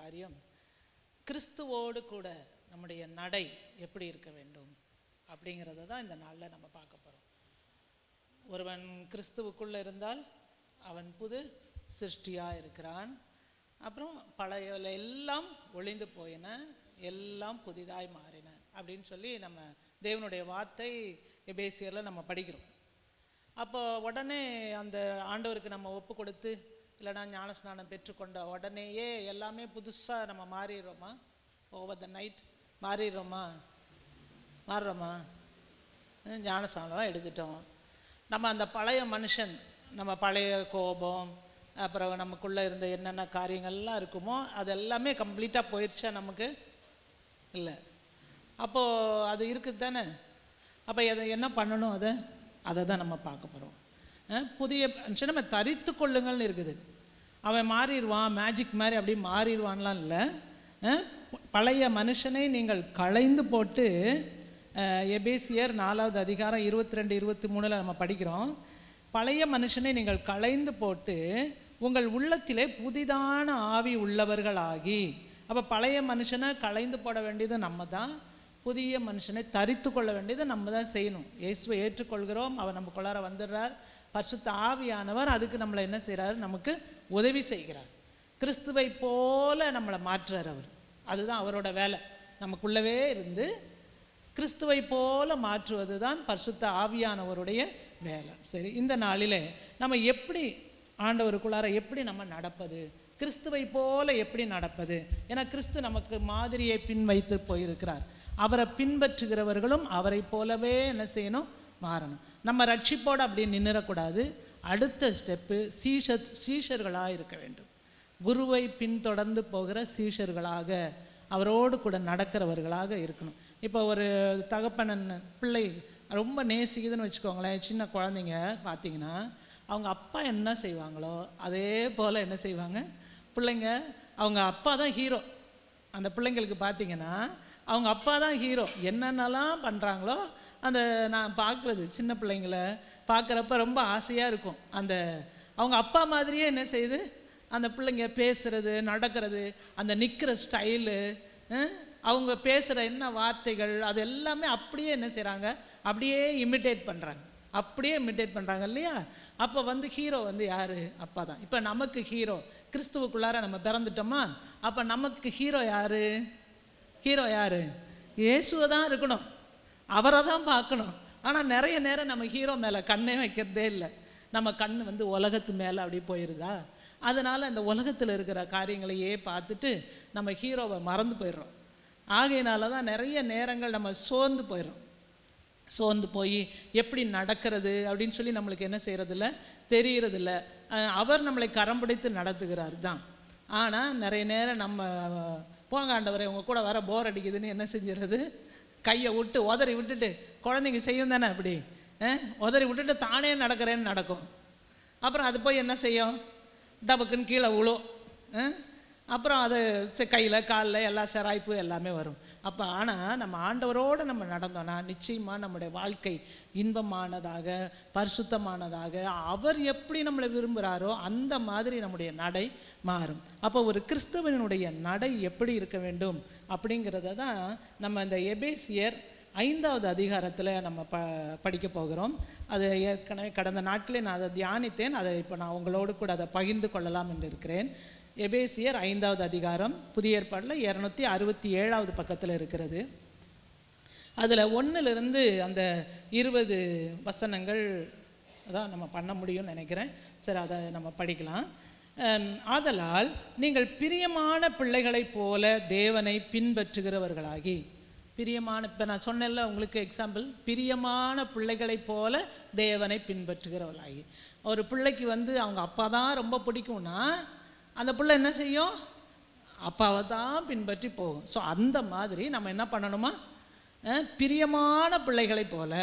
காரியம், கிறிஸ்துவோடு கூட நம்முடைய நடை எப்படி இருக்க வேண்டும் அப்படிங்கிறத தான் இந்த நாளில் நம்ம பார்க்க போகிறோம். ஒருவன் கிறிஸ்துவுக்குள்ளே இருந்தால் அவன் புது சிருஷ்டியாக இருக்கிறான். அப்புறம் பழைய எல்லாம் ஒளிந்து போயின, எல்லாம் புதிதாய் மாறின அப்படின்னு சொல்லி நம்ம தேவனுடைய வார்த்தை எபேசியரில் நம்ம படிக்கிறோம். அப்போ உடனே அந்த ஆண்டவருக்கு நம்ம ஒப்பு கொடுத்து இல்லைனா ஞானஸ்நானம் பெற்றுக்கொண்ட உடனேயே எல்லாமே புதுசாக நம்ம மாறிடுறோமா? Over the night மாறிடுறோமா? ஞானஸ்நானம் எடுத்துட்டோம். நம்ம அந்த பழைய மனுஷன், நம்ம பழைய கோபம், அப்புறம் நமக்குள்ளே இருந்த என்னென்ன காரியங்கள்லாம் இருக்குமோ அது எல்லாமே கம்ப்ளீட்டாக போயிடுச்சா? நமக்கு இல்லை. அப்போது அது இருக்குது தானே. அப்போ அதை என்ன பண்ணணும்? அதை தான் நம்ம பார்க்க போகிறோம். புதிய மனுஷன் நம்ம தரித்து கொள்ளுங்கள்னு இருக்குது. அவன் மாறிடுவான், மேஜிக் மாதிரி அப்படி மாறிடுவான்லாம் இல்லை. பழைய மனுஷனை நீங்கள் களைந்து போட்டு, எபேசியர் 4வது அதிகாரம் 22-23 நம்ம படிக்கிறோம். பழைய மனுஷனை நீங்கள் களைந்து போட்டு உங்கள் உள்ளத்திலே புதிதான ஆவி உள்ளவர்களாகி. அப்போ பழைய மனுஷனை களைந்து போட வேண்டியது நம்ம தான், புதிய மனுஷனை தரித்து கொள்ள வேண்டியது நம்ம தான் செய்யணும். இயேசுவை ஏற்றுக்கொள்கிறோம், அவர் நமக்குள்ளார வந்துடுறார். பரிசுத்த ஆவியானவர் அதுக்கு நம்மளை என்ன செய்கிறார்? நமக்கு உதவி செய்கிறார். கிறிஸ்துவை போல நம்மளை மாற்றுறார் அவர். அதுதான் அவரோட வேலை. நமக்குள்ளவே இருந்து கிறிஸ்துவை போல மாற்றுவது தான் பரிசுத்த ஆவியானவருடைய வேலை. சரி, இந்த நாளிலே நம்ம எப்படி ஆண்டவருக்குள்ளார எப்படி நம்ம நடப்பது, கிறிஸ்துவை போல எப்படி நடப்பது? ஏன்னா கிறிஸ்து நமக்கு மாதிரியை பின் வைத்து போயிருக்கிறார். அவரை பின்பற்றுகிறவர்களும் அவரை போலவே என்ன செய்யணும்? மாறணும். நம்ம ரட்சிப்போடு அப்படி நின்றுடக்கூடாது. அடுத்த ஸ்டெப்பு சீஷர்களாக இருக்க வேண்டும். குருவை பின்தொடர்ந்து போகிற சீஷர்களாக, அவரோடு கூட நடக்கிறவர்களாக இருக்கணும். இப்போ ஒரு தகப்பனன் பிள்ளை ரொம்ப நேசிக்குதுன்னு வச்சுக்கோங்களேன். சின்ன குழந்தைங்க பார்த்திங்கன்னா அவங்க அப்பா என்ன செய்வாங்களோ அதே போல் என்ன செய்வாங்க பிள்ளைங்க. அவங்க அப்பா தான் ஹீரோ. அந்த பிள்ளைங்களுக்கு பார்த்திங்கன்னா அவங்க அப்பா தான் ஹீரோ. என்னென்னலாம் பண்ணுறாங்களோ அந்த நான் பார்க்குறது, சின்ன பிள்ளைங்களை பார்க்குறப்ப ரொம்ப ஆசையாக இருக்கும். அந்த அவங்க அப்பா மாதிரியே என்ன செய்யுது அந்த பிள்ளைங்க பேசுகிறது, நடக்கிறது, அந்த நிற்கிற ஸ்டைலு, அவங்க பேசுகிற என்ன வார்த்தைகள், அது எல்லாமே அப்படியே என்ன செய்கிறாங்க? அப்படியே இமிட்டேட் பண்ணுறாங்க இல்லையா? அப்போ ஹீரோ யார்? அப்பா தான். இப்போ நமக்கு ஹீரோ கிறிஸ்துவுக்குள்ளார நம்ம பிறந்துட்டோமா? அப்போ நமக்கு ஹீரோ யார்? இயேசுவை தான் இருக்கணும், அவரை தான் பார்க்கணும். ஆனால் நிறைய நேரம் நம்ம ஹீரோ மேலே கண்ணே வைக்கிறதே இல்லை. நம்ம கண் உலகத்து மேலே அப்படி போயிடுதா? அதனால் அந்த உலகத்தில் இருக்கிற காரியங்களையே பார்த்துட்டு நம்ம ஹீரோவை மறந்து போயிடுறோம். ஆகையினால தான் நிறைய நேரங்கள் நம்ம சோர்ந்து போய் எப்படி நடக்கிறது அப்படின்னு சொல்லி நம்மளுக்கு என்ன செய்கிறதில்ல, தெரியறதில்ல. அவர் நம்மளை கரம் பிடித்து நடத்துகிறார் தான். ஆனால் நிறைய நேரம் நம்ம போங்க ஆண்டவரே உங்கள் கூட வர போர் அடிக்குதுன்னு என்ன செஞ்சிடுறது? கையை விட்டு உதறி விட்டுட்டு, குழந்தைங்க செய்யும் தானே அப்படி, உதறி விட்டுட்டு தானே நடக்கிறேன்னு நடக்கும். அப்புறம் அது போய் என்ன செய்யும்? டபக்குன்னு கீழே விழும். அப்புறம் அது கையில் காலில் எல்லா சிராய்ப்பு எல்லாமே வரும். அப்போ ஆனால் நம்ம ஆண்டவரோடு நம்ம நடந்தோன்னா நிச்சயமாக நம்முடைய வாழ்க்கை இன்பமானதாக, பரிசுத்தமானதாக, அவர் எப்படி நம்மளை விரும்புகிறாரோ அந்த மாதிரி நம்முடைய நடை மாறும். அப்போ ஒரு கிறிஸ்தவனுடைய நடை எப்படி இருக்க வேண்டும் அப்படிங்கிறத தான் நம்ம இந்த எபேசியர் 5வது அதிகாரத்தில் நம்ம படிக்க போகிறோம். அது ஏற்கனவே கடந்த நாட்களே நான் அதை தியானித்தேன். அதை இப்போ நான் உங்களோடு கூட அதை பகிர்ந்து கொள்ளலாம் என்று இருக்கிறேன். எபேசியர் 5வது அதிகாரம் புதிய ஏற்பாடில் 267வது பக்கத்தில் இருக்கிறது. அதில் 1லிருந்து அந்த 20 வசனங்கள் அதான் நம்ம பண்ண முடியும்னு நினைக்கிறேன். சரி, அதை நம்ம படிக்கலாம். ஆதலால் நீங்கள் பிரியமான பிள்ளைகளைப் போல தேவனை பின்பற்றுகிறவர்களாகி, பிரியமான, இப்போ நான் சொன்னேன்ல உங்களுக்கு எக்ஸாம்பிள், பிரியமான பிள்ளைகளைப் போல தேவனை பின்பற்றுகிறவர்களாகி. ஒரு பிள்ளைக்கு அவங்க அப்பா தான் ரொம்ப பிடிக்கும்னா அந்த பிள்ளை என்ன செய்யும்? அப்பாவை தான் பின்பற்றி போகும். ஸோ அந்த மாதிரி நம்ம என்ன பண்ணணுமா? பிரியமான பிள்ளைகளைப் போல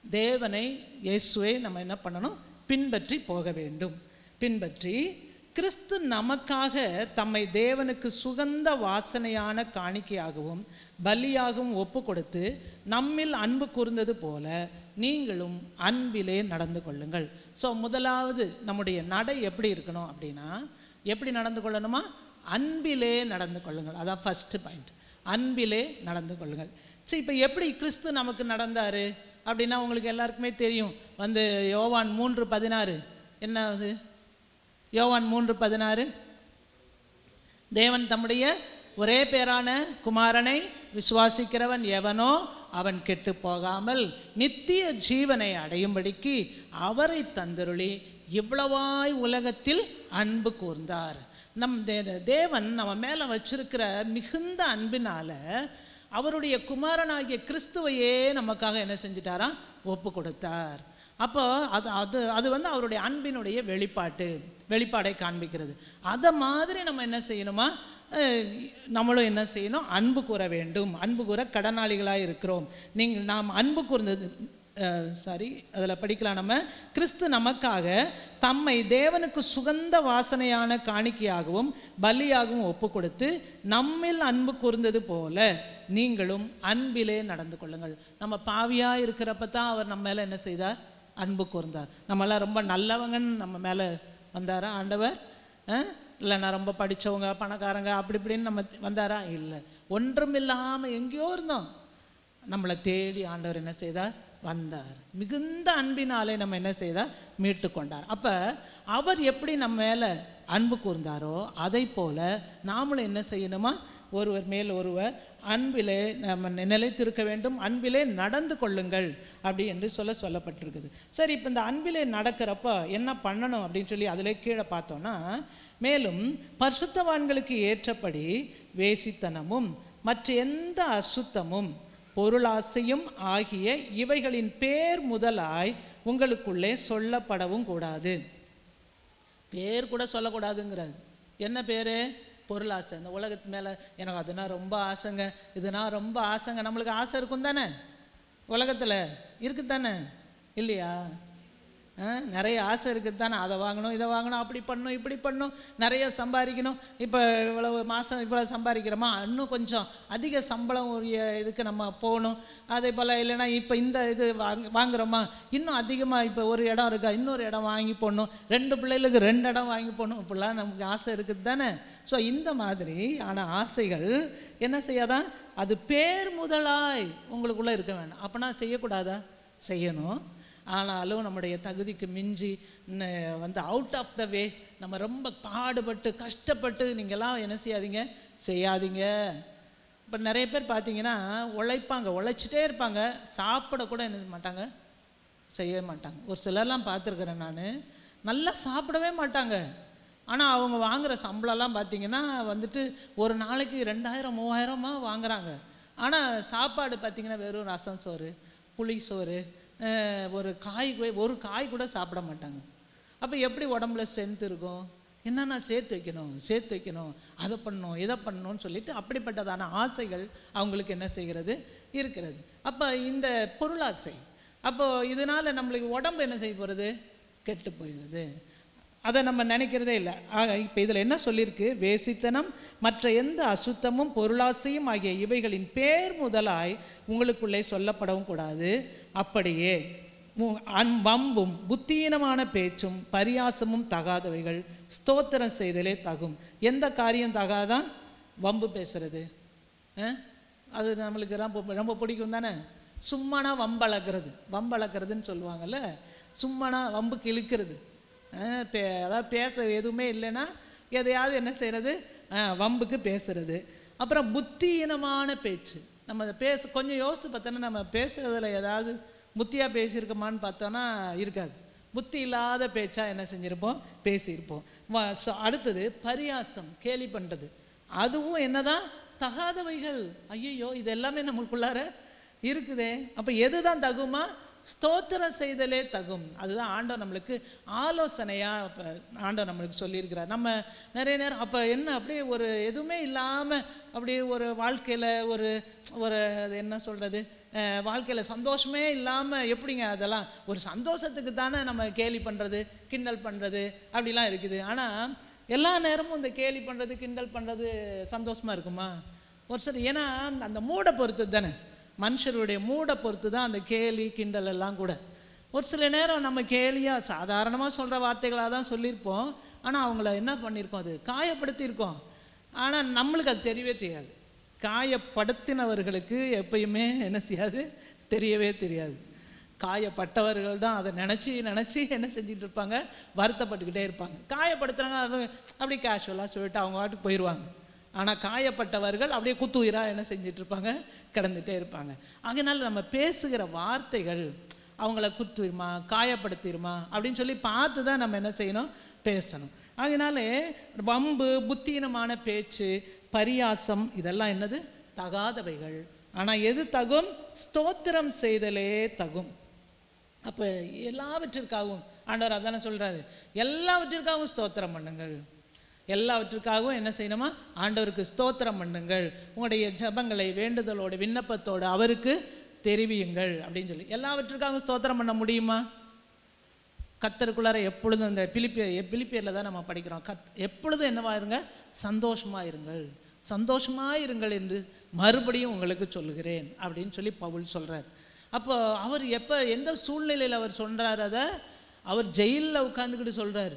தேவனை, இயேசுவை நம்ம என்ன பண்ணணும்? பின்பற்றி போக வேண்டும். பின்பற்றி கிறிஸ்து நமக்காக தம்மை தேவனுக்கு சுகந்த வாசனையான காணிக்கையாகவும் பலியாகவும் ஒப்பு கொடுத்து நம்மில் அன்பு கூர்ந்தது போல நீங்களும் அன்பிலே நடந்து கொள்ளுங்கள். ஸோ முதலாவது நம்முடைய நடை எப்படி இருக்கணும் அப்படின்னா, எப்படி நடந்து கொள்ளணுமா? அன்பிலே நடந்து கொள்ளுங்கள். அதான் ஃபஸ்ட்டு பாயிண்ட், அன்பிலே நடந்து கொள்ளுங்கள். சரி, இப்போ எப்படி கிறிஸ்து நமக்கு நடந்தார் அப்படின்னா உங்களுக்கு எல்லாருக்குமே தெரியும். யோவான் 3:16 என்ன அது? யோவான் 3:16, தேவன் தம்முடைய ஒரே பேரான குமாரனை விசுவாசிக்கிறவன் எவனோ அவன் கெட்டு போகாமல் நித்திய ஜீவனை அடையும்படிக்கு அவரை தந்தருளி இவ்வளவாய் உலகத்தில் அன்பு கூர்ந்தார். தேவன் நம்ம மேலே வச்சிருக்கிற மிகுந்த அன்பினால அவருடைய குமாரனாகிய கிறிஸ்துவையே நமக்காக என்ன செஞ்சிட்டாராம்? ஒப்பு கொடுத்தார். அப்போ அது அவருடைய அன்பினுடைய வெளிப்பாடை காண்பிக்கிறது. அதை மாதிரி நம்ம என்ன செய்யணுமா? நம்மளும் என்ன செய்யணும்? அன்பு கூற வேண்டும். அன்பு கூற கடனாளிகளாக இருக்கிறோம். நாம் அன்பு கூர்ந்தது அதில் படிக்கலாம். நம்ம கிறிஸ்து நமக்காக தம்மை தேவனுக்கு சுகந்த வாசனையான காணிக்கையாகவும் பலியாகவும் ஒப்பு கொடுத்து நம்மில் அன்பு கூர்ந்தது போல நீங்களும் அன்பிலே நடந்து கொள்ளுங்கள். நம்ம பாவியாக இருக்கிறப்ப தான் அவர் நம்ம மேலே என்ன செய்தார்? அன்பு கூர்ந்தார். நம்மளாம் ரொம்ப நல்லவங்கன்னு நம்ம மேலே வந்தாரா ஆண்டவர்? இல்லை நான் ரொம்ப படித்தவங்க பணக்காரங்க அப்படி இப்படின்னு நம்ம வந்தாரா? இல்லை. ஒன்றும் இல்லாமல் எங்கேயோ இருந்தோம், நம்மளை தேடி ஆண்டவர் என்ன செய்தார்? வந்தார். மிகுந்த அன்பினாலே நம்ம என்ன செய்தார்? மீட்டு கொண்டார். அப்போ அவர் எப்படி நம்ம மேலே அன்பு கூர்ந்தாரோ அதை போல் நாமளும் என்ன செய்யணுமா? ஒருவர் மேல் ஒருவர் அன்பிலே நம்ம நிலைத்திருக்க வேண்டும். அன்பிலே நடந்து கொள்ளுங்கள் அப்படி என்று சொல்லப்பட்டிருக்குது. சரி, இப்போ இந்த அன்பிலே நடக்கிறப்ப என்ன பண்ணணும் அப்படின்னு சொல்லி அதிலே கீழே பார்த்தோன்னா, மேலும் பரிசுத்தவான்களுக்கு ஏற்றபடி வேசித்தனமும் மற்ற எந்த அசுத்தமும் பொருளாசையும் ஆகிய இவைகளின் பேர் முதலாய் உங்களுக்குள்ளே சொல்லப்படவும் கூடாது. பேர் கூட சொல்லக்கூடாதுங்கிறது. என்ன பேர்? பொருளாசை. இந்த உலகத்து மேலே எனக்கு அதுனா ரொம்ப ஆசைங்க, இதுனா ரொம்ப ஆசைங்க. நம்மளுக்கு ஆசை இருக்கும் தானே? உலகத்தில் இருக்குது தானே? இல்லையா? நிறைய ஆசை இருக்குது தானே? அதை வாங்கணும், இதை வாங்கணும், அப்படி பண்ணணும், இப்படி பண்ணணும், நிறைய சம்பாதிக்கணும். இப்போ இவ்வளவு மாதம் இவ்வளோ சம்பாதிக்கிறோமா, இன்னும் கொஞ்சம் அதிக சம்பளம் உரிய இதுக்கு நம்ம போகணும். அதே போல் இல்லைன்னா இப்போ இந்த இது வாங்குகிறோமா, இன்னும் அதிகமாக இப்போ ஒரு இடம் இருக்கா, இன்னொரு இடம் வாங்கி போடணும், 2 பிள்ளைகளுக்கு 2 இடம் வாங்கி போடணும், இப்படிலாம் நமக்கு ஆசை இருக்குது தானே? ஸோ இந்த மாதிரி ஆனால் ஆசைகள் என்ன செய்யாதான்? அது பேர் முதலாய் உங்களுக்குள்ளே இருக்க வேண்டாம். அப்போனா செய்யக்கூடாதா? செய்யணும். ஆனாலும் நம்முடைய தகுதிக்கு மிஞ்சி அவுட் ஆஃப் த வே நம்ம ரொம்ப பாடுபட்டு கஷ்டப்பட்டு நீங்கள்லாம் என்ன செய்யாதீங்க. இப்போ நிறைய பேர் பார்த்தீங்கன்னா உழைப்பாங்க, உழைச்சிட்டே இருப்பாங்க, சாப்பிடக்கூட என்ன மாட்டாங்க, செய்யவே மாட்டாங்க. ஒரு சிலர்லாம் பார்த்துருக்குறேன் நான், நல்லா சாப்பிடவே மாட்டாங்க. ஆனால் அவங்க வாங்குகிற சம்பளம்லாம் பார்த்தீங்கன்னா ஒரு நாளைக்கு 2000-3000 வாங்குறாங்க. ஆனால் சாப்பாடு பார்த்திங்கன்னா வெறும் ரசம் சோறு, புளி சோறு, ஒரு காய் கூட சாப்பிட மாட்டாங்க. அப்போ எப்படி உடம்புல ஸ்ட்ரென்த் இருக்கும்? என்னென்னா சேர்த்து வைக்கணும், அதை பண்ணணும், இதை பண்ணணும்னு சொல்லிட்டு அப்படிப்பட்டதான ஆசைகள் அவங்களுக்கு என்ன செய்கிறது? இருக்கிறது. அப்போ இந்த பொருளாசை, அப்போது இதனால் நம்மளுக்கு உடம்பு என்ன செய்ய போகிறது? கெட்டு போயிடுது. அதை நம்ம நினைக்கிறதே இல்லை. ஆக இப்போ இதில் என்ன சொல்லியிருக்கு? வேசித்தனம் மற்ற எந்த அசுத்தமும் பொருளாசையும் ஆகிய இவைகளின் பேர் முதலாய் உங்களுக்குள்ளே சொல்லப்படவும் கூடாது. அப்படியே வம்பும் புத்தீனமான பேச்சும் பரியாசமும் தகாதவைகள், ஸ்தோத்திரம் செய்தலே தகும். எந்த காரியம் தகாதான்? வம்பு பேசுறது. அது நம்மளுக்கு ரொம்ப பிடிக்கும் தானே? சும்மானா வம்பளக்கிறதுன்னு சொல்லுவாங்கள்ல, சும்மானா வம்புக்கு இழுக்கிறது. அதாவது பேச எதுவுமே இல்லைன்னா எதையாவது என்ன செய்கிறது? வம்புக்கு பேசுறது. அப்புறம் புத்தியீனமான பேச்சு. நம்ம கொஞ்சம் யோசித்து பார்த்தோன்னா நம்ம பேசுகிறதுல ஏதாவது புத்தியாக பேசியிருக்கோமான்னு பார்த்தோன்னா இருக்காது. புத்தி இல்லாத பேச்சாக என்ன செஞ்சுருப்போம்? பேசியிருப்போம். அடுத்தது பரியாசம், கேலி பண்ணுறது. அதுவும் என்னதான்? தகாதவைகள். ஐயோ, இது எல்லாமே நம்மளுக்குள்ளார இருக்குதே. அப்போ எது தான் தகுமா? ஸ்தோத்திரம் செய்தலே தகும். அதுதான் ஆண்டவர் நம்மளுக்கு ஆலோசனையாக ஆண்டவர் நம்மளுக்கு சொல்லியிருக்கிறார். நம்ம நிறைய நேரம் அப்போ என்ன அப்படியே ஒரு எதுவுமே இல்லாமல் அப்படியே ஒரு வாழ்க்கையில் ஒரு அது என்ன சொல்கிறது, வாழ்க்கையில் சந்தோஷமே இல்லாமல் எப்படிங்க அதெல்லாம்? ஒரு சந்தோஷத்துக்கு தானே நம்ம கேலி பண்ணுறது, கிண்டல் பண்ணுறது அப்படிலாம் இருக்குது. ஆனால் எல்லா நேரமும் இந்த கேலி பண்ணுறது, கிண்டல் பண்ணுறது சந்தோஷமாக இருக்குமா? ஒரு சில ஏன்னா அந்த மூடை பொறுத்து தானே, மனுஷருடைய மூடை பொறுத்து தான் அந்த கேலி கிண்டல் எல்லாம் கூட. ஒரு சில நேரம் நம்ம கேலியாக சாதாரணமாக சொல்கிற வார்த்தைகளாக தான் சொல்லியிருப்போம். ஆனால் அவங்கள என்ன பண்ணியிருக்கோம்? அது காயப்படுத்தியிருக்கோம். ஆனால் நம்மளுக்கு அது தெரியவே தெரியாது. காயப்படுத்தினவர்களுக்கு எப்பயுமே என்ன செய்யாது, தெரியவே தெரியாது. காயப்பட்டவர்கள் தான் அதை நினச்சி என்ன செஞ்சுட்டு இருப்பாங்க, வருத்தப்பட்டுக்கிட்டே இருப்பாங்க. காயப்படுத்துகிறாங்க அது அப்படியே கேஷுவலாக சொல்லிட்டு அவங்க வாட்டுக்கு போயிடுவாங்க. ஆனால் காயப்பட்டவர்கள் அப்படியே குத்துயிராக என்ன செஞ்சிட்ருப்பாங்க, கிடந்துகிட்டே இருப்பாங்க. அதனால் நம்ம பேசுகிற வார்த்தைகள் அவங்கள குத்துருமா காயப்படுத்திடுமா அப்படின்னு சொல்லி பார்த்து தான் நம்ம என்ன செய்யணும், பேசணும். அதனால வம்பு, புத்தீனமான பேச்சு, பரியாசம் இதெல்லாம் என்னது, தகாதவைகள். ஆனால் எது தகும், ஸ்தோத்திரம் செய்தலே தகும். அப்போ எல்லாவற்றிற்காகவும் ஆண்டவர் அதானே சொல்கிறாரு, எல்லாவற்றிற்காகவும் ஸ்தோத்திரம் பண்ணுங்கள். எல்லாவற்றிற்காகவும் என்ன செய்யணுமா, ஆண்டவருக்கு ஸ்தோத்திரம் பண்ணுங்கள். உங்களுடைய ஜெபங்களை வேண்டுதலோடு விண்ணப்பத்தோடு அவருக்கு தெரிவியுங்கள் அப்படின்னு சொல்லி. எல்லாவற்றிற்காகவும் ஸ்தோத்திரம் பண்ண முடியுமா? கர்த்தருக்குள்ளார எப்பொழுதும் இந்த பிலிப்பியரில் தான் நம்ம படிக்கிறோம், எப்பொழுதும் என்னவா இருங்க, சந்தோஷமாக இருங்கள், சந்தோஷமாக இருங்கள் என்று மறுபடியும் உங்களுக்கு சொல்லுகிறேன் அப்படின்னு சொல்லி பவுல் சொல்கிறார். அப்போ அவர் எப்போ எந்த சூழ்நிலையில் அவர் சொல்கிறார், அதை அவர் ஜெயிலில் உட்காந்துக்கிட்டு சொல்கிறார்.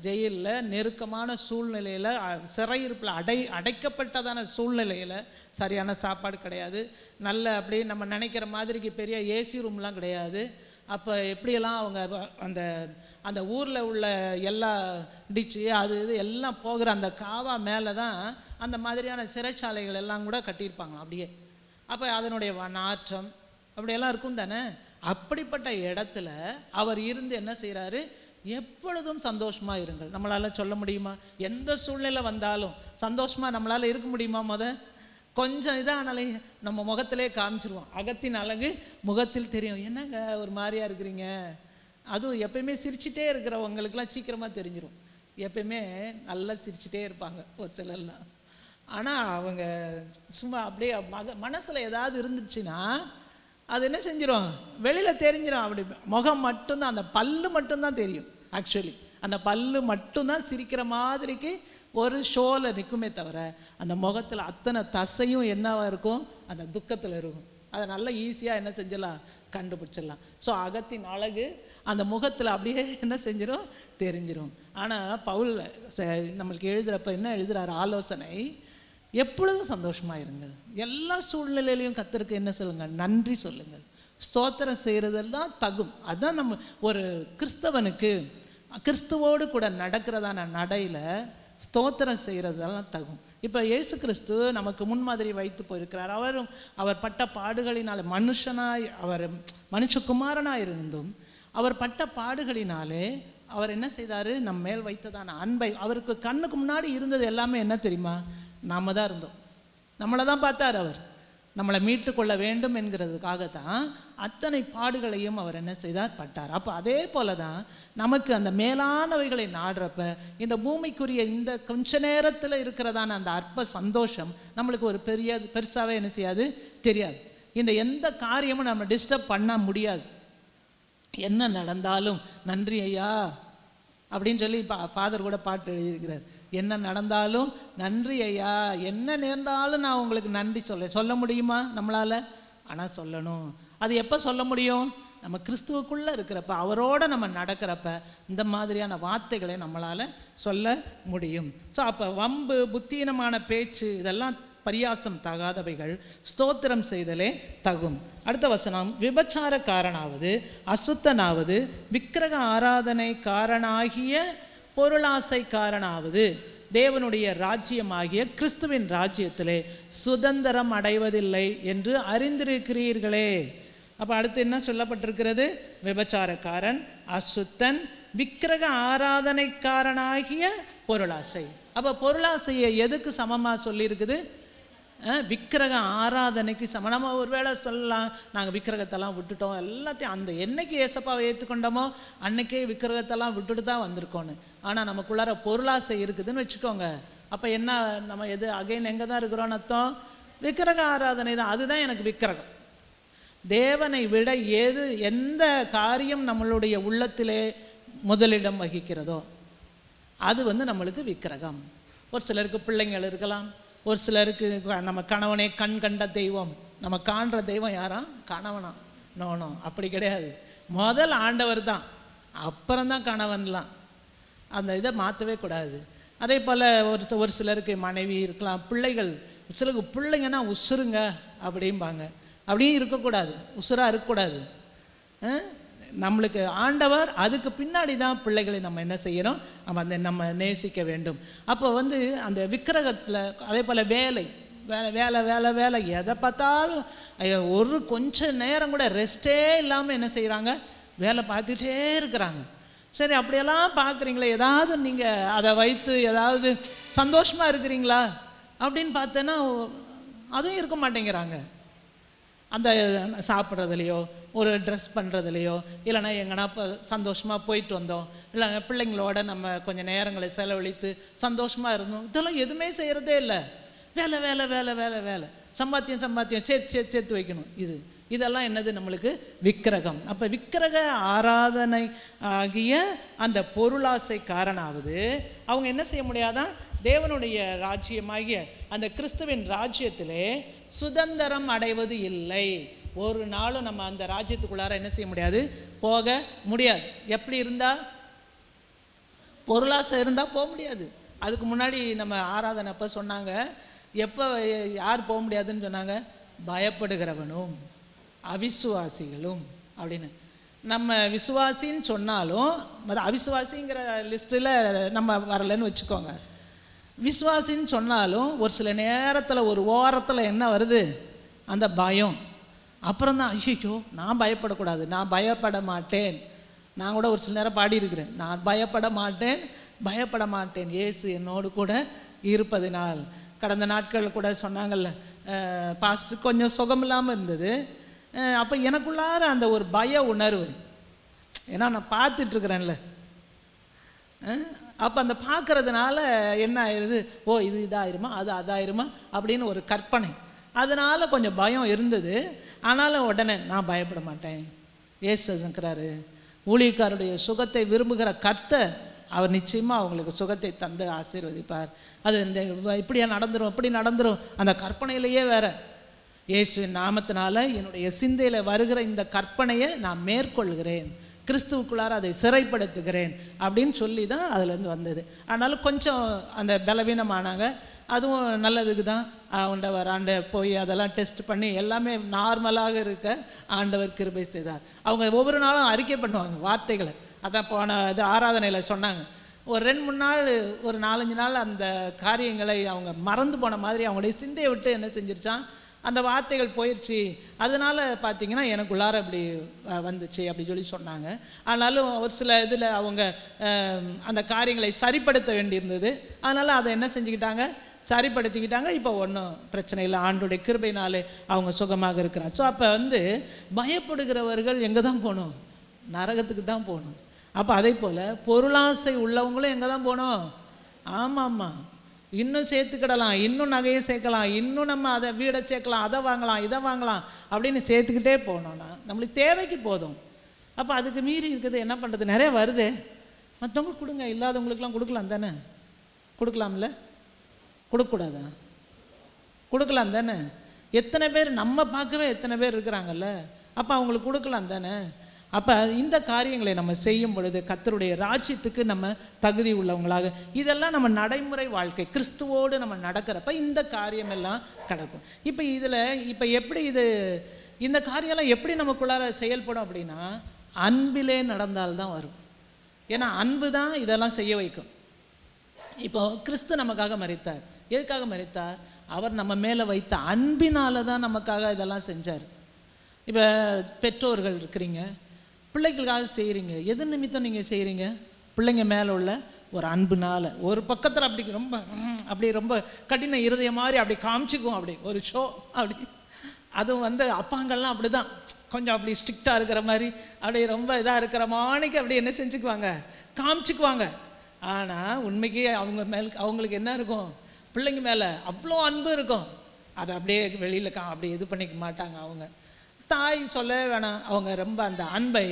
ஜெயிலில் நெருக்கமான சூழ்நிலையில், சிறையிருப்பில் அடைக்கப்பட்டதான சூழ்நிலையில், சரியான சாப்பாடு கிடையாது, நல்ல அப்படி நம்ம நினைக்கிற மாதிரிக்கு பெரிய ஏசி ரூம்லாம் கிடையாது. அப்போ எப்படியெல்லாம் அவங்க அந்த அந்த ஊரில் உள்ள எல்லா டிச்சு அது இது எல்லாம் போகிற அந்த காவா மேலே தான் அந்த மாதிரியான சிறைச்சாலைகள் எல்லாம் கூட கட்டியிருப்பாங்க அப்படியே. அப்போ அதனுடைய நாற்றம் அப்படியெல்லாம் இருக்கும் தானே. அப்படிப்பட்ட இடத்துல அவர் இருந்து என்ன செய்கிறாரு, எப்பொழுதும் சந்தோஷமாக இருங்கள். நம்மளால் சொல்ல முடியுமா, எந்த சூழ்நிலை வந்தாலும் சந்தோஷமாக நம்மளால் இருக்க முடியுமா? கொஞ்சம் இதானாலே நம்ம முகத்திலே காமிச்சிருவோம். அகத்தின் அழகு முகத்தில் தெரியும். என்னங்க ஒரு மாதிரியா இருக்கிறீங்க, அதுவும் எப்பயுமே சிரிச்சிட்டே இருக்கிறவங்களுக்கெல்லாம் சீக்கிரமாக தெரிஞ்சிடும். எப்பயுமே நல்லா சிரிச்சிட்டே இருப்பாங்க ஒரு சிலர்லாம். ஆனால் அவங்க சும்மா அப்படியே மனசில் ஏதாவது இருந்துச்சுன்னா அது என்ன செஞ்சிடும், வெளியில் தெரிஞ்சிடும். அப்படி முகம் மட்டும்தான், அந்த பல்லு மட்டும்தான் தெரியும். ஆக்சுவலி அந்த பல்லு மட்டும்தான் சிரிக்கிற மாதிரிக்கு ஒரு ஷோவில் நிற்குமே தவிர அந்த முகத்தில் அத்தனை தசையும் என்னவாக இருக்கும், அந்த துக்கத்தில் இருக்கும். அதை நல்லா ஈஸியாக என்ன செஞ்சிடலாம், கண்டுபிடிச்சிடலாம். ஸோ அகத்தின் அழகு அந்த முகத்தில் அப்படியே என்ன செஞ்சிடும், தெரிஞ்சிடும். ஆனால் பவுல் நம்மளுக்கு எழுதுகிறப்ப என்ன எழுதுகிறார், ஆலோசனை, எப்பொழுதும் சந்தோஷமாக இருங்கள், எல்லா சூழ்நிலையிலையும் கர்த்தருக்கு என்ன சொல்லுங்கள், நன்றி சொல்லுங்கள், ஸ்தோத்திரம் செய்கிறது தான் தகும். அதுதான் நம்ம ஒரு கிறிஸ்தவனுக்கு கிறிஸ்துவோடு கூட நடக்கிறதான நடையில் ஸ்தோத்திரம் செய்கிறதெல்லாம் தகும். இப்போ இயேசு கிறிஸ்து நமக்கு முன்மாதிரி வைத்து போயிருக்கிறார். அவர் பட்ட பாடுகளினால், அவர் மனுஷகுமாரனாக இருந்தும் அவர் பட்ட பாடுகளினாலே அவர் என்ன செய்தார், நம்ம மேல் வைத்ததான அன்பை, அவருக்கு கண்ணுக்கு முன்னாடி இருந்தது எல்லாமே என்ன தெரியுமா, நாம தான் இருந்தோம். நம்மளை தான் பார்த்தார். அவர் நம்மளை மீட்டு கொள்ள வேண்டும் என்கிறதுக்காக தான் அத்தனை பாடுகளையும் அவர் என்ன செய்தார், பட்டார். அப்போ அதே போல தான் நமக்கு அந்த மேலானவைகளை நாடுறப்ப இந்த பூமிக்குரிய இந்த கொஞ்ச நேரத்தில் இருக்கிறதான அந்த அற்ப சந்தோஷம் நம்மளுக்கு ஒரு பெருசாகவே என்ன செய்யாது, தெரியாது. இந்த எந்த காரியமும் நம்ம டிஸ்டர்ப் பண்ண முடியாது. என்ன நடந்தாலும் நன்றி ஐயா அப்படின்னு சொல்லி ஃபாதர் கூட பாட்டு எழுதியிருக்கிறார். என்ன நடந்தாலும் நன்றி ஐயா, என்ன நேர்ந்தாலும் நான் உங்களுக்கு நன்றி சொல்ல முடியுமா நம்மளால்? ஆனால் சொல்லணும். அது எப்போ சொல்ல முடியும், நம்ம கிறிஸ்துவுக்குள்ளே இருக்கிறப்ப, அவரோட நம்ம நடக்கிறப்ப இந்த மாதிரியான வார்த்தைகளை நம்மளால் சொல்ல முடியும். ஸோ அப்போ வம்பு, புத்தீனமான பேச்சு இதெல்லாம் பரியாசம் தகாதவைகள், ஸ்தோத்திரம் செய்தலே தகும். அடுத்த வசனம், விபச்சாரக்காரனாவது அசுத்தனாவது விக்கிரக ஆராதனைக்காரனாகிய பொருளாசைக்காரனாவது தேவனுடைய ராஜ்யமாகிய கிறிஸ்துவின் ராஜ்யத்திலே சுதந்திரம் அடைவதில்லை என்று அறிந்திருக்கிறீர்களே. அப்போ அடுத்து என்ன சொல்லப்பட்டிருக்கிறது, விபச்சாரக்காரன், அசுத்தன், விக்கிரக ஆராதனைக்காரனாகிய பொருளாசை. அப்போ பொருளாசையை எதுக்கு சமமாக சொல்லியிருக்குது, விக்கிரக ஆராதனைக்கு சமம். நம்ம ஒரு வேளை சொல்லலாம், நாங்கள் விக்கிரகத்தெல்லாம் விட்டுட்டோம், எல்லாத்தையும் அந்த என்னைக்கு ஏசப்பாவை ஏற்றுக்கொண்டோமோ அன்னைக்கே விக்கிரகத்தெல்லாம் விட்டுட்டு தான் வந்திருக்கோன்னு. ஆனால் நமக்குள்ளார பொருளாசை இருக்குதுன்னு வச்சுக்கோங்க. அப்போ என்ன, நம்ம எது அகைன் எங்கே தான் இருக்கிறோன்னு அர்த்தம், விக்கிரக ஆராதனை தான். அதுதான் எனக்கு விக்கிரகம். தேவனை விட எந்த காரியம் நம்மளுடைய உள்ளத்திலே முதலிடம் வகிக்கிறதோ அது நம்மளுக்கு விக்கிரகம். ஒரு சிலருக்கு பிள்ளைங்கள் இருக்கலாம், ஒரு சிலருக்கு நம்ம கணவனே கண் கண்ட தெய்வம். நம்ம காண்ற தெய்வம் யாரா, கணவனா? நோ, அப்படி கிடையாது. முதல் ஆண்டவர் தான், அப்புறம்தான் கணவன்லாம். அந்த இதை மாற்றவே கூடாது. அதே போல் ஒரு சிலருக்கு மனைவி இருக்கலாம், பிள்ளைகள், சிலருக்கு பிள்ளைங்கன்னா உசுருங்க அப்படிம்பாங்க. அப்படியும் இருக்கக்கூடாது, உசுராக இருக்கக்கூடாது. நம்மளுக்கு ஆண்டவர் அதுக்கு பின்னாடி தான் பிள்ளைகளை நம்ம என்ன செய்யணும், நம்ம நேசிக்க வேண்டும். அப்போ அந்த விக்கிரகத்தில் அதே போல் வேலை வேலை வேலை வேலை எதை பார்த்தாலும் ஒரு கொஞ்சம் நேரம் கூட ரெஸ்ட்டே இல்லாமல் என்ன செய்கிறாங்க, வேலை பார்த்துட்டே இருக்கிறாங்க. சரி, அப்படியெல்லாம் பார்க்குறீங்களே, ஏதாவது நீங்கள் அதை வைத்து ஏதாவது சந்தோஷமாக இருக்கிறீங்களா அப்படின்னு பார்த்தோன்னா அதுவும் இருக்க மாட்டேங்கிறாங்க. அந்த சாப்பிட்றதுலையோ ஒரு ட்ரெஸ் பண்ணுறதுலையோ இல்லைனா எங்கன்னா இப்போ சந்தோஷமாக போயிட்டு வந்தோம், இல்லை பிள்ளைங்களோட நம்ம கொஞ்சம் நேரங்களை செலவழித்து சந்தோஷமாக இருந்தோம், இதெல்லாம் எதுவுமே செய்கிறதே இல்லை. வேலை வேலை வேலை வேலை வேலை, சம்பாத்தியம் சம்பாத்தியம், சேர்த்து வைக்கணும். இதெல்லாம் என்னது, நம்மளுக்கு விக்கிரகம். அப்போ விக்கிரக ஆராதனை ஆகிய அந்த பொருளாசைக்காரனாவது அவங்க என்ன செய்ய முடியாதான், தேவனுடைய ராஜ்யமாகிய அந்த கிறிஸ்துவின் ராஜ்யத்திலே சுதந்திரம் அடைவது இல்லை. ஒரு நாளும் நம்ம அந்த ராஜ்யத்துக்குள்ளார என்ன செய்ய முடியாது, போக முடியாது. எப்படி இருந்தால், பொருளாசை இருந்தால் போக முடியாது. அதுக்கு முன்னாடி நம்ம ஆராதனை அப்போ சொன்னாங்க, எப்போ யார் போக முடியாதுன்னு சொன்னாங்க, பயப்படுகிறவனும் அவிசுவாசிகளும் அப்படின்னு. நம்ம விசுவாசின்னு சொன்னாலும் அது அவிசுவாசிங்கிற லிஸ்ட்டில் நம்ம வரலன்னு வச்சுக்கோங்க. விசுவாசின்னு சொன்னாலும் ஒரு சில நேரத்தில் ஒரு ஓரத்தில் என்ன வருது, அந்த பயம். அப்புறம் தான் ஐயோ நான் பயப்படக்கூடாது, நான் பயப்பட மாட்டேன். நான் கூட ஒரு சில நேரம் பாடியிருக்கிறேன், நான் பயப்பட மாட்டேன் இயேசு என்னோடு கூட இருப்பதினால். கடந்த நாட்கள் கூட சொன்னாங்கல்ல, பாஸ்டர் கொஞ்சம் சுகம் இல்லாமல் இருந்தது. அப்போ எனக்குள்ளார அந்த ஒரு பய உணர்வு, ஏன்னா நான் பார்த்துட்ருக்குறேன்ல, அப்போ அந்த பார்க்கறதுனால என்ன ஆயிடுது, ஓ இது இதாயிருமா அது அதாயிருமா அப்படின்னு ஒரு கற்பனை. அதனால் கொஞ்சம் பயம் இருந்தது. ஆனாலும் உடனே நான் பயப்பட மாட்டேன், இயேசு இருக்கிறாரு, ஊழியக்காரருடைய சுகத்தை விரும்புகிற கர்த்தர் அவர் நிச்சயமாக அவங்களுக்கு சுகத்தை தந்து ஆசீர்வதிப்பார். அது இப்படியா நடந்துடும் அப்படி நடந்துடும் அந்த கற்பனையிலேயே வேறு. இயேசுவின் நாமத்தினால என்னுடைய சிந்தையில் வருகிற இந்த கற்பனையை நான் மேற்கொள்கிறேன், கிறிஸ்துவுக்குள்ளார அதை சிறைப்படுத்துகிறேன் அப்படின்னு சொல்லி தான் அதுலேருந்து வந்தது. ஆனாலும் கொஞ்சம் அந்த பலவீனமானாங்க. அதுவும் நல்லதுக்கு தான். ஆண்டவர் போய் அதெல்லாம் டெஸ்ட் பண்ணி எல்லாமே நார்மலாக இருக்க ஆண்டவர் கிருபை செய்தார். அவங்க ஒவ்வொரு நாளும் அறிக்கை பண்ணுவாங்க வார்த்தைகளை. அதான் போன இது ஆராதனையில் சொன்னாங்க, ஒரு 2-3 நாள் ஒரு 4-5 நாள் அந்த காரியங்களை அவங்க மறந்து போன மாதிரி அவங்களுடைய சிந்தையை விட்டு என்ன செஞ்சிருச்சான், அந்த வார்த்தைகள் போயிடுச்சு. அதனால் பார்த்திங்கன்னா எனக்குள்ளார இப்படி வந்துச்சு அப்படி சொல்லி சொன்னாங்க. ஆனாலும் ஒரு சில இதில் அவங்க அந்த காரியங்களை சரிப்படுத்த வேண்டியிருந்தது. அதனால் அதை என்ன செஞ்சுக்கிட்டாங்க, சரிப்படுத்திக்கிட்டாங்க. இப்போ ஒன்றும் பிரச்சனை இல்லை, ஆண்டுடைய கிருபையினாலே அவங்க சுகமாக இருக்கிறாங்க. ஸோ அப்போ பயப்படுகிறவர்கள் எங்கே தான் போகணும், நரகத்துக்கு தான் போகணும். அப்போ அதே போல் பொருளாசை உள்ளவங்களும் எங்கே தான் போகணும், ஆமாம்மா இன்னும் சேர்த்துக்கிடலாம், இன்னும் நகையை சேர்க்கலாம், இன்னும் நம்ம அதை வீடை சேர்க்கலாம், அதை வாங்கலாம் இதை வாங்கலாம் அப்படின்னு சேர்த்துக்கிட்டே போனோன்னா நம்மளுக்கு தேவைக்கு போதும். அப்போ அதுக்கு மீறி இருக்குது என்ன பண்ணுறது, நிறைய வருது. மற்றவங்களுக்கு கொடுங்க, இல்லாதவங்களுக்கெல்லாம் கொடுக்கலாம் தானே, கொடுக்கலாம்ல, கொடுக்கக்கூடாதா, கொடுக்கலாம் தானே. எத்தனை பேர் நம்ம பார்க்கவே எத்தனை பேர் இருக்கிறாங்கல்ல, அப்போ அவங்களுக்கு கொடுக்கலாம் தானே. அப்போ இந்த காரியங்களை நம்ம செய்யும் பொழுது கர்த்தருடைய ராஜ்யத்துக்கு நம்ம தகுதி உள்ளவங்களாக, இதெல்லாம் நம்ம நடைமுறை வாழ்க்கை கிறிஸ்துவோடு நம்ம நடக்கிறப்ப இந்த காரியம் எல்லாம் கிடக்கும். இப்போ எப்படி இந்த காரியம்லாம் எப்படி நமக்குள்ளார செயல்படும் அப்படின்னா, அன்பிலே நடந்தால்தான் வரும். ஏன்னா அன்பு தான் இதெல்லாம் செய்ய வைக்கும். இப்போ கிறிஸ்து நமக்காக மரித்தார். எதுக்காக மரித்தார், அவர் நம்ம மேலே வைத்த அன்பினால தான் நமக்காக இதெல்லாம் செஞ்சார். இப்போ பெற்றோர்கள் இருக்கிறீங்க, பிள்ளைகளுக்காக செய்கிறீங்க, எது நிமித்தம் நீங்கள் செய்கிறீங்க, பிள்ளைங்க மேலே உள்ள ஒரு அன்புனால. ஒரு பக்கத்தில் அப்படி ரொம்ப கடின இருதய மாதிரி அப்படி காமிச்சிக்குவோம், அப்படி ஒரு ஷோ அப்படி. அதுவும் அப்பாங்கள்லாம் அப்படி தான், கொஞ்சம் அப்படி ஸ்ட்ரிக்டாக இருக்கிற மாதிரி அப்படி ரொம்ப இதாக இருக்கிற மாணிக்கு அப்படி என்ன செஞ்சுக்குவாங்க, காமிச்சிக்குவாங்க. ஆனால் உண்மைக்கு அவங்களுக்கு என்ன இருக்கும், பிள்ளைங்க மேலே அவ்வளோ அன்பு இருக்கும். அதை அப்படியே வெளியில் அப்படி இது பண்ணிக்க மாட்டாங்க. அவங்க தாய் சொல்ல வேணாம், அவங்க ரொம்ப அந்த அன்பை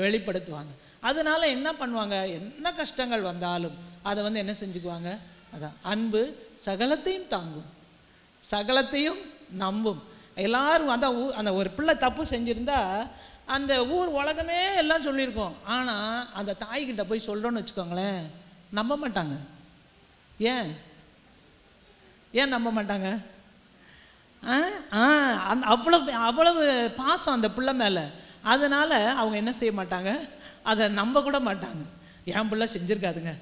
வெளிப்படுத்துவாங்க. அதனால என்ன பண்ணுவாங்க, என்ன கஷ்டங்கள் வந்தாலும் அதை என்ன செஞ்சுக்குவாங்க, அதான் அன்பு சகலத்தையும் தாங்கும், சகலத்தையும் நம்பும். எல்லாரும் அந்த ஒரு பிள்ளை தப்பு செஞ்சுருந்தா அந்த ஊர் உலகமே எல்லாம் சொல்லியிருக்கோம். ஆனால் அந்த தாய்கிட்ட போய் சொல்கிறோன்னு வச்சுக்கோங்களேன், நம்ப மாட்டாங்க. ஏன் ஏன் நம்ப மாட்டாங்க? அவ்வளவு பாசம் அந்த பிள்ளை மேலே. அதனால் அவங்க என்ன செய்ய மாட்டாங்க, அதை நம்ப கூட மாட்டாங்க. என் பிள்ளை செஞ்சுருக்காதுங்க,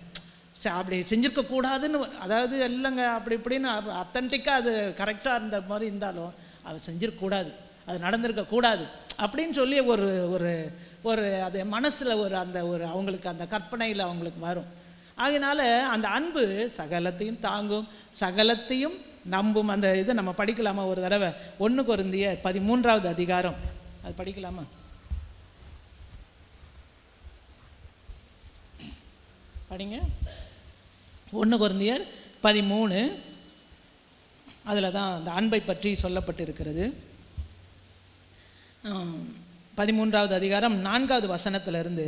அப்படி செஞ்சுருக்கக்கூடாதுன்னு, அதாவது இல்லைங்க அப்படி இப்படின்னு அத்தன்டிக்காக அது கரெக்டாக இருந்த மாதிரி இருந்தாலும் அது செஞ்சிருக்கக்கூடாது, அது நடந்திருக்கக்கூடாது அப்படின்னு சொல்லி ஒரு ஒரு ஒரு அது மனசில் ஒரு அந்த ஒரு அவங்களுக்கு அந்த கற்பனையில் அவங்களுக்கு வரும். ஆகையினால அந்த அன்பு சகலத்தையும் தாங்கும், சகலத்தையும் நம்பும். அந்த இதை நம்ம படிக்கலாமா ஒரு தடவை? 1 கொரிந்தியர் 13வது அதிகாரம், அது படிக்கலாமா? படிங்க. 1 கொரிந்தியர் 13, அதில் தான் அந்த அன்பை பற்றி சொல்லப்பட்டிருக்கிறது. 13வது அதிகாரம் 4வது வசனத்திலிருந்து.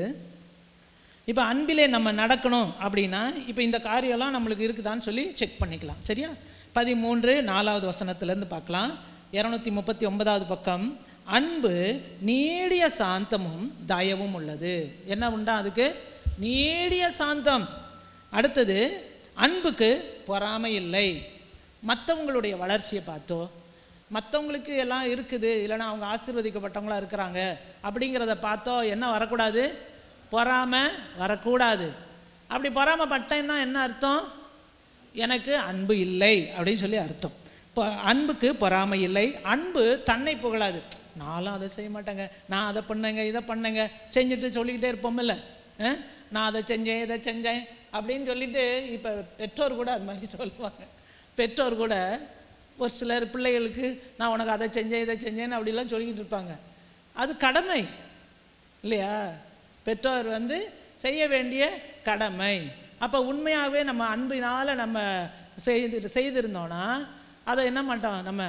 இப்போ அன்பிலே நம்ம நடக்கணும் அப்படின்னா இப்போ இந்த காரியம்லாம் நம்மளுக்கு இருக்குதான்னு சொல்லி செக் பண்ணிக்கலாம். சரியா? 13 4வது வசனத்திலேருந்து பார்க்கலாம். 239வது பக்கம். அன்பு நீடிய சாந்தமும் தயவும் உள்ளது. என்ன உண்டா அதுக்கு? நீடிய சாந்தம். அடுத்தது, அன்புக்கு பொறாமை இல்லை. மற்றவங்களுடைய வளர்ச்சியை பார்த்தோ, மற்றவங்களுக்கு எல்லாம் இருக்குது, இல்லைன்னா அவங்க ஆசீர்வதிக்கப்பட்டவங்களாக இருக்கிறாங்க அப்படிங்கிறத பார்த்தோ என்ன வரக்கூடாது? பொறாமை வரக்கூடாது. அப்படி பொறாமைப்பட்டேன்னா என்ன அர்த்தம்? எனக்கு அன்பு இல்லை அப்படின்னு சொல்லி அர்த்தம். இப்போ அன்புக்கு பொறாமை இல்லை. அன்பு தன்னை புகழாது. நானும் அதை செய்ய மாட்டேங்க, நான் அதை பண்ணேங்க, இதை பண்ணேங்க, செஞ்சுட்டு சொல்லிக்கிட்டே இருப்போம்ல, நான் அதை செஞ்சேன் இதை செஞ்சேன் அப்படின்னு சொல்லிட்டு. இப்போ பெற்றோர் கூட அது மாதிரி சொல்லுவாங்க. பெற்றோர் கூட ஒரு சிலர் பிள்ளைகளுக்கு நான் உனக்கு அதை செஞ்சேன் இதை செஞ்சேன்னு அப்படிலாம் சொல்லிக்கிட்டு இருப்பாங்க. அது கடமை இல்லையா? பெற்றோர் செய்ய வேண்டிய கடமை. அப்போ உண்மையாகவே நம்ம அன்பினால் நம்ம செய்திருந்தோன்னா அதை என்ன மாட்டோம், நம்ம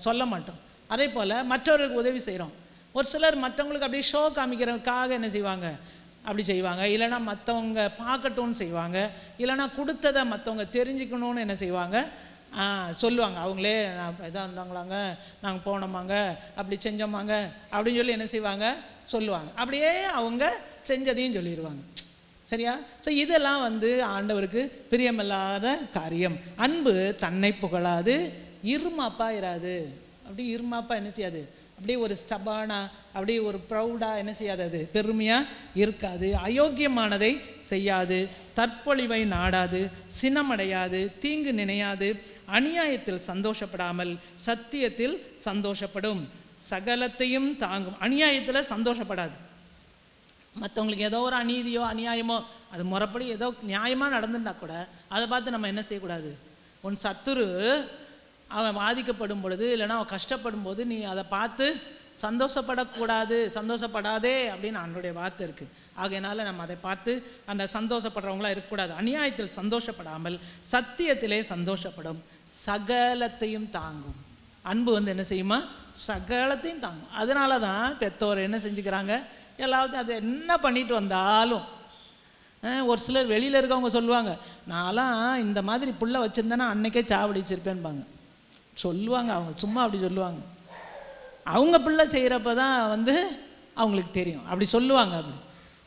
சொல்ல மாட்டோம். அதே போல் மற்றவர்களுக்கு உதவி செய்கிறோம். ஒரு சிலர் மற்றவங்களுக்கு அப்படியே ஷோ காமிக்கிறதுக்காக என்ன செய்வாங்க, அப்படி செய்வாங்க. இல்லைனா மற்றவங்க பார்க்கட்டும்னு செய்வாங்க. இல்லைனா கொடுத்ததை மற்றவங்க தெரிஞ்சுக்கணுன்னு என்ன செய்வாங்க, சொல்லுவாங்க. அவங்களே நான் இதாக இருந்தாங்களாங்க, நாங்கள் போனோமாங்க, அப்படி செஞ்சோமாங்க அப்படின்னு சொல்லி என்ன செய்வாங்க, சொல்லுவாங்க. அப்படியே அவங்க செஞ்சதையும் சொல்லிடுவாங்க. சரியா? ஸோ இதெல்லாம் ஆண்டவருக்கு பிரியமில்லாத காரியம். அன்பு தன்னை புகழாது, இருமாப்பா இராது. அப்படி இருமாப்பா என்ன செய்யாது, அப்படியே ஒரு ஸ்டபானா, அப்படியே ஒரு ப்ரௌடாக என்ன செய்யாது, அது பெருமையாக இருக்காது. அயோக்கியமானதை செய்யாது, தற்பொழிவை நாடாது, சினமடையாது, தீங்கு நினையாது, அநியாயத்தில் சந்தோஷப்படாமல் சத்தியத்தில் சந்தோஷப்படும், சகலத்தையும் தாங்கும். அநியாயத்தில் சந்தோஷப்படாது. மற்றவங்களுக்கு ஏதோ ஒரு அநீதியோ அநியாயமோ, அது முறைப்படி ஏதோ நியாயமாக நடந்துருந்தா கூட அதை பார்த்து நம்ம என்ன செய்யக்கூடாது. உன் சத்துரு அவன் பாதிக்கப்படும் பொழுது, இல்லைனா அவன் கஷ்டப்படும் போது நீ அதை பார்த்து சந்தோஷப்படக்கூடாது, சந்தோஷப்படாதே அப்படின்னு அவனுடைய வார்த்தை இருக்குது. ஆகையினால நம்ம அதை பார்த்து அந்த சந்தோஷப்படுறவங்களாம் இருக்கக்கூடாது. அநியாயத்தில் சந்தோஷப்படாமல் சத்தியத்திலே சந்தோஷப்படும், சகலத்தையும் தாங்கும். அன்பு என்ன செய்யுமா, சகலத்தையும் தாங்கும். அதனால தான் பெற்றோர் என்ன செஞ்சுக்கிறாங்க, எல்லாத்தையும் அது என்ன பண்ணிட்டு வந்தாலும். ஒரு சிலர் வெளியில் இருக்கவங்க சொல்லுவாங்க, நான்லாம் இந்த மாதிரி புள்ள வச்சுருந்தேன்னா அன்னைக்கே சாவடிச்சிருப்பேன்பாங்க. சொல்லுவாங்க, அவங்க சும்மா அப்படி சொல்லுவாங்க. அவங்க பிள்ளை செய்கிறப்ப தான் அவங்களுக்கு தெரியும், அப்படி சொல்லுவாங்க. அப்படி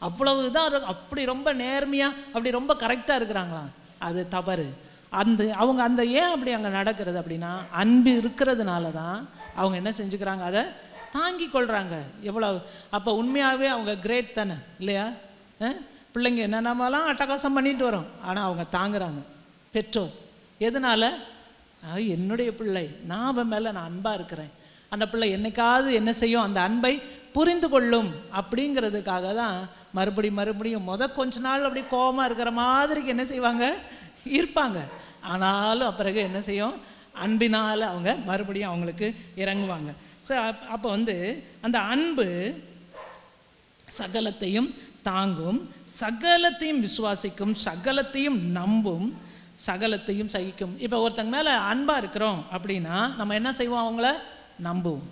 அவ்வளவு இதாக அப்படி ரொம்ப நேர்மையாக அப்படி ரொம்ப கரெக்டாக இருக்கிறாங்களாம். அது தவறு. அவங்க ஏன் அப்படி அங்கே நடக்கிறது அப்படின்னா, அன்பு இருக்கிறதுனால தான் அவங்க என்ன செஞ்சுக்கிறாங்க, அதை தாங்கி கொள்கிறாங்க. எவ்வளோ அப்போ உண்மையாகவே அவங்க கிரேட் தானே இல்லையா? பிள்ளைங்க என்னென்னலாம் அட்டகாசம் பண்ணிட்டு வரோம், ஆனால் அவங்க தாங்குறாங்க. பெற்றோர் எதனால், என்னுடைய பிள்ளை, நான் அவன் மேலே நான் அன்பாக இருக்கிறேன், அந்த பிள்ளை என்னைக்காவது என்ன செய்யும், அந்த அன்பை புரிந்து கொள்ளும் அப்படிங்கிறதுக்காக தான் மறுபடியும் கொஞ்ச நாள் அப்படி கோபமாக இருக்கிற மாதிரிக்கு என்ன செய்வாங்க, இருப்பாங்க. ஆனாலும் அப்பிறகு என்ன செய்யும், அன்பினால் அவங்க மறுபடியும் அவங்களுக்கு இறங்குவாங்க. ஸோ அப்போ அந்த அன்பு சகலத்தையும் தாங்கும், சகலத்தையும் விசுவாசிக்கும், சகலத்தையும் நம்பும், சகலத்தையும் சகிக்கும். இப்போ ஒருத்தங்க மேலே அன்பாக இருக்கிறோம் அப்படின்னா நம்ம என்ன செய்வோம், அவங்கள நம்புவோம்.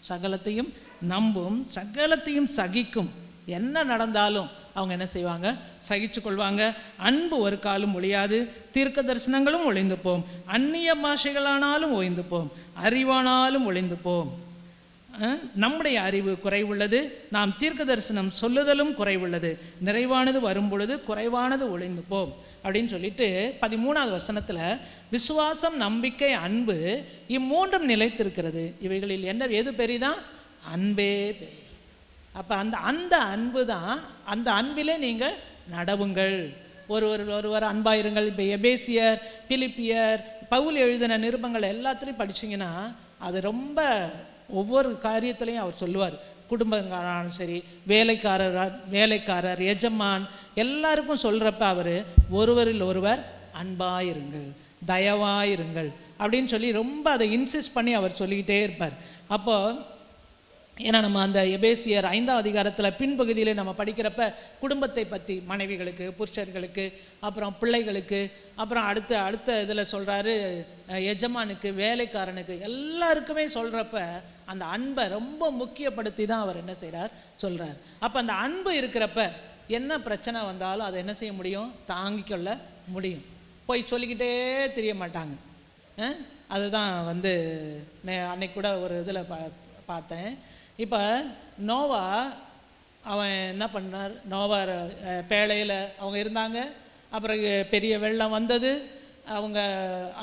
சகலத்தையும் நம்பும், சகலத்தையும் சகிக்கும். என்ன நடந்தாலும் அவங்க என்ன செய்வாங்க, சகிச்சு கொள்வாங்க. அன்பு ஒரு காலம் ஒழியாது, தீர்க்க தரிசனங்களும் ஒழிந்து போம், அந்நிய பாஷைகளானாலும் ஒழிந்து போம், அறிவானாலும் ஒழிந்து போம். நம்முடைய அறிவு குறைவுள்ளது, நாம் தீர்க்க தரிசனம் சொல்லுதலும் குறைவுள்ளது, நிறைவானது வரும்பொழுது குறைவானது ஒளிந்து போம் அப்படின்னு சொல்லிட்டு 13வது வசனத்தில் விசுவாசம், நம்பிக்கை, அன்பு இம்மூன்றும் நிலைத்திருக்கிறது, இவைகளில் என்ன எது பெரிதான்? அன்பே பெரிய. அப்போ அந்த அன்பு தான், அந்த அன்பிலே நீங்கள் நடவுங்கள். ஒருவர் அன்பாயிருங்கள். இப்போ எபேசியர், பிலிப்பியர், பவுல் எழுதின நிருபங்கள் எல்லாத்துலேயும் படிச்சிங்கன்னா அது ரொம்ப ஒவ்வொரு காரியத்திலையும் அவர் சொல்லுவார். குடும்பங்களாலும் சரி, வேலைக்காரர், எஜமான் எல்லாருக்கும் சொல்கிறப்ப அவர் ஒருவரில் ஒருவர் அன்பாயிருங்கள், தயவாயிருங்கள் அப்படின்னு சொல்லி ரொம்ப அதை இன்சிஸ்ட் பண்ணி அவர் சொல்லிக்கிட்டே இருப்பார். அப்போது ஏன்னா நம்ம அந்த எபேசியர் 5ஆம் அதிகாரத்தில் பின்பகுதியில் நம்ம படிக்கிறப்ப குடும்பத்தை பற்றி மனைவிகளுக்கு, புருஷர்களுக்கு, அப்புறம் பிள்ளைகளுக்கு, அப்புறம் அடுத்த இதில் சொல்கிறாரு எஜமானுக்கு, வேலைக்காரனுக்கு, எல்லாருக்குமே சொல்கிறப்ப அந்த அன்பை ரொம்ப முக்கியப்படுத்தி தான் அவர் என்ன செய்கிறார் சொல்கிறார். அப்போ அந்த அன்பு இருக்கிறப்ப என்ன பிரச்சனை வந்தாலும் அதை என்ன செய்ய முடியும்? தாங்கிக்கொள்ள முடியும். போய் சொல்லிக்கிட்டே தெரிய மாட்டாங்க. அதுதான் அன்னைக்கு கூட ஒரு இதில் பார்த்தேன். இப்போ நோவா அவன் என்ன பண்ணார்? நோவா பேழையில் அவங்க இருந்தாங்க. அப்புறம் பெரிய வெள்ளம் வந்தது. அவங்க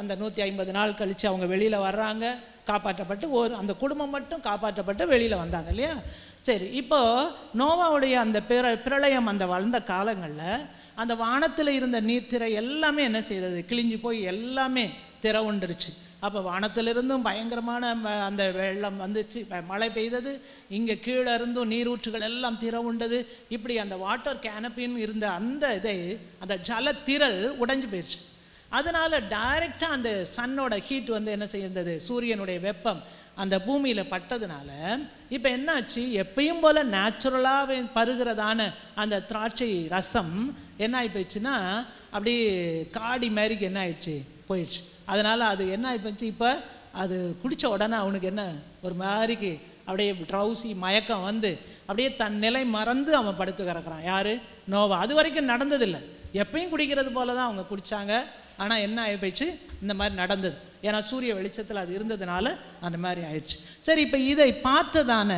அந்த 150 நாள் கழித்து அவங்க வெளியில் வர்றாங்க, காப்பாற்றப்பட்டு. அந்த குடும்பம் மட்டும் காப்பாற்றப்பட்டு வெளியில் வந்தாங்க இல்லையா? சரி, இப்போது நோவாவுடைய அந்த பிரளயம் அந்த வளர்ந்த காலங்களில் அந்த வானத்தில் இருந்த நீர்த்திரை எல்லாமே என்ன செய்கிறது? கிழிஞ்சு போய் எல்லாமே திறவுண்டுருச்சு. அப்போ வானத்திலிருந்தும் பயங்கரமான அந்த வெள்ளம் வந்துச்சு, மழை பெய்தது. இங்கே கீழே இருந்தும் நீரூற்றுகள் எல்லாம் திறவுண்டது. இப்படி அந்த வாட்டர் கேனப்பின்னு இருந்த அந்த ஜலத்திரள் உடைஞ்சு போயிடுச்சு. அதனால் டைரெக்டாக அந்த சன்னோட ஹீட் என்ன செய்தது? சூரியனுடைய வெப்பம் அந்த பூமியில் பட்டதுனால இப்போ என்னாச்சு? எப்பயும் போல் நேச்சுரலாக பருகிறதான அந்த திராட்சை ரசம் என்ன ஆகி போயிடுச்சுன்னா அப்படி காடி மாதிரிக்கு என்ன ஆயிடுச்சு? போயிடுச்சு. அதனால் அது என்ன ஆகி போச்சு? இப்போ அது குடித்த உடனே அவனுக்கு என்ன ஒரு மாதிரிக்கு அப்படியே ட்ரௌசி மயக்கம் அப்படியே தன் நிலை மறந்து அவன் படுத்து கிடக்கிறான். யார்? நோவா. அது வரைக்கும் நடந்ததில்லை. எப்பயும் குடிக்கிறது போல தான் அவங்க குடித்தாங்க. ஆனால் என்ன ஆகி போயிடுச்சு? இந்த மாதிரி நடந்தது. ஏன்னா சூரிய வெளிச்சத்தில் அது இருந்ததுனால அந்த மாதிரி ஆயிடுச்சு. சரி, இப்போ இதை பார்த்ததான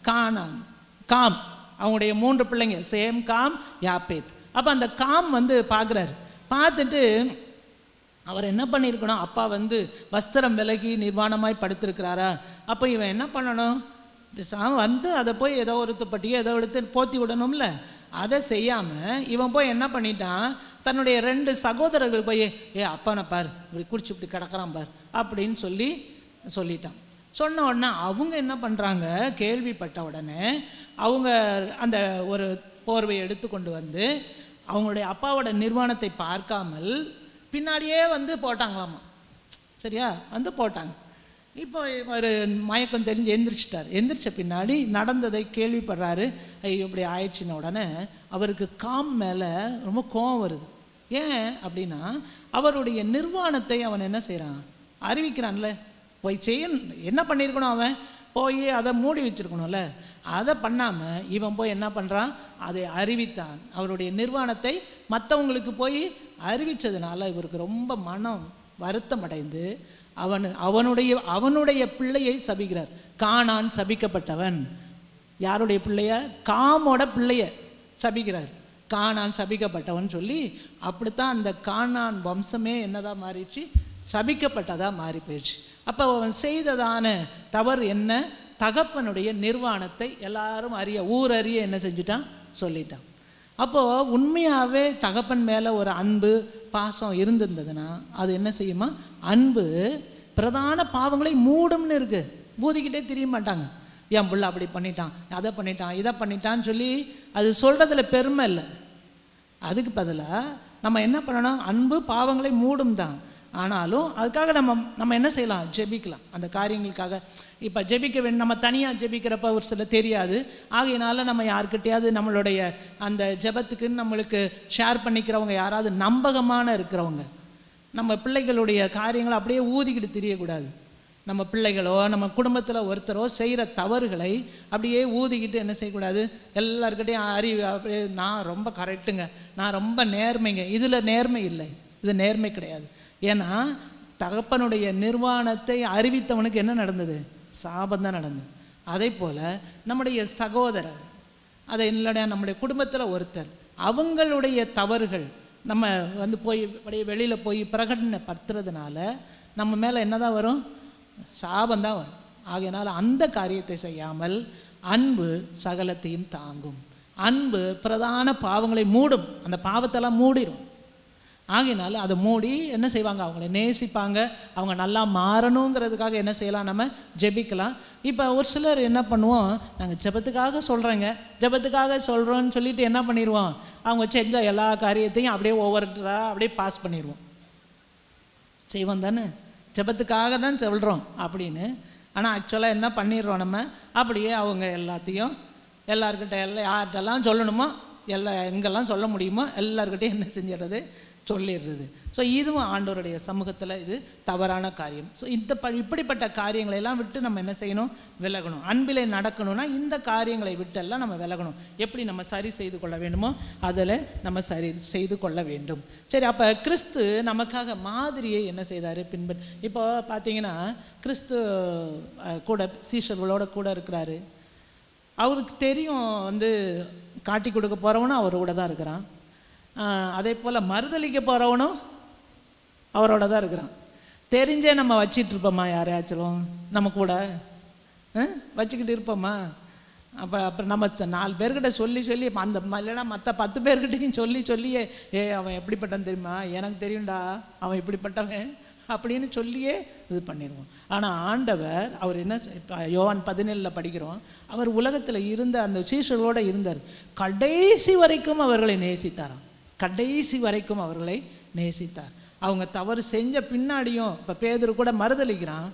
காம் அவங்களுடைய 3 பிள்ளைங்க, சேம், காம், யாப்பேத். அப்போ அந்த காம் பார்க்குறாரு. பார்த்துட்டு அவர் என்ன பண்ணியிருக்கணும்? அப்பா வஸ்திரம் விலகி நிர்வாணமாய் படுத்திருக்கிறாரா? அப்போ இவன் என்ன பண்ணணும்? அதை போய் ஏதோ ஒரு துப்பட்டியோ ஏதோ எடுத்து போத்தி விடணும்ல. அதை செய்யாமல் இவன் போய் என்ன பண்ணிட்டான்? தன்னுடைய 2 சகோதரர்கள் போய் அப்பானை பார், இப்படி குடிச்சு இப்படி கிடக்கிறான் பார் அப்படின்னு சொல்லிட்டான். சொன்ன உடனே அவங்க என்ன பண்ணுறாங்க? கேள்விப்பட்ட உடனே அவங்க அந்த ஒரு போர்வையை எடுத்து கொண்டு அவங்களுடைய அப்பாவோட நிர்வாணத்தை பார்க்காமல் பின்னாடியே போட்டாங்களாமா. சரியா? போட்டாங்க. இப்போ ஒரு மயக்கம் தெரிஞ்சு எந்திரிச்சிட்டார். எந்திரிச்ச பின்னாடி நடந்ததை கேள்விப்படுறாரு. ஐயோ இப்படி ஆயிடுச்சின உடனே அவருக்கு காம் மேலே ரொம்ப கோவம் வருது. ஏன் அப்படின்னா அவருடைய நிர்வாணத்தை அவன் என்ன செய்கிறான்? அறிவிக்கிறான்ல. போய் என்ன பண்ணியிருக்கணும்? அவன் போய் அதை மூடி வச்சிருக்கணும்ல. அதை பண்ணாமல் இவன் போய் என்ன பண்ணுறான்? அதை அறிவித்தான். அவருடைய நிர்வாணத்தை மற்றவங்களுக்கு போய் அறிவித்ததுனால இவருக்கு ரொம்ப மனம் வருத்தம் அடைந்து அவனுடைய பிள்ளையை சபிக்கிறார். கானான் சபிக்கப்பட்டவன். யாருடைய பிள்ளைய? காமோட பிள்ளைய சபிக்கிறார். கானான் சபிக்கப்பட்டவன் சொல்லி அப்படித்தான் அந்த கானான் வம்சமே என்னதான் மாறிடுச்சு? சபிக்கப்பட்டதாக மாறி போயிடுச்சு. அப்போ அவன் செய்ததான தவறு என்ன? தகப்பனுடைய நிர்வாணத்தை எல்லாரும் ஊரறிய என்ன செஞ்சுட்டான்? சொல்லிட்டான். அப்போது உண்மையாகவே தகப்பன் மேலே ஒரு அன்பு பாசம் இருந்திருந்ததுன்னா அது என்ன செய்யுமா? அன்பு பிரதான பாவங்களை மூடும்னு இருக்குது. பூதிக்கிட்டே தெரிய மாட்டாங்க. என் பிள்ளை அப்படி பண்ணிட்டான், அதை பண்ணிட்டான், இதை பண்ணிட்டான்னு சொல்லி அது சொல்கிறதுல பெருமை இல்லை. அதுக்கு பதிலாக நம்ம என்ன பண்ணணும்? அன்பு பாவங்களை மூடும் தான். ஆனாலும் அதுக்காக நம்ம என்ன செய்யலாம்? ஜெபிக்கலாம் அந்த காரியங்களுக்காக. இப்போ ஜெபிக்க வேண்டும். நம்ம தனியாக ஜெபிக்கிறப்ப ஒரு சில தெரியாது. ஆகையினால நம்ம யாருக்கிட்டையாவது நம்மளுடைய அந்த ஜெபத்துக்குன்னு நம்மளுக்கு ஷேர் பண்ணிக்கிறவங்க யாராவது நம்பகமான இருக்கிறவங்க, நம்ம பிள்ளைகளுடைய காரியங்களை அப்படியே ஊதிக்கிட்டு தெரியக்கூடாது. நம்ம பிள்ளைகளோ நம்ம குடும்பத்தில் ஒருத்தரோ செய்கிற தவறுகளை அப்படியே ஊதிக்கிட்டு என்ன செய்யக்கூடாது? எல்லாருக்கிட்டையும் அப்படியே நான் ரொம்ப கரெக்டுங்க, நான் ரொம்ப நேர்மைங்க. இதில் நேர்மை இல்லை, இது நேர்மை கிடையாது. ஏன்னா தகப்பனுடைய நிர்வாணத்தை அறிவித்தவனுக்கு என்ன நடந்தது? சாபம் தான் நடந்தது. அதே போல் நம்முடைய சகோதரர், அதை இல்லைனா நம்முடைய குடும்பத்தில் ஒருத்தர், அவங்களுடைய தவறுகள் நம்ம வந்து போய் வெளியில் போய் பிரகடனப்படுத்துறதுனால நம்ம மேலே என்ன தான் வரும்? சாபந்தான் வரும். ஆகையினால் அந்த காரியத்தை செய்யாமல் அன்பு சகலத்தையும் தாங்கும். அன்பு பிரதான பாவங்களை மூடும், அந்த பாவத்தெல்லாம் மூடிடும். ஆகையினால அதை மூடி என்ன செய்வாங்க? அவங்கள நேசிப்பாங்க. அவங்க நல்லா மாறணுங்கிறதுக்காக என்ன செய்யலாம்? நம்ம ஜெபிக்கலாம். இப்போ ஒரு சிலர் என்ன பண்ணுவோம், நாங்கள் ஜெபத்துக்காக சொல்கிறேங்க, ஜெபத்துக்காக சொல்கிறோன்னு சொல்லிட்டு என்ன பண்ணிடுவோம், அவங்க செஞ்ச எல்லா காரியத்தையும் அப்படியே ஓவர்டாக அப்படியே பாஸ் பண்ணிடுவோம். செய்வோம் தானே, ஜெபத்துக்காக தான் சொல்கிறோம் அப்படின்னு. ஆனால் ஆக்சுவலாக என்ன பண்ணிடுறோம், நம்ம அப்படியே அவங்க எல்லாத்தையும் எல்லாருக்கிட்ட யார்கிட்டலாம் சொல்லணுமோ எங்கெல்லாம் சொல்ல முடியுமோ எல்லாருக்கிட்டையும் என்ன செஞ்சிடுறது? சொல்லிடுறது. ஸோ இதுவும் ஆண்டவருடைய சமூகத்தில் இது தவறான காரியம். ஸோ இப்படிப்பட்ட காரியங்களை எல்லாம் விட்டு நம்ம என்ன செய்யணும்? விலகணும். அன்பிலே நடக்கணும்னா இந்த காரியங்களை விட்டெல்லாம் நம்ம விலகணும். எப்படி நம்ம சரி செய்து கொள்ள வேண்டுமோ அதில் நம்ம சரி செய்து கொள்ள வேண்டும். சரி, அப்போ கிறிஸ்து நமக்காக மாதிரியை என்ன செய்தார்? இப்போ பார்த்தீங்கன்னா கிறிஸ்து கூட சீஷர்களோட கூட இருக்கிறாரு. அவருக்கு தெரியும் வந்து காட்டி கொடுக்க போகிறவனும் அவரோட தான் இருக்கிறான். அதே போல் மறுதளிக்க போகிறவனும் அவரோட தான் இருக்கிறான். தெரிஞ்சே நம்ம வச்சிட்ருப்போமா? யாரையாச்சும் நம்ம கூட வச்சுக்கிட்டு இருப்போமா? அப்புறம் நம்ம 4 பேர்கிட்ட சொல்லி அந்த இல்லைனா மற்ற 10 பேர்கிட்டையும் சொல்லியே அவன் எப்படிப்பட்டான் தெரியுமா, எனக்கு தெரியும்டா அவன் இப்படிப்பட்டவன் அப்படின்னு சொல்லியே இது பண்ணிடுவோம். ஆனால் ஆண்டவர் அவர் என்ன, இப்போ யோவான் 17 படிக்கிறோம், அவர் உலகத்தில் இருந்த அந்த சீஷர்களோடு இருந்தார். கடைசி வரைக்கும் அவர்களை நேசித்தாராம். கடைசி வரைக்கும் அவர்களை நேசித்தார். அவங்க தவறு செஞ்ச பின்னாடியும் இப்போ பேதுரு கூட மறுதளிக்கிறான்,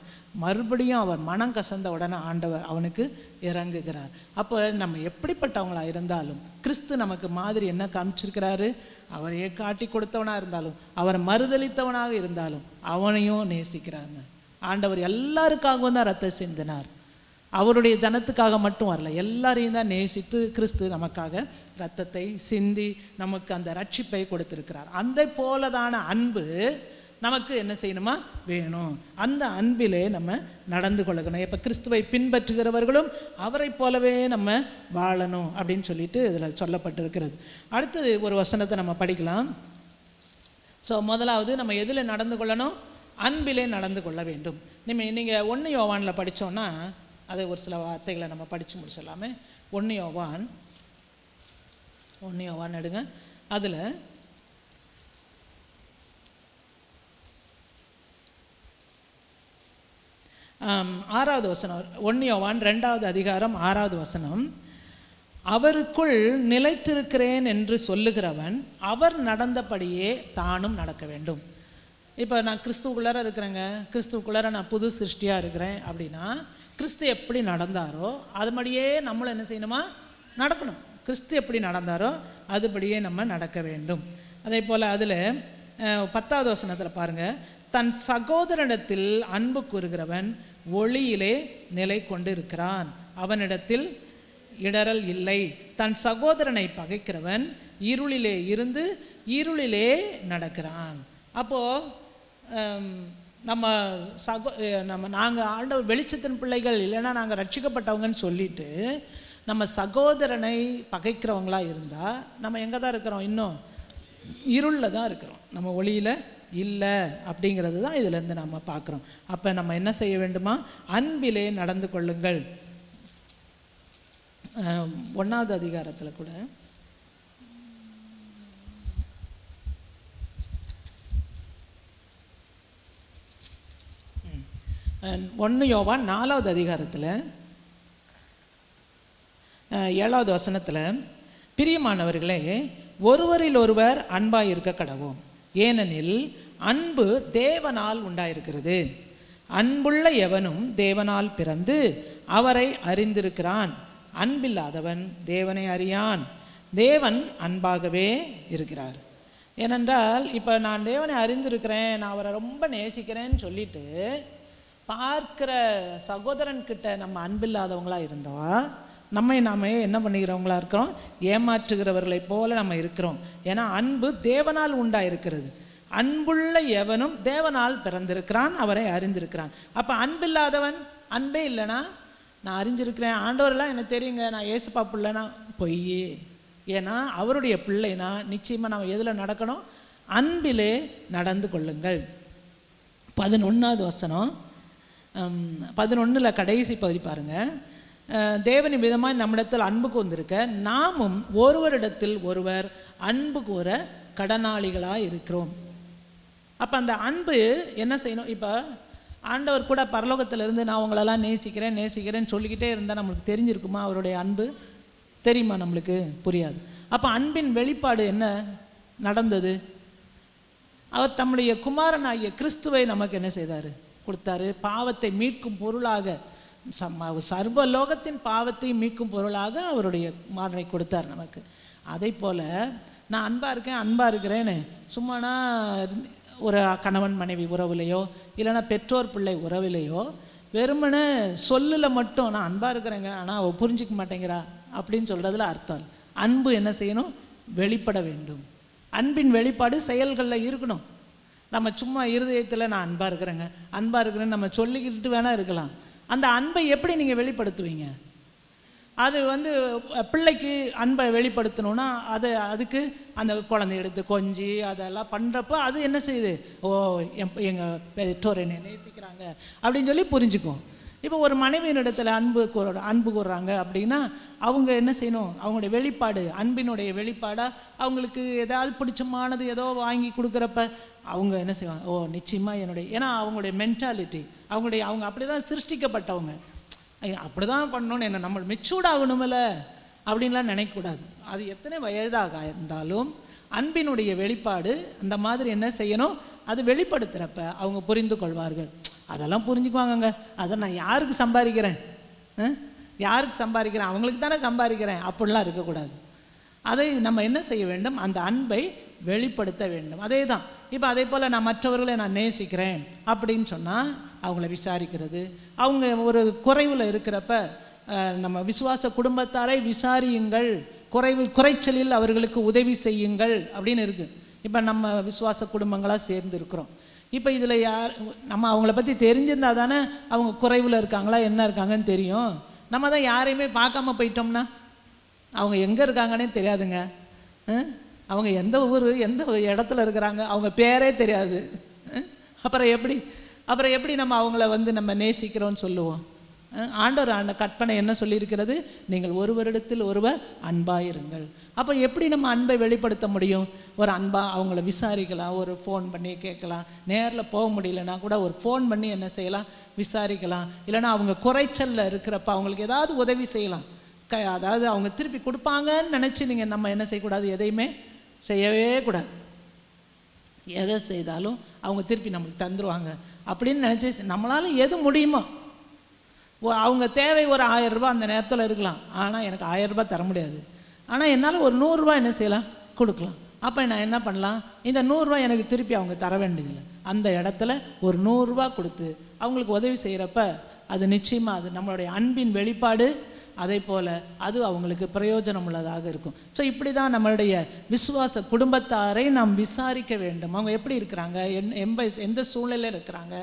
மறுபடியும் அவர் மனம் கசந்த உடனே ஆண்டவர் அவனுக்கு இறங்குகிறார். அப்போ நம்ம எப்படிப்பட்டவங்களாக இருந்தாலும் கிறிஸ்து நமக்கு மாதிரி என்ன காமிச்சிருக்கிறாரு? அவரையே காட்டி கொடுத்தவனாக இருந்தாலும் அவரை மறுதளித்தவனாக இருந்தாலும் அவனையும் நேசிக்கிறாங்க. ஆண்டவர் எல்லாருக்காகவும் தான் ரத்தம் சிந்தினார். அவருடைய ஜனத்துக்காக மட்டும் வரல, எல்லாரையும் தான் நேசித்து கிறிஸ்து நமக்காக இரத்தத்தை சிந்தி நமக்கு அந்த ரட்சிப்பை கொடுத்திருக்கிறார். அந்த போலதான அன்பு நமக்கு என்ன செய்யணுமா? வேணும். அந்த அன்பிலே நம்ம நடந்து கொள்ளணும். இப்போ கிறிஸ்துவை பின்பற்றுகிறவர்களும் அவரை போலவே நம்ம வாழணும் அப்படின்னு சொல்லிட்டு இதில் சொல்லப்பட்டிருக்கிறது. அடுத்தது ஒரு வசனத்தை நம்ம படிக்கலாம். ஸோ முதலாவது நம்ம எதில் நடந்து கொள்ளணும்? அன்பிலே நடந்து கொள்ள வேண்டும். நீங்கள் 1 யோவானில் படித்தோன்னா அது ஒரு சில வார்த்தைகளை நம்ம படித்து முடிச்சிடலாமே. 1 யோவான் எடுங்க. அதில் 6வது வசனம், 1 யோவான் 2வது அதிகாரம் 6வது வசனம், அவருக்குள் நிலைத்திருக்கிறேன் என்று சொல்லுகிறவன் அவர் நடந்தபடியே தானும் நடக்க வேண்டும். இப்போ நான் கிறிஸ்துவுக்குள்ளார இருக்கிறேங்க, கிறிஸ்துவுக்குள்ளார நான் புது சிருஷ்டியாக இருக்கிறேன் அப்படின்னா கிறிஸ்து எப்படி நடந்தாரோ அதுபடியே நம்மளும் என்ன செய்யணுமா? நடக்கணும். கிறிஸ்து எப்படி நடந்தாரோ அதுபடியே நம்ம நடக்க வேண்டும். அதே போல் அதில் 10வது வசனத்தில் பாருங்கள், தன் சகோதரனிடத்தில் அன்பு கூறுகிறவன் ஒளியிலே நிலை கொண்டு இருக்கிறான், அவனிடத்தில் இடரல் இல்லை. தன் சகோதரனை பகைக்கிறவன் இருளிலே இருந்து இருளிலே நடக்கிறான். அப்போது நாங்கள் ஆண்டவர் வெளிச்சத்தின் பிள்ளைகள் இல்லைன்னா நாங்கள் ரட்சிக்கப்பட்டவங்கன்னு சொல்லிட்டு நம்ம சகோதரனை பகைக்கிறவங்களாக இருந்தால் நம்ம எங்கே தான் இருக்கிறோம்? இன்னும் இருளில் தான் இருக்கிறோம், நம்ம ஒளியில் இல்லை அப்படிங்கிறது தான் இதிலேருந்து நம்ம பார்க்குறோம். அப்போ நம்ம என்ன செய்ய வேண்டுமா? அன்பிலே நடந்து கொள்ளுங்கள். 1வது அதிகாரத்தில் கூட 1 யோவான் 4வது அதிகாரத்தில் 7வது வசனத்தில், பிரியமானவர்களே, ஒருவரில் ஒருவர் அன்பாய் இருக்க கடவோம், ஏனெனில் அன்பு தேவனால் உண்டாயிருக்கிறது. அன்புள்ள எவனும் தேவனால் பிறந்து அவரை அறிந்திருக்கிறான். அன்பில்லாதவன் தேவனை அறியான், தேவன் அன்பாகவே இருக்கிறார். ஏனென்றால் இப்போ நான் தேவனை அறிந்திருக்கிறேன், நான் அவரை ரொம்ப நேசிக்கிறேன்னு சொல்லிட்டு பார்க்குற சகோதரன்கிட்ட நம்ம அன்பில்லாதவங்களாக இருந்தோம், நாமே என்ன பண்ணிக்கிறவங்களா இருக்கிறோம்? ஏமாற்றுகிறவர்களை போல நம்ம இருக்கிறோம். ஏன்னா அன்பு தேவனால் உண்டாயிருக்கிறது. அன்புள்ள எவனும் தேவனால் பிறந்திருக்கிறான், அவரை அறிந்திருக்கிறான். அப்போ அன்பில்லாதவன், அன்பே இல்லைனா நான் அறிஞ்சிருக்கிறேன், ஆண்டவரெல்லாம் எனக்கு தெரியுங்க, நான் ஏசப்பா பிள்ளைனா பொய். ஏன்னா அவருடைய பிள்ளைனா நிச்சயமாக நம்ம எதில் நடக்கணும்? அன்பிலே நடந்து கொள்ளுங்கள். 11வது வசனம், 11 கடைசி பகுதி பாருங்கள். தேவனின் விதமாக நம்மிடத்தில் அன்புக்கு வந்திருக்க நாமும் ஒருவரிடத்தில் ஒருவர் அன்பு கூற கடனாளிகளாக இருக்கிறோம். அப்போ அந்த அன்பு என்ன செய்யணும்? இப்போ ஆண்டவர் கூட பரலோகத்திலிருந்து நான் உங்களெல்லாம் நேசிக்கிறேன்னு சொல்லிக்கிட்டே இருந்தால் நம்மளுக்கு தெரிஞ்சிருக்குமா அவருடைய அன்பு? தெரியுமா? நம்மளுக்கு புரியாது. அப்போ அன்பின் வெளிப்பாடு என்ன நடந்தது? அவர் தம்முடைய குமாரனாகிய கிறிஸ்துவை நமக்கு என்ன செய்தார்? கொடுத்தாரு. பாவத்தை மீட்கும் பொருளாக, சர்வ லோகத்தின் பாவத்தை மீட்கும் பொருளாக அவருடைய குமாரனை கொடுத்தார் நமக்கு. அதே போல் நான் அன்பாக இருக்கிறேன்னு சும்மானா ஒரு கணவன் மனைவி உறவுலையோ இல்லைன்னா பெற்றோர் பிள்ளை உறவிலையோ வெறுமனே சொல்லில் மட்டும் நான் அன்பாக இருக்கிறேங்க ஆனால் அவள் புரிஞ்சிக்க மாட்டேங்கிறா அப்படின்னு சொல்கிறதுல அர்த்தம். அன்பு என்ன செய்யணும்? வெளிப்பட வேண்டும். அன்பின் வெளிப்பாடு செயல்களில் இருக்கணும். நம்ம சும்மா இருதயத்தில் நான் அன்பாக இருக்கிறேன்னு நம்ம சொல்லிக்கிட்டு வேணால் இருக்கலாம். அந்த அன்பை எப்படி நீங்கள் வெளிப்படுத்துவீங்க? அது பிள்ளைக்கு அன்பை வெளிப்படுத்தணுன்னா அதுக்கு அந்த குழந்தை எடுத்து கொஞ்சி அதெல்லாம் பண்ணுறப்போ அது என்ன செய்யுது? ஓ, எங்கள் பெற்றோர் என்னை நேசிக்கிறாங்க அப்படின்னு சொல்லி புரிஞ்சுக்கும். இப்போ ஒரு மனைவியினிடத்தில் அன்பு கூறுறாங்க அப்படின்னா அவங்க என்ன செய்யணும்? அவங்களுடைய வெளிப்பாடு, அன்பினுடைய வெளிப்பாடாக அவங்களுக்கு ஏதாவது பிடிச்சமானது ஏதோ வாங்கி கொடுக்குறப்ப அவங்க என்ன செய்வாங்க? ஓ, நிச்சயமாக என்னுடைய, ஏன்னா அவங்களுடைய மென்டாலிட்டி, அவங்க அப்படி தான் சிருஷ்டிக்கப்பட்டவங்க, அப்படி தான் பண்ணணும்னு என்ன நம்ம மெச்சூர்ட் ஆகணுமில்ல அப்படின்லாம் நினைக்கக்கூடாது. அது எத்தனை வயதாக இருந்தாலும் அன்பினுடைய வெளிப்பாடு அந்த மாதிரி என்ன செய்யணும்? அது வெளிப்படுத்துகிறப்ப அவங்க புரிந்து கொள்வார்கள். அதெல்லாம் புரிஞ்சுக்குவாங்கங்க. அதை நான் யாருக்கு சம்பாதிக்கிறேன், அவங்களுக்கு தானே சம்பாதிக்கிறேன் அப்படிலாம் இருக்கக்கூடாது. அதை நம்ம என்ன செய்ய வேண்டும்? அந்த அன்பை வெளிப்படுத்த வேண்டும். அதே தான். இப்போ அதே போல் நான் மற்றவர்களை நான் நேசிக்கிறேன் அப்படின்னு சொன்னால் அவங்கள விசாரிக்கிறது, அவங்க ஒரு குறைவில் இருக்கிறப்ப நம்ம விசுவாச குடும்பத்தாரை விசாரியுங்கள், குறைச்சலில் அவர்களுக்கு உதவி செய்யுங்கள் அப்படின்னு இருக்குது. இப்போ நம்ம விசுவாச குடும்பங்களாக சேர்ந்து இருக்கிறோம். இப்போ இதில் நம்ம அவங்கள பற்றி தெரிஞ்சிருந்தால் தானே அவங்க குறைவில் இருக்காங்களா என்ன இருக்காங்கன்னு தெரியும். நம்ம தான் யாரையுமே பார்க்காம போயிட்டோம்னா அவங்க எங்கே இருக்காங்கன்னே தெரியாதுங்க. அவங்க எந்த ஊர் எந்த இடத்துல இருக்கிறாங்க அவங்க பேரே தெரியாது. அப்புறம் எப்படி நம்ம அவங்கள நம்ம நேசிக்கிறோன்னு சொல்லுவோம்? ஆண்டவர் கற்பனை என்ன சொல்லியிருக்கிறது? நீங்கள் ஒருவரிடத்தில் ஒருவர் அன்பாயிருங்கள். அப்போ எப்படி நம்ம அன்பை வெளிப்படுத்த முடியும்? ஒரு அன்பாக அவங்கள விசாரிக்கலாம், ஒரு ஃபோன் பண்ணி கேட்கலாம், நேரில் போக முடியலன்னா கூட ஒரு ஃபோன் பண்ணி என்ன செய்யலாம்? விசாரிக்கலாம். இல்லைனா அவங்க குறைச்சலில் இருக்கிறப்ப அவங்களுக்கு ஏதாவது உதவி செய்யலாம். அதாவது அவங்க திருப்பி கொடுப்பாங்கன்னு நினச்சி நீங்கள் நம்ம என்ன செய்யக்கூடாது? எதையுமே செய்யவே கூடாது. எதை செய்தாலும் அவங்க திருப்பி நம்மளுக்கு தந்துடுவாங்க அப்படின்னு நினச்சி நம்மளால் எது முடியுமோ, அவங்க தேவை ஒரு 1000 ரூபா அந்த நேரத்தில் இருக்கலாம், ஆனால் எனக்கு 1000 ரூபா தர முடியாது, ஆனால் என்னால் ஒரு 100 ரூபா என்ன செய்யலாம்? கொடுக்கலாம். அப்போ நான் என்ன பண்ணலாம்? இந்த 100 ரூபா எனக்கு திருப்பி அவங்க தர வேண்டியதில்லை. அந்த இடத்துல ஒரு 100 ரூபா கொடுத்து அவங்களுக்கு உதவி செய்கிறப்ப அது நிச்சயமாக அது நம்மளுடைய அன்பின் வெளிப்பாடு. அதே போல் அது அவங்களுக்கு பிரயோஜனம் உள்ளதாக இருக்கும். ஸோ இப்படி தான் நம்மளுடைய விசுவாச குடும்பத்தாரை நாம் விசாரிக்க வேண்டும். அவங்க எப்படி இருக்கிறாங்க, எந்த சூழ்நிலையில் இருக்கிறாங்க,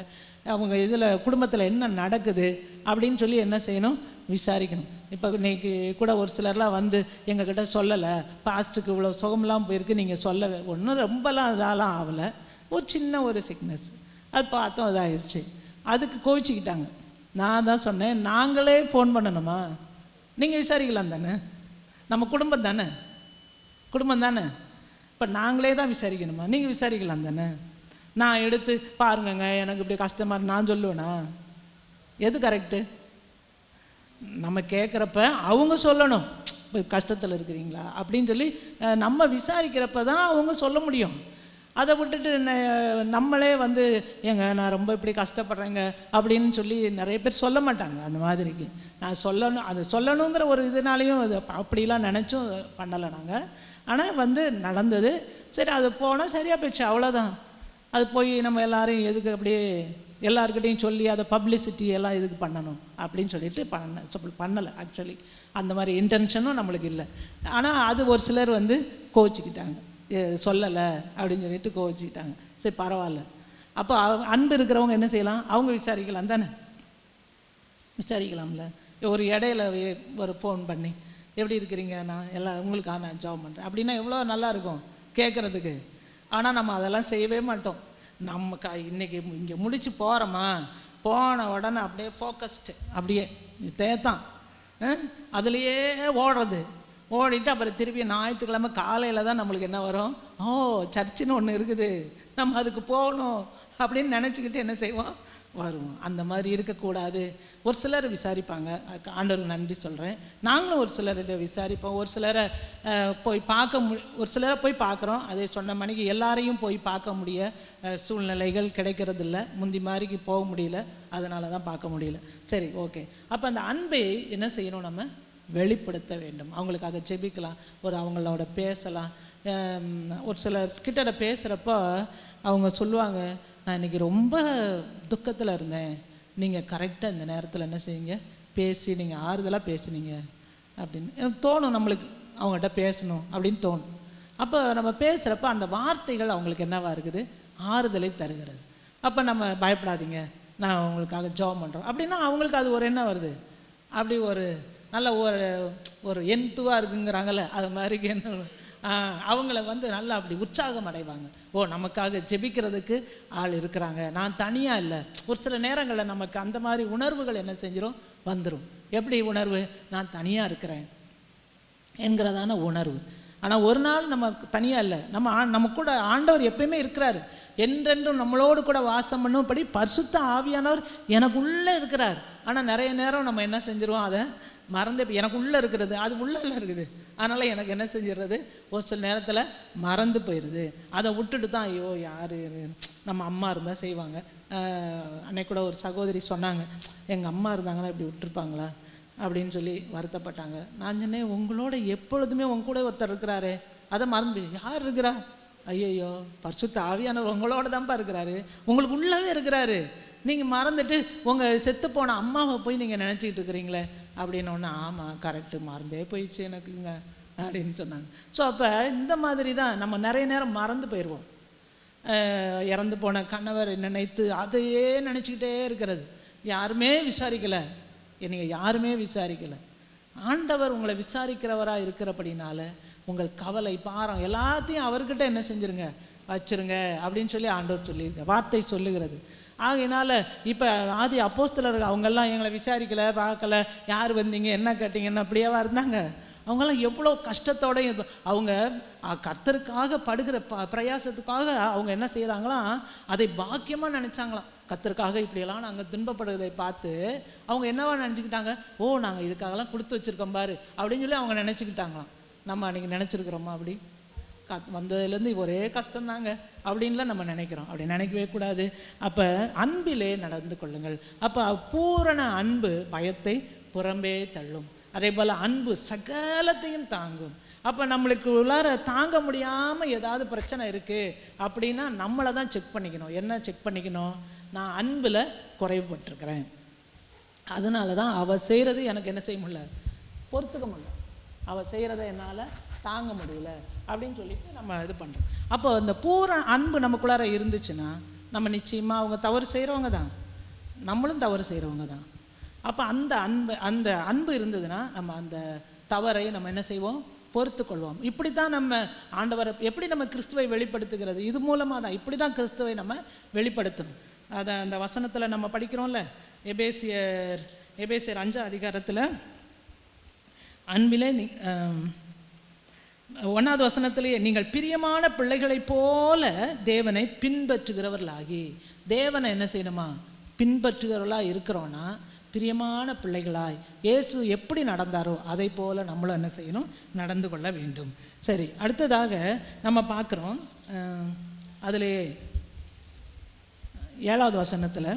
அவங்க இதில் குடும்பத்தில் என்ன நடக்குது அப்படின்னு சொல்லி என்ன செய்யணும்? விசாரிக்கணும். இப்போ இன்றைக்கி கூட ஒரு சிலர்லாம் எங்ககிட்ட சொல்லலை, பாஸ்ட்டுக்கு இவ்வளோ சுகம்லாம் போயிருக்கு, நீங்கள் சொல்லவே ஒன்றும் ரொம்பலாம் இதெல்லாம் ஆகலை, ஒரு சின்ன ஒரு சிக்னஸ் அது பார்த்தோம் இதாகிடுச்சு, அதுக்கு கோவிச்சிக்கிட்டாங்க. நான் தான் சொன்னேன், நாங்களே ஃபோன் பண்ணணுமா? நீங்கள் விசாரிக்கலாம் தானே, நம்ம குடும்பம் தானே. இப்போ நாங்களே தான் விசாரிக்கணுமா? நீங்கள் விசாரிக்கலாம் தானே. நான் எடுத்து பாருங்கங்க எனக்கு இப்படி கஷ்டமாக நான் சொல்லுவேனா? எது கரெக்டு? நம்ம கேட்குறப்ப அவங்க சொல்லணும், இப்போ கஷ்டத்தில் இருக்கிறீங்களா அப்படின்னு சொல்லி நம்ம விசாரிக்கிறப்ப தான் அவங்க சொல்ல முடியும். அதை விட்டுட்டு நம்மளே ஏங்க நான் ரொம்ப இப்படி கஷ்டப்படுறேங்க அப்படின்னு சொல்லி நிறைய பேர் சொல்ல மாட்டாங்க. அந்த மாதிரிக்கு நான் சொல்லணும், அதை சொல்லணுங்கிற ஒரு இதனாலையும் அது அப்படிலாம் நினச்சும் பண்ணலை நாங்கள். ஆனால் நடந்தது. சரி, அது போனால் சரியாக போயிடுச்சு, அவ்வளோதான். அது போய் நம்ம எல்லோரும் எதுக்கு அப்படியே எல்லாருக்கிட்டையும் சொல்லி அதை பப்ளிசிட்டி எல்லாம் இதுக்கு பண்ணணும் அப்படின்னு சொல்லிட்டு பண்ணலை. ஆக்சுவலி அந்த மாதிரி இன்டென்ஷனும் நம்மளுக்கு இல்லை. ஆனால் அது ஒரு சிலர் கோவிச்சிக்கிட்டாங்க, சொல்லலை அப்படின்னு சொல்லிட்டு கோவிச்சிக்கிட்டாங்க. சரி, பரவாயில்ல. அப்போ அன்பு இருக்கிறவங்க என்ன செய்யலாம்? அவங்க விசாரிக்கலாம் தானே, விசாரிக்கலாம்ல. ஒரு இடையில ஒரு ஃபோன் பண்ணி எப்படி இருக்கிறீங்க, நான் எல்லாம் உங்களுக்காக நான் ஜாப் பண்ணுறேன் அப்படின்னா எவ்வளோ நல்லாயிருக்கும் கேட்குறதுக்கு. ஆனால் நம்ம அதெல்லாம் செய்யவே மாட்டோம். நம்ம இன்றைக்கி இங்கே முடித்து போகிறோமா, போன உடனே அப்படியே ஃபோக்கஸ்டு அப்படியே தேத்தான் அதுலேயே ஓடுறது. ஓடிட்டு அப்புறம் திருப்பி ஞாயிற்றுக்கிழமை காலையில் தான் நம்மளுக்கு என்ன வரும், ஓ சர்ச்சுன்னு ஒன்று இருக்குது, நம்ம அதுக்கு போகணும் அப்படின்னு நினச்சிக்கிட்டு என்ன செய்வோம், வருவோம். அந்த மாதிரி இருக்கக்கூடாது. ஒரு சிலர் விசாரிப்பாங்க, ஆண்டவருக்கு நன்றி சொல்கிறேன். நாங்களும் ஒரு சிலர்கிட்ட விசாரிப்போம். ஒரு சிலரை போய் பார்க்க ஒரு சிலரை போய் பார்க்குறோம். அதே சொன்ன மணிக்கு எல்லாரையும் போய் பார்க்க முடிய சூழ்நிலைகள் கிடைக்கிறதில்ல. முந்தி மாதிரிக்கு போக முடியல, அதனால தான் பார்க்க முடியல. சரி, ஓகே. அப்போ அந்த அன்பை என்ன செய்யணும், நம்ம வெளிப்படுத்த வேண்டும். அவங்களுக்காக ஜெபிக்கலாம், ஒரு அவங்களோட பேசலாம். ஒரு சிலர் கிட்ட பேசுகிறப்போ அவங்க சொல்லுவாங்க, நான் இன்றைக்கி ரொம்ப துக்கத்தில் இருந்தேன், நீங்கள் கரெக்டாக இந்த நேரத்தில் என்ன செய்யுங்க, பேசி நீங்கள் ஆறுதலாக பேசுனீங்க அப்படின்னு எனக்கு தோணும். நம்மளுக்கு அவங்ககிட்ட பேசணும் அப்படின்னு தோணும். அப்போ நம்ம பேசுகிறப்ப அந்த வார்த்தைகள் அவங்களுக்கு என்னவாக இருக்குது, ஆறுதலை தருகிறது. அப்போ நம்ம பயப்படாதீங்க, நான் அவங்களுக்காக ஜெபம் பண்ணுறோம் அப்படின்னா அவங்களுக்கு அது ஒரு என்ன வருது, அப்படி ஒரு நல்ல ஒரு எந்துவாக இருக்குங்கிறாங்கல்ல, அது மாதிரி என்ன அவங்கள நல்லா அப்படி உற்சாகம் அடைவாங்க. ஓ நமக்காக ஜெபிக்கிறதுக்கு ஆள் இருக்கிறாங்க, நான் தனியாக இல்லை. ஒரு சில நேரங்களில் நமக்கு அந்த மாதிரி உணர்வுகள் என்ன செஞ்சிடும், வந்துடும். எப்படி உணர்வு, நான் தனியாக இருக்கிறேன் என்கிறதான உணர்வு. ஆனால் ஒரு நாள் நம்ம தனியாக இல்லை, நம்ம கூட ஆண்டவர் எப்பயுமே இருக்கிறாரு, என்றென்றும் நம்மளோடு கூட வாசம் பண்ணும்படி பரிசுத்த ஆவியானவர் எனக்குள்ளே இருக்கிறார். ஆனால் நிறைய நேரம் நம்ம என்ன செஞ்சிருவோம், அதை மறந்து எனக்குள்ளே இருக்கிறது அது உள்ளே இருக்குது, அதனால் எனக்கு என்ன செஞ்சிடுறது, ஒரு சில நேரத்தில் மறந்து போயிடுது. அதை விட்டுட்டு தான் ஐயோ யார் நம்ம அம்மா இருந்தால் செய்வாங்க. அன்னைக்கு கூட ஒரு சகோதரி சொன்னாங்க, எங்கள் அம்மா இருந்தாங்கன்னா இப்படி விட்டுருப்பாங்களா அப்படின்னு சொல்லி வருத்தப்பட்டாங்க. நான் சொன்னேன், உங்களோட எப்பொழுதுமே உங்க கூட ஒருத்தர் இருக்கிறாரு, அதை மறந்து யார் இருக்கிறா, ஐயோ பரிசுத்த ஆவியானவர் உங்களோட தான்ப்பா இருக்கிறாரு, உங்களுக்கு உள்ளவே இருக்கிறாரு, நீங்கள் மறந்துட்டு உங்கள் செத்து போன அம்மாவை போய் நீங்கள் நினச்சிக்கிட்டு இருக்கிறீங்களே அப்படின்னு. ஒன்று ஆமாம் கரெக்டு, மறந்தே போயிடுச்சு எனக்குங்க அப்படின்னு சொன்னாங்க. ஸோ அப்போ இந்த மாதிரி தான் நம்ம நிறைய நேரம் மறந்து போயிடுவோம். இறந்து போன கணவர் நினைத்து அதையே நினச்சிக்கிட்டே இருக்கிறது, யாருமே விசாரிக்கலை, நீங்கள் யாருமே விசாரிக்கலை. ஆண்டவர் உங்களை விசாரிக்கிறவராக இருக்கிறபடினால உங்கள் கவலை பாரம் எல்லாத்தையும் அவர்கிட்ட என்ன செஞ்சுருங்க, வச்சுருங்க அப்படின்னு சொல்லி ஆண்டவர் சொல்லியிருக்க வார்த்தை சொல்லுகிறது. ஆகையினால இப்போ ஆதி அப்போஸ்தலர்கள் அவங்கெல்லாம் எங்களை விசாரிக்கலை, பார்க்கல, யார் வந்தீங்க என்ன கேட்டீங்கன்னு அப்படியேவா இருந்தாங்க. அவங்கெல்லாம் எவ்வளோ கஷ்டத்தோடையும் அவங்க கர்த்தருக்காக படுகிற பிரயாசத்துக்காக அவங்க என்ன செய்கிறாங்களாம், அதை பாக்கியமாக நினச்சாங்களாம். கர்த்தருக்காக இப்படியெல்லாம் நாங்கள் துன்பப்படுவதை பார்த்து அவங்க என்னவா நினச்சிக்கிட்டாங்க, ஓ நாங்கள் இதுக்காகலாம் கொடுத்து வச்சுருக்கோம் பாரு அப்படின்னு சொல்லி அவங்க நினச்சிக்கிட்டாங்களாம். நம்ம அன்றைக்கி நினச்சிருக்கிறோமா, அப்படி வந்ததுலேருந்து ஒரே கஷ்டம்தாங்க அப்படின்லாம் நம்ம நினைக்கிறோம். அப்படி நினைக்கவே கூடாது. அப்போ அன்பிலே நடந்து கொள்ளுங்கள். அப்போ பூரண அன்பு பயத்தை புறம்பே தள்ளும். அதே போல் அன்பு சகலத்தையும் தாங்கும். அப்போ நம்மளுக்கு உள்ளார தாங்க முடியாமல் ஏதாவது பிரச்சனை இருக்குது அப்படின்னா நம்மளை தான் செக் பண்ணிக்கணும். என்ன செக் பண்ணிக்கணும், நான் அன்பில் குறைவுபட்டிருக்கிறேன், அதனால தான் அவள் செய்கிறது எனக்கு என்ன செய்ய முடியல, பொறுத்துக்க முடியல, அவள் செய்கிறத என்னால் தாங்க முடியல அப்படின்னு சொல்லிட்டு நம்ம இது பண்ணுறோம். அப்போ இந்த பூரண அன்பு நமக்குள்ளார இருந்துச்சுன்னா நம்ம நிச்சயமாக அவங்க தவறு செய்கிறவங்க தான், நம்மளும் தவறு செய்கிறவங்க தான். அப்போ அந்த அன்பு இருந்ததுன்னா நம்ம அந்த தவறை நம்ம என்ன செய்வோம், பொறுத்து கொள்வோம். இப்படி தான் நம்ம ஆண்டவரை எப்படி நம்ம கிறிஸ்துவை வெளிப்படுத்துகிறது, இது மூலமாக தான் இப்படி தான் கிறிஸ்துவை நம்ம வெளிப்படுத்தணும். அதை அந்த வசனத்தில் நம்ம படிக்கிறோம்ல, எபேசியர் 5 அதிகாரத்தில் அன்பிலே 1வது வசனத்திலேயே நீங்கள் பிரியமான பிள்ளைகளைப் போல தேவனை பின்பற்றுகிறவர்களாகி, தேவனை என்ன செய்யணுமா, பின்பற்றுகிறவர்களாக இருக்கிறோன்னா பிரியமான பிள்ளைகளாய் இயேசு எப்படி நடந்தாரோ அதை போல் நம்மளும் என்ன செய்யணும், நடந்து கொள்ள வேண்டும். சரி, அடுத்ததாக நம்ம பார்க்குறோம், அதிலே 7வது வசனத்தில்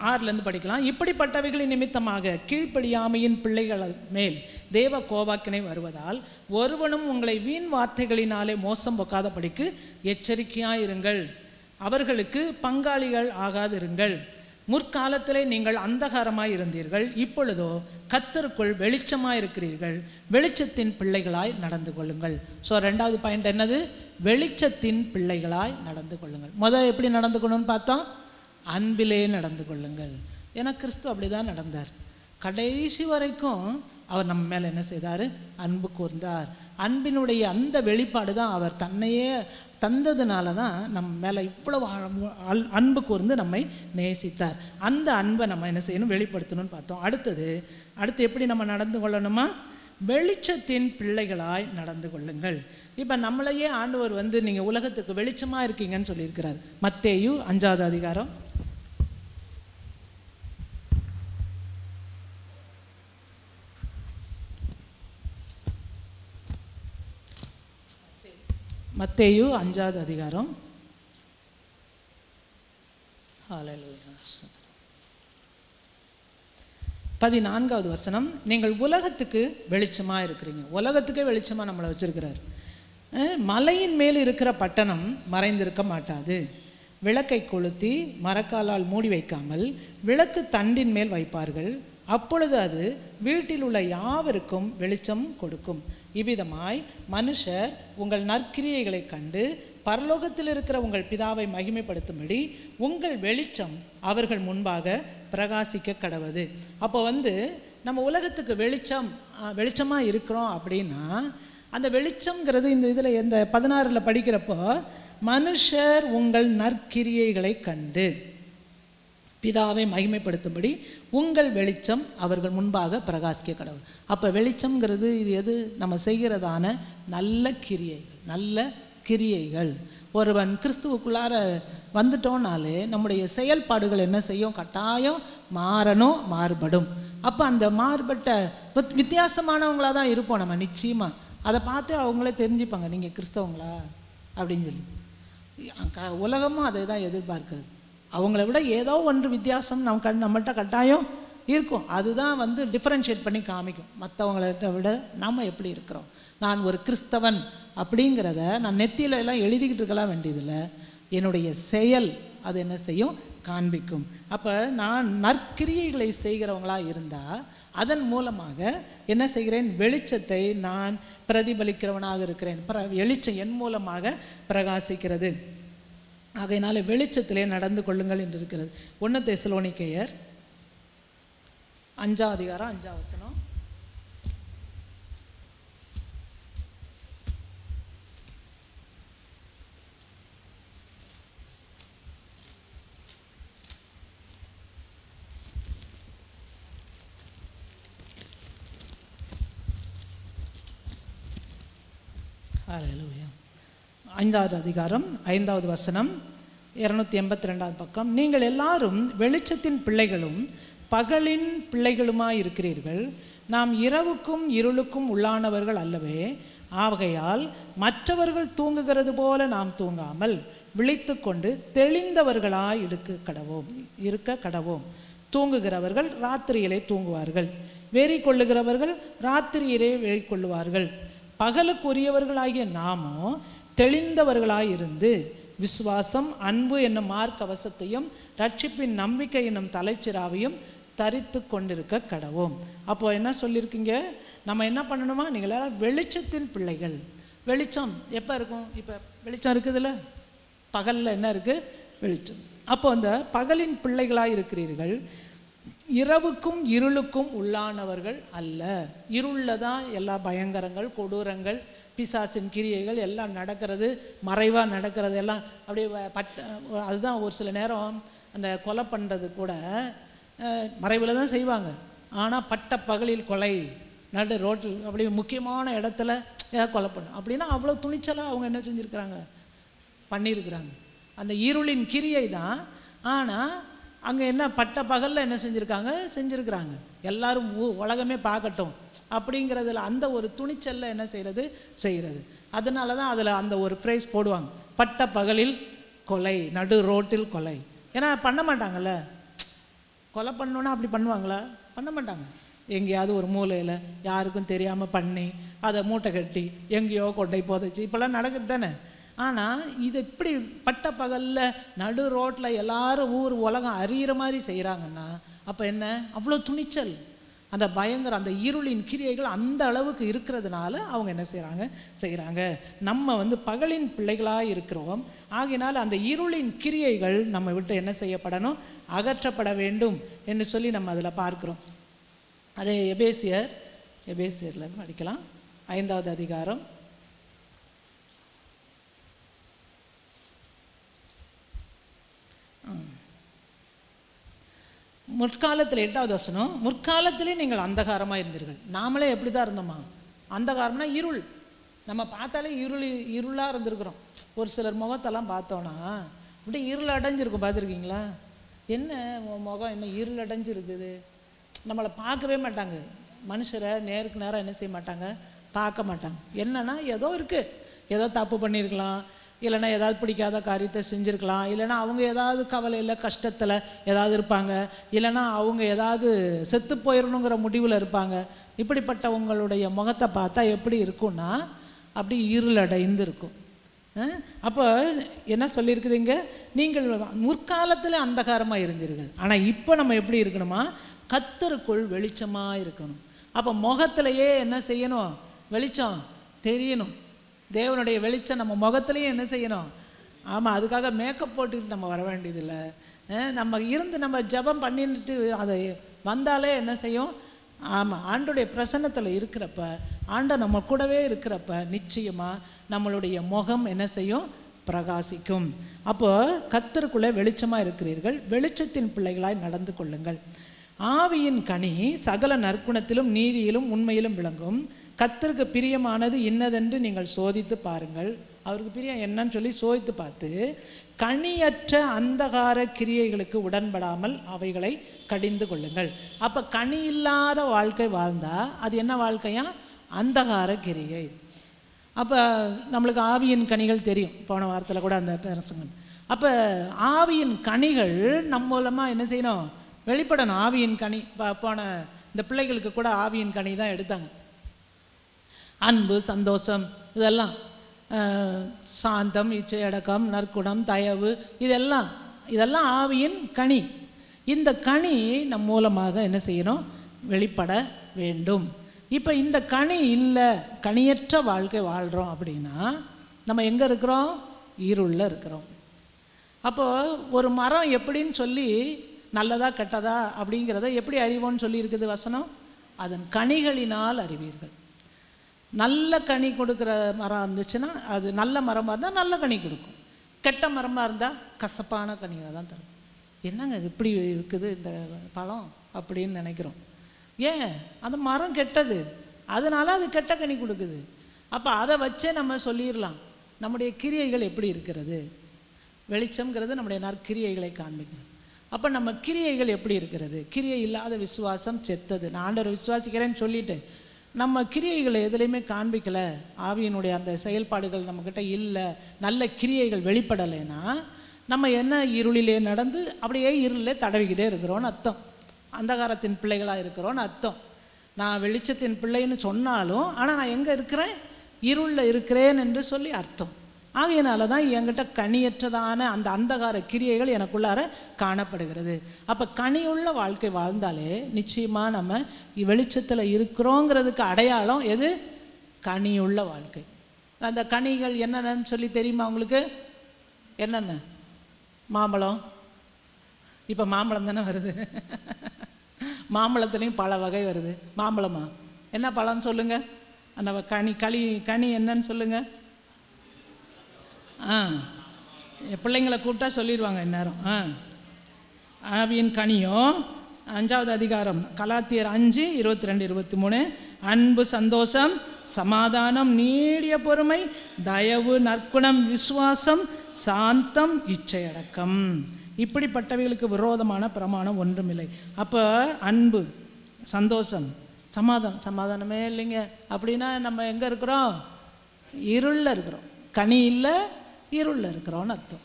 6லேருந்து படிக்கலாம். இப்படிப்பட்டவைகளின் நிமித்தமாக கீழ்ப்படியாமையின் பிள்ளைகள் மேல் தேவ கோபாக்கினை வருவதால் ஒருவனும் உங்களை வீண் வார்த்தைகளினாலே மோசம் போக்காதபடிக்கு எச்சரிக்கையாயிருங்கள், அவர்களுக்கு பங்காளிகள் ஆகாதிருங்கள். முற்காலத்திலே நீங்கள் அந்தகாரமாய் இருந்தீர்கள், இப்பொழுதோ கர்த்தருக்குள் வெளிச்சமாய் இருக்கிறீர்கள், வெளிச்சத்தின் பிள்ளைகளாய் நடந்து கொள்ளுங்கள். ஸோ 2வது பாயிண்ட் என்னது, வெளிச்சத்தின் பிள்ளைகளாய் நடந்து கொள்ளுங்கள். எப்படி நடந்து கொள்ளணும்னு பார்த்தோம், அன்பிலே நடந்து கொள்ளுங்கள். ஏன்னா கிறிஸ்து அப்படி தான் நடந்தார். கடைசி வரைக்கும் அவர் நம்ம மேலே என்ன செய்தார்? அன்பு கூர்ந்தார். அன்பினுடைய அந்த வெளிப்பாடு தான் அவர் தன்னையே தந்ததுனால தான் நம்ம மேலே இவ்வளவு அன்பு கூர்ந்து நம்மை நேசித்தார். அந்த அன்பை நம்ம என்ன செய்யணும்? வெளிப்படுத்தணும்னு பார்த்தோம். அடுத்து எப்படி நம்ம நடந்து கொள்ளணுமா? வெளிச்சத்தின் பிள்ளைகளாய் நடந்து கொள்ளுங்கள். இப்போ நம்மளையே ஆண்டவர் நீங்கள் உலகத்துக்கு வெளிச்சமாக இருக்கீங்கன்னு சொல்லியிருக்கிறார். மத்தேயு 5வது அதிகாரம் 5வது அதிகாரம் 14வது வசனம். நீங்கள் உலகத்துக்கு வெளிச்சமாக இருக்கிறீங்க. உலகத்துக்கே வெளிச்சமாக நம்மளை வச்சிருக்கிறார். மலையின் மேல் இருக்கிற பட்டணம் மறைந்திருக்க மாட்டாது. விளக்கை கொளுத்தி மரக்காலால் மூடி வைக்காமல் விளக்கு தண்டின் மேல் வைப்பார்கள். அப்பொழுது அது வீட்டில் உள்ள யாவருக்கும் வெளிச்சம் கொடுக்கும். இவ்விதமாய் மனுஷர் உங்கள் நற்கிரியைகளை கண்டு பரலோகத்தில் இருக்கிற உங்கள் பிதாவை மகிமைப்படுத்தும்படி உங்கள் வெளிச்சம் அவர்கள் முன்பாக பிரகாசிக்க கடவது. அப்போ நம்ம உலகத்துக்கு வெளிச்சமாக இருக்கிறோம் அப்படின்னா, அந்த வெளிச்சம்ங்கிறது இந்த இதில் இந்த 16 படிக்கிறப்போ, மனுஷர் உங்கள் நற்கிரியைகளை கண்டு பிதாவை மகிமைப்படுத்தும்படி உங்கள் வெளிச்சம் அவர்கள் முன்பாக பிரகாசிக்க கடவுள். அப்போ வெளிச்சம்ங்கிறது இது எது? நம்ம செய்கிறதான நல்ல கிரியைகள். ஒருவன் கிறிஸ்துவுக்குள்ளார வந்துட்டோன்னாலே நம்முடைய செயல்பாடுகள் என்ன செய்யும்? கட்டாயம் மாறுபடும். அப்போ அந்த மாறுபட்ட வித்தியாசமானவங்களாக தான் இருப்போம் நம்ம நிச்சயமாக. அதை பார்த்து அவங்களே தெரிஞ்சுப்பாங்க, நீங்கள் கிறிஸ்தவங்களா அப்படின்னு சொல்லி. உலகமும் அதை தான் எதிர்பார்க்கிறது. அவங்கள விட ஏதோ ஒன்று வித்தியாசம் நம்மகிட்ட கட்டாயம் இருக்கும். அதுதான் டிஃப்ரென்ஷியேட் பண்ணி காமிக்கும் மற்றவங்கள விட நம்ம எப்படி இருக்கிறோம். நான் ஒரு கிறிஸ்தவன் அப்படிங்கிறத நான் நெத்தியில எல்லாம் எழுதிக்கிட்டு இருக்கலாம் வேண்டியதில்லை. என்னுடைய செயல் அது என்ன செய்யும்? காண்பிக்கும். அப்போ நான் நற்கிரியைகளை செய்கிறவங்களாக இருந்தால் அதன் மூலமாக என்ன செய்கிறேன்? வெளிச்சத்தை நான் பிரதிபலிக்கிறவனாக இருக்கிறேன். வெளிச்சம் என் மூலமாக பிரகாசிக்கிறது. ஆகையினால வெளிச்சத்திலே நடந்து கொள்ளுங்கள் என்று இருக்கிறது. 1 தெசலோனிக்கேயர் 5வது அதிகாரம் 5வது வசனம். ஹல்லேலூயா. 5வது அதிகாரம் 5வது வசனம், 282வது பக்கம். நீங்கள் எல்லாரும் வெளிச்சத்தின் பிள்ளைகளும் பகலின் பிள்ளைகளுமாய் இருக்கிறீர்கள். நாம் இரவுக்கும் இருளுக்கும் உள்ளானவர்கள் அல்லவே. ஆகையால் மற்றவர்கள் தூங்குகிறது போல நாம் தூங்காமல் விழித்து கொண்டு தெளிந்தவர்களாய் இருக்க கடவோம். தூங்குகிறவர்கள் ராத்திரியிலே தூங்குவார்கள், வெறி கொள்ளுகிறவர்கள் ராத்திரியிலே வெறி கொள்ளுவார்கள். பகலுக்குரியவர்களாகிய நாமோ தெளிந்தவர்களாயிருந்து விசுவாசம், அன்பு என்னும் மார்க்கவசத்தையும் ரட்சிப்பின் நம்பிக்கை என்னும் தலைச்சிராவையும் தரித்து கொண்டிருக்க கடவோம். அப்போ என்ன சொல்லியிருக்கீங்க? நம்ம என்ன பண்ணணுமா? நீங்கள் எல்லாரும் வெளிச்சத்தின் பிள்ளைகள். வெளிச்சம் எப்போ இருக்கும்? இப்போ வெளிச்சம் இருக்குதுல்ல, பகலில் என்ன இருக்குது? வெளிச்சம். அப்போ அந்த பகலின் பிள்ளைகளாக இருக்கிறீர்கள். இரவுக்கும் இருளுக்கும் உள்ளானவர்கள் அல்ல. இருளில் தான் எல்லா பயங்கரங்கள், கொடூரங்கள், பிசாசின் கிரியைகள் எல்லாம் நடக்கிறது, மறைவாக நடக்கிறது எல்லாம் அப்படியே அதுதான் ஒரு சில நேரம் அந்த கொலை பண்ணுறது கூட மறைவில் தான் செய்வாங்க. ஆனால் பட்ட பகலில் கொலை, நடு ரோட்டில் அப்படி முக்கியமான இடத்துல ஏதாவது கொலை பண்ணும் அப்படின்னா அவ்வளோ துணிச்சலாக அவங்க என்ன செஞ்சுருக்கிறாங்க? பண்ணியிருக்கிறாங்க. அந்த இருளின் கிரியை தான். ஆனால் அங்கே என்ன பட்ட பகலில் என்ன செஞ்சுருக்கிறாங்க? எல்லாரும் உலகமே பார்க்கட்டும் அப்படிங்கிறதுல அந்த ஒரு துணிச்சலில் என்ன செய்கிறது. அதனால தான் அதில் அந்த ஒரு ஃப்ரேஸ் போடுவாங்க, பட்ட பகலில் கொலை, நடு ரோட்டில் கொலை. ஏன்னா பண்ண மாட்டாங்கல்ல, கொலை பண்ணோன்னா அப்படி பண்ணுவாங்களா? பண்ண மாட்டாங்க. எங்கேயாவது ஒரு மூலையில் யாருக்கும் தெரியாமல் பண்ணி அதை மூட்டை கட்டி எங்கேயோ கொண்டை போதைச்சு இப்போல்லாம் நடக்குது தானே. ஆனால் இது இப்படி பட்ட பகலில் நடு ரோட்டில் எல்லாரும் ஊர் உலகம் அறிகிற மாதிரி செய்கிறாங்கன்னா அப்போ என்ன? அவ்வளோ துணிச்சல். அந்த பயங்கர அந்த இருளின் கிரியைகள் அந்த அளவுக்கு இருக்கிறதுனால அவங்க என்ன செய்கிறாங்க. நம்ம பகலின் பிள்ளைகளாக இருக்கிறோம். ஆகினால் அந்த இருளின் கிரியைகள் நம்ம விட்டு என்ன செய்யப்படணும், அகற்றப்பட வேண்டும் என்று சொல்லி நம்ம அதில் பார்க்குறோம். அதே எபேசியரில் படிக்கலாம், 5வது அதிகாரம். முற்காலத்தில் 8வது வசனம், முற்காலத்திலே நீங்கள் அந்தகாரமாக இருந்தீர்கள். நாமளே எப்படி தான் இருந்தோமா? அந்தகாரம்னா இருள். நம்ம பார்த்தாலே இருளாக இருந்திருக்கிறோம். ஒரு சிலர் முகத்தெல்லாம் பார்த்தோன்னா அப்படியே இருள் அடைஞ்சிருக்கும். பார்த்துருக்கீங்களா? என்ன முகம் என்ன இருள் அடைஞ்சிருக்குது. நம்மளை பார்க்கவே மாட்டாங்க. மனுஷரை நேருக்கு நேரம் என்ன செய்ய மாட்டாங்க, பார்க்க மாட்டாங்க. என்னன்னா ஏதோ இருக்குது, ஏதோ தப்பு பண்ணியிருக்கலாம், இல்லைன்னா ஏதாவது பிடிக்காத காரியத்தை செஞ்சுருக்கலாம், இல்லைன்னா அவங்க ஏதாவது கவலையில் கஷ்டத்தில் ஏதாவது இருப்பாங்க, இல்லைன்னா அவங்க ஏதாவது செத்து போயிடணுங்கிற முடிவில் இருப்பாங்க. இப்படிப்பட்டவங்களுடைய முகத்தை பார்த்தா எப்படி இருக்கும்னா அப்படி இருளடைந்து இருக்கும். அப்போ என்ன சொல்லியிருக்குதுங்க, நீங்கள் முற்காலத்தில் அந்தகாரமாக இருந்தீர்கள், ஆனால் இப்போ நம்ம எப்படி இருக்கணுமா, கர்த்தருக்குள் வெளிச்சமாக இருக்கணும். அப்போ முகத்திலேயே என்ன செய்யணும், வெளிச்சம் தெரியணும். தேவனுடைய வெளிச்சம் நம்ம முகத்துலேயும் என்ன செய்யணும். ஆமாம், அதுக்காக மேக்கப் போட்டுக்கிட்டு நம்ம வர வேண்டியதில்லை. நம்ம இருந்து நம்ம ஜெபம் பண்ணிட்டு அதை வந்தாலே என்ன செய்யும். ஆமாம், ஆண்டோடைய பிரசன்னத்தில் இருக்கிறப்ப, ஆண்டை நம்ம கூடவே இருக்கிறப்ப நிச்சயமாக நம்மளுடைய முகம் என்ன செய்யும், பிரகாசிக்கும். அப்போது கர்த்தருக்குள்ளே வெளிச்சமாக இருக்கிறீர்கள், வெளிச்சத்தின் பிள்ளைகளாய் நடந்து கொள்ளுங்கள். ஆவியின் கனி சகல நற்குணத்திலும் நீதியிலும் உண்மையிலும் விளங்கும். கர்த்தருக்கு பிரியமானது இன்னதென்று நீங்கள் சோதித்து பாருங்கள். அவருக்கு பிரியம் என்னன்னு சொல்லி சோதித்து பார்த்து கனியற்ற அந்தகார கிரியைகளுக்கு உடன்படாமல் அவைகளை கடிந்து கொள்ளுங்கள். அப்போ கனி இல்லாத வாழ்க்கை வாழ்ந்தால் அது என்ன வாழ்க்கையா, அந்தகார கிரியை. அப்போ நம்மளுக்கு ஆவியின் கனிகள் தெரியும், போன வாரத்தில் கூட அந்த பிரசங்கம். அப்போ ஆவியின் கனிகள் நம்ம மூலமாக என்ன செய்யணும், வெளிப்படணும். ஆவியின் கனி போன இந்த பிள்ளைகளுக்கு கூட ஆவியின் கனி தான் எடுத்தாங்க. அன்பு, சந்தோஷம், இதெல்லாம் சாந்தம், இச்சை, அடக்கம், நற்குணம், தயவு, இதெல்லாம் ஆவியின் கனி. இந்த கனி நம் மூலமாக என்ன செய்யணும், வெளிப்பட வேண்டும். இப்போ இந்த கனி இல்லை, கனியற்ற வாழ்க்கை வாழ்கிறோம் அப்படின்னா நம்ம எங்கே இருக்கிறோம், இருளில் இருக்கிறோம். அப்போது ஒரு மரம் எப்படின்னு சொல்லி நல்லதா கெட்டதா அப்படிங்கிறத எப்படி அறிவோன்னு சொல்லியிருக்குது வசனம், அதன் கனிகளினால் அறிவீர்கள். நல்ல கனி கொடுக்குற மரம் இருந்துச்சுன்னா அது நல்ல மரமாக இருந்தால் நல்ல கனி கொடுக்கும். கெட்ட மரமாக இருந்தால் கசப்பான கனிகளை தான் தரும். என்னங்க இது இப்படி இருக்குது இந்த பழம் அப்படின்னு நினைக்கிறோம். ஏன், அந்த மரம் கெட்டது, அதனால அது கெட்ட கனி கொடுக்குது. அப்போ அதை வச்சே நம்ம சொல்லிடலாம் நம்முடைய கிரியைகள் எப்படி இருக்கிறது. வெளிச்சம்ங்கிறது நம்முடைய நற்கிரியைகளை காண்பிக்கிறது. அப்போ நம்ம கிரியைகள் எப்படி இருக்கிறது. கிரியை இல்லாத விசுவாசம் செத்தது. நான் ஆண்டவரை விசுவாசிக்கிறேன்னு சொல்லிட்டு நம்ம கிரியைகளை எதுலேயுமே காண்பிக்கலை, ஆவியினுடைய அந்த செயல்பாடுகள் நம்மக்கிட்ட இல்லை, நல்ல கிரியைகள் வெளிப்படலைன்னா நம்ம என்ன இருளிலே நடந்து அப்படியே இருளிலே தடவிக்கிட்டே இருக்கிறோன்னு அர்த்தம். அந்தகாரத்தின் பிள்ளைகளாக இருக்கிறோன்னு அர்த்தம். நான் வெளிச்சத்தின் பிள்ளைன்னு சொன்னாலும் ஆனால் நான் எங்கே இருக்கிறேன், இருளில் இருக்கிறேன் என்று சொல்லி அர்த்தம். ஆகையினால தான் என்கிட்ட கனியற்றதான அந்த அந்தகார கிரியைகள் எனக்குள்ளார காணப்படுகிறது. அப்போ கனியுள்ள வாழ்க்கை வாழ்ந்தாலே நிச்சயமாக நம்ம வெளிச்சத்தில் இருக்கிறோங்கிறதுக்கு அடையாளம் எது, கனியுள்ள வாழ்க்கை. அந்த கனிகள் என்னென்னு சொல்லி தெரியுமா உங்களுக்கு? என்னென்ன? மாம்பழம். இப்போ மாம்பழம் தானே வருது. மாம்பழத்துலேயும் பல வகை வருது. மாம்பழமா என்ன பழம்னு சொல்லுங்கள், அந்த கனி என்னன்னு சொல்லுங்கள். பிள்ளைங்களை கூப்பிட்டா சொல்லிடுவாங்க இந்நேரம். ஆவியின் கனியோ 5வது அதிகாரம் கலாத்தியர் 5:22-23, அன்பு, சந்தோஷம், சமாதானம், நீடிய பொறுமை, தயவு, நற்குணம், விசுவாசம், சாந்தம், இச்சையடக்கம், இப்படிப்பட்டவைகளுக்கு விரோதமான பிரமாணம் ஒன்றுமில்லை. அப்போ அன்பு, சந்தோஷம், சமாதானமே இல்லைங்க அப்படின்னா நம்ம எங்கே இருக்கிறோம், இருளில் இருக்கிறோம். கனி இல்லை, இருளில் இருக்கிறோன்னு அர்த்தம்.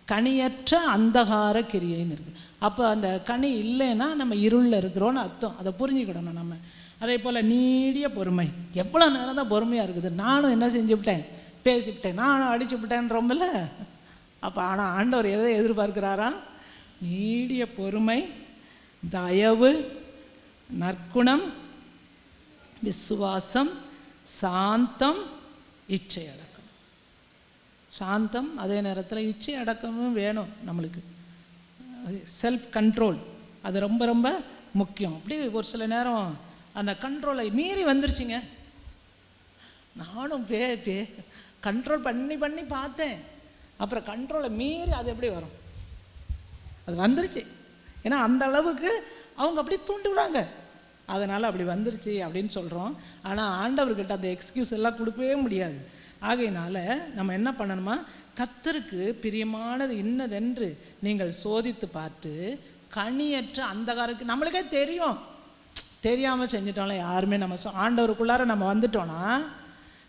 கனியற்ற அந்தகார கிரியைன்னு இருக்குது. அப்போ அந்த கனி இல்லைன்னா நம்ம இருளில் இருக்கிறோன்னு அர்த்தம். அதை புரிஞ்சுக்கிடணும் நம்ம. அதே போல் நீடிய பொறுமை. எவ்வளோ நேரம் தான் பொறுமையாக இருக்குது. நானும் என்ன செஞ்சுவிட்டேன், பேசிவிட்டேன், நானும் அடிச்சுவிட்டேன் ரொம்பல. அப்போ ஆனால் ஆண்டவர் எதை எதிர்பார்க்கிறாரா, நீடிய பொறுமை, தயவு, நற்குணம், விசுவாசம், சாந்தம், இச்சை அடக்கம். சாந்தம், அதே நேரத்தில் இச்சை அடக்கமும் வேணும் நம்மளுக்கு. செல்ஃப் கண்ட்ரோல் அது ரொம்ப ரொம்ப முக்கியம். அப்படி ஒரு சில நேரம் அந்த கண்ட்ரோலை மீறி வந்துருச்சுங்க. நானும் கண்ட்ரோல் பண்ணி பார்த்தேன். அப்புறம் கண்ட்ரோலை மீறி அது எப்படி வரும்? அது வந்துருச்சு. ஏன்னா அந்த அளவுக்கு அவங்க அப்படி தூண்டி விடுறாங்க. அதனால் அப்படி வந்துருச்சு அப்படின்னு சொல்கிறோம். ஆனால் ஆண்டவர்கிட்ட அந்த எக்ஸ்கியூஸ் எல்லாம் கொடுக்கவே முடியாது. ஆகையினால நம்ம என்ன பண்ணணுமா, கர்த்தருக்கு பிரியமானது இன்னதென்று நீங்கள் சோதித்து பார்த்து கனியற்ற அந்தகாரத்துக்கு, நம்மளுக்கே தெரியும், தெரியாமல் செஞ்சிட்டோம்ல யாருமே. நம்ம ஆண்டவருக்குள்ளார நம்ம வந்துட்டோன்னா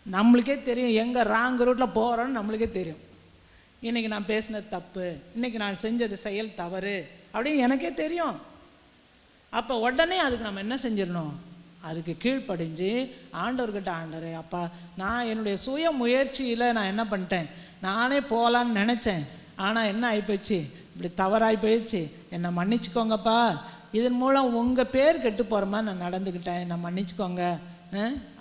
நம்மளுக்கே தெரியும் எங்கே ராங் ரூட்டில் போகிறோன்னு நம்மளுக்கே தெரியும். இன்றைக்கி நான் பேசினது தப்பு, இன்றைக்கி நான் செஞ்சது செயல் தவறு அப்படின்னு எனக்கே தெரியும். அப்போ உடனே அதுக்கு நம்ம என்ன செஞ்சிடணும், அதுக்கு கீழ்ப்படிஞ்சு ஆண்டவர்கிட்ட, ஆண்டவரே அப்பா, நான் என்னுடைய சுய முயற்சியில் நான் என்ன பண்ணிட்டேன், நானே போகலான்னு நினச்சேன், ஆனால் என்ன ஆகிப்போச்சு, இப்படி தவறாகி போயிடுச்சு, என்னை மன்னிச்சுக்கோங்கப்பா, இதன் மூலம் உங்கள் பேர் கெட்டு போகிற மாதிரி நான் நடந்துக்கிட்டேன், என்னை மன்னிச்சுக்கோங்க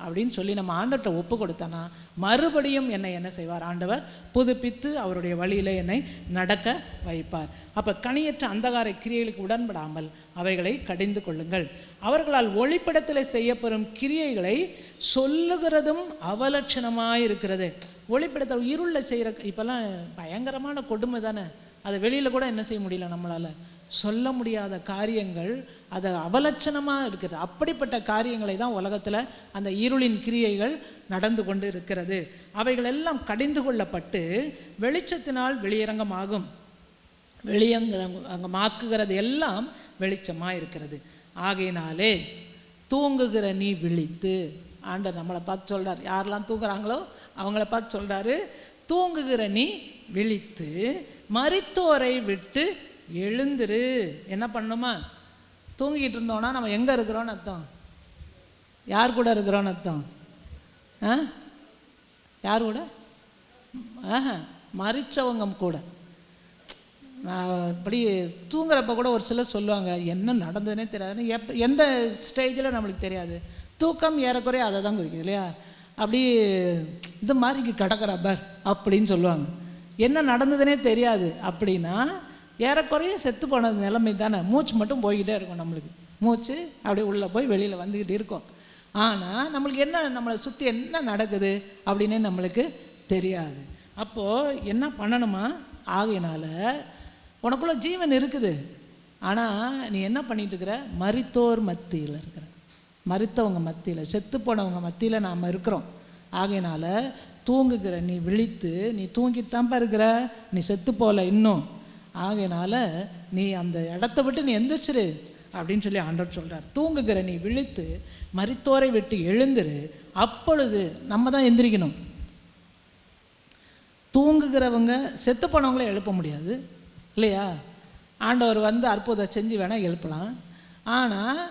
அப்படின்னு சொல்லி நம்ம ஆண்டவர்கிட்ட ஒப்பு கொடுத்தோன்னா மறுபடியும் என்னை என்ன செய்வார், ஆண்டவர் புதுப்பித்து அவருடைய வழியில் என்னை நடக்க வைப்பார். அப்போ கனியற்ற அந்தகார கிரியைகளுக்கு உடன்படாமல் அவைகளை கடிந்து கொள்ளுங்கள். அவர்களால் ஒளிப்படத்தில் செய்யப்படும் கிரியைகளை சொல்லுகிறதும் அவலட்சணமாக இருக்கிறது. ஒளிப்படத்தில் இருளில் செய்கிற இப்போல்லாம் பயங்கரமான கொடுமை தானே, அதை வெளியில் கூட என்ன செய்ய முடியல, நம்மளால் சொல்ல முடியாத காரியங்கள், அது அவலட்சணமாக இருக்கிறது. அப்படிப்பட்ட காரியங்களை தான் உலகத்தில் அந்த இருளின் கிரியைகள் நடந்து கொண்டு இருக்கிறது. அவைகள் எல்லாம் கடிந்து கொள்ளப்பட்டு வெளிச்சத்தினால் வெளியரங்கமாகும். வெளியரங்கமாக்குகிறது எல்லாம் வெளிச்சமாக இருக்கிறது. ஆகையினாலே தூங்குகிற நீ விழித்து, ஆண்டவர் நம்மளை பார்த்து சொல்கிறார், யாரெல்லாம் தூங்குறாங்களோ அவங்கள பார்த்து சொல்கிறாரு, தூங்குகிற நீ விழித்து மரித்தோரை விட்டு எழுந்துரு. என்ன பண்ணணுமா, தூங்கிட்டு இருந்தோன்னா நம்ம எங்கே இருக்கிறோன்னு அர்த்தம், யார் கூட இருக்கிறோன்னு அர்த்தம், யார் கூட, மரித்தவங்க கூட. நான் இப்படி தூங்குறப்ப கூட ஒரு சிலர் சொல்லுவாங்க, என்ன நடந்ததுன்னே தெரியாது, எந்த ஸ்டேஜில் நம்மளுக்கு தெரியாது, தூக்கம் ஏறக்குறைய அதை தான் குறிக்குது இல்லையா, அப்படி இது மாதிரி கிடக்கிறப்பர் அப்படின்னு சொல்லுவாங்க. என்ன நடந்ததுன்னே தெரியாது அப்படின்னா ஏறக்குறைய செத்து போனது நிலைமை தானே. மூச்சு மட்டும் போய்கிட்டே இருக்கும், நம்மளுக்கு மூச்சு அப்படியே உள்ளே போய் வெளியில் வந்துக்கிட்டு இருக்கும். ஆனால் நம்மளுக்கு என்ன, நம்மளை சுற்றி என்ன நடக்குது அப்படின்னே நம்மளுக்கு தெரியாது. அப்போது என்ன பண்ணணுமா, ஆகையினால உனக்குள்ள ஜீவன் இருக்குது, ஆனால் நீ என்ன பண்ணிட்டு இருக்கிற, மரித்தோர் மத்தியில் இருக்கிற, மரித்தவங்க மத்தியில், செத்து போனவங்க மத்தியில் நாம் இருக்கிறோம். ஆகையினால தூங்குகிற நீ விழித்து, நீ தூங்கிட்டு தான்ப்பா இருக்கிற, நீ செத்து போகல இன்னும். ஆகையினால நீ அந்த இடத்த விட்டு நீ எந்திரிச்சிரு அப்படின்னு சொல்லி ஆண்டவர் சொல்கிறார். தூங்குகிற நீ விழித்து மரித்தோரை விட்டு எழுந்துரு, அப்பொழுது நம்ம தான் எந்திரிக்கணும். தூங்குகிறவங்க செத்து போனவங்கள எழுப்ப முடியாது இல்லையா, ஆண்டவர் வந்து அற்புதம் செஞ்சு வேணால் எழுப்பலாம். ஆனால்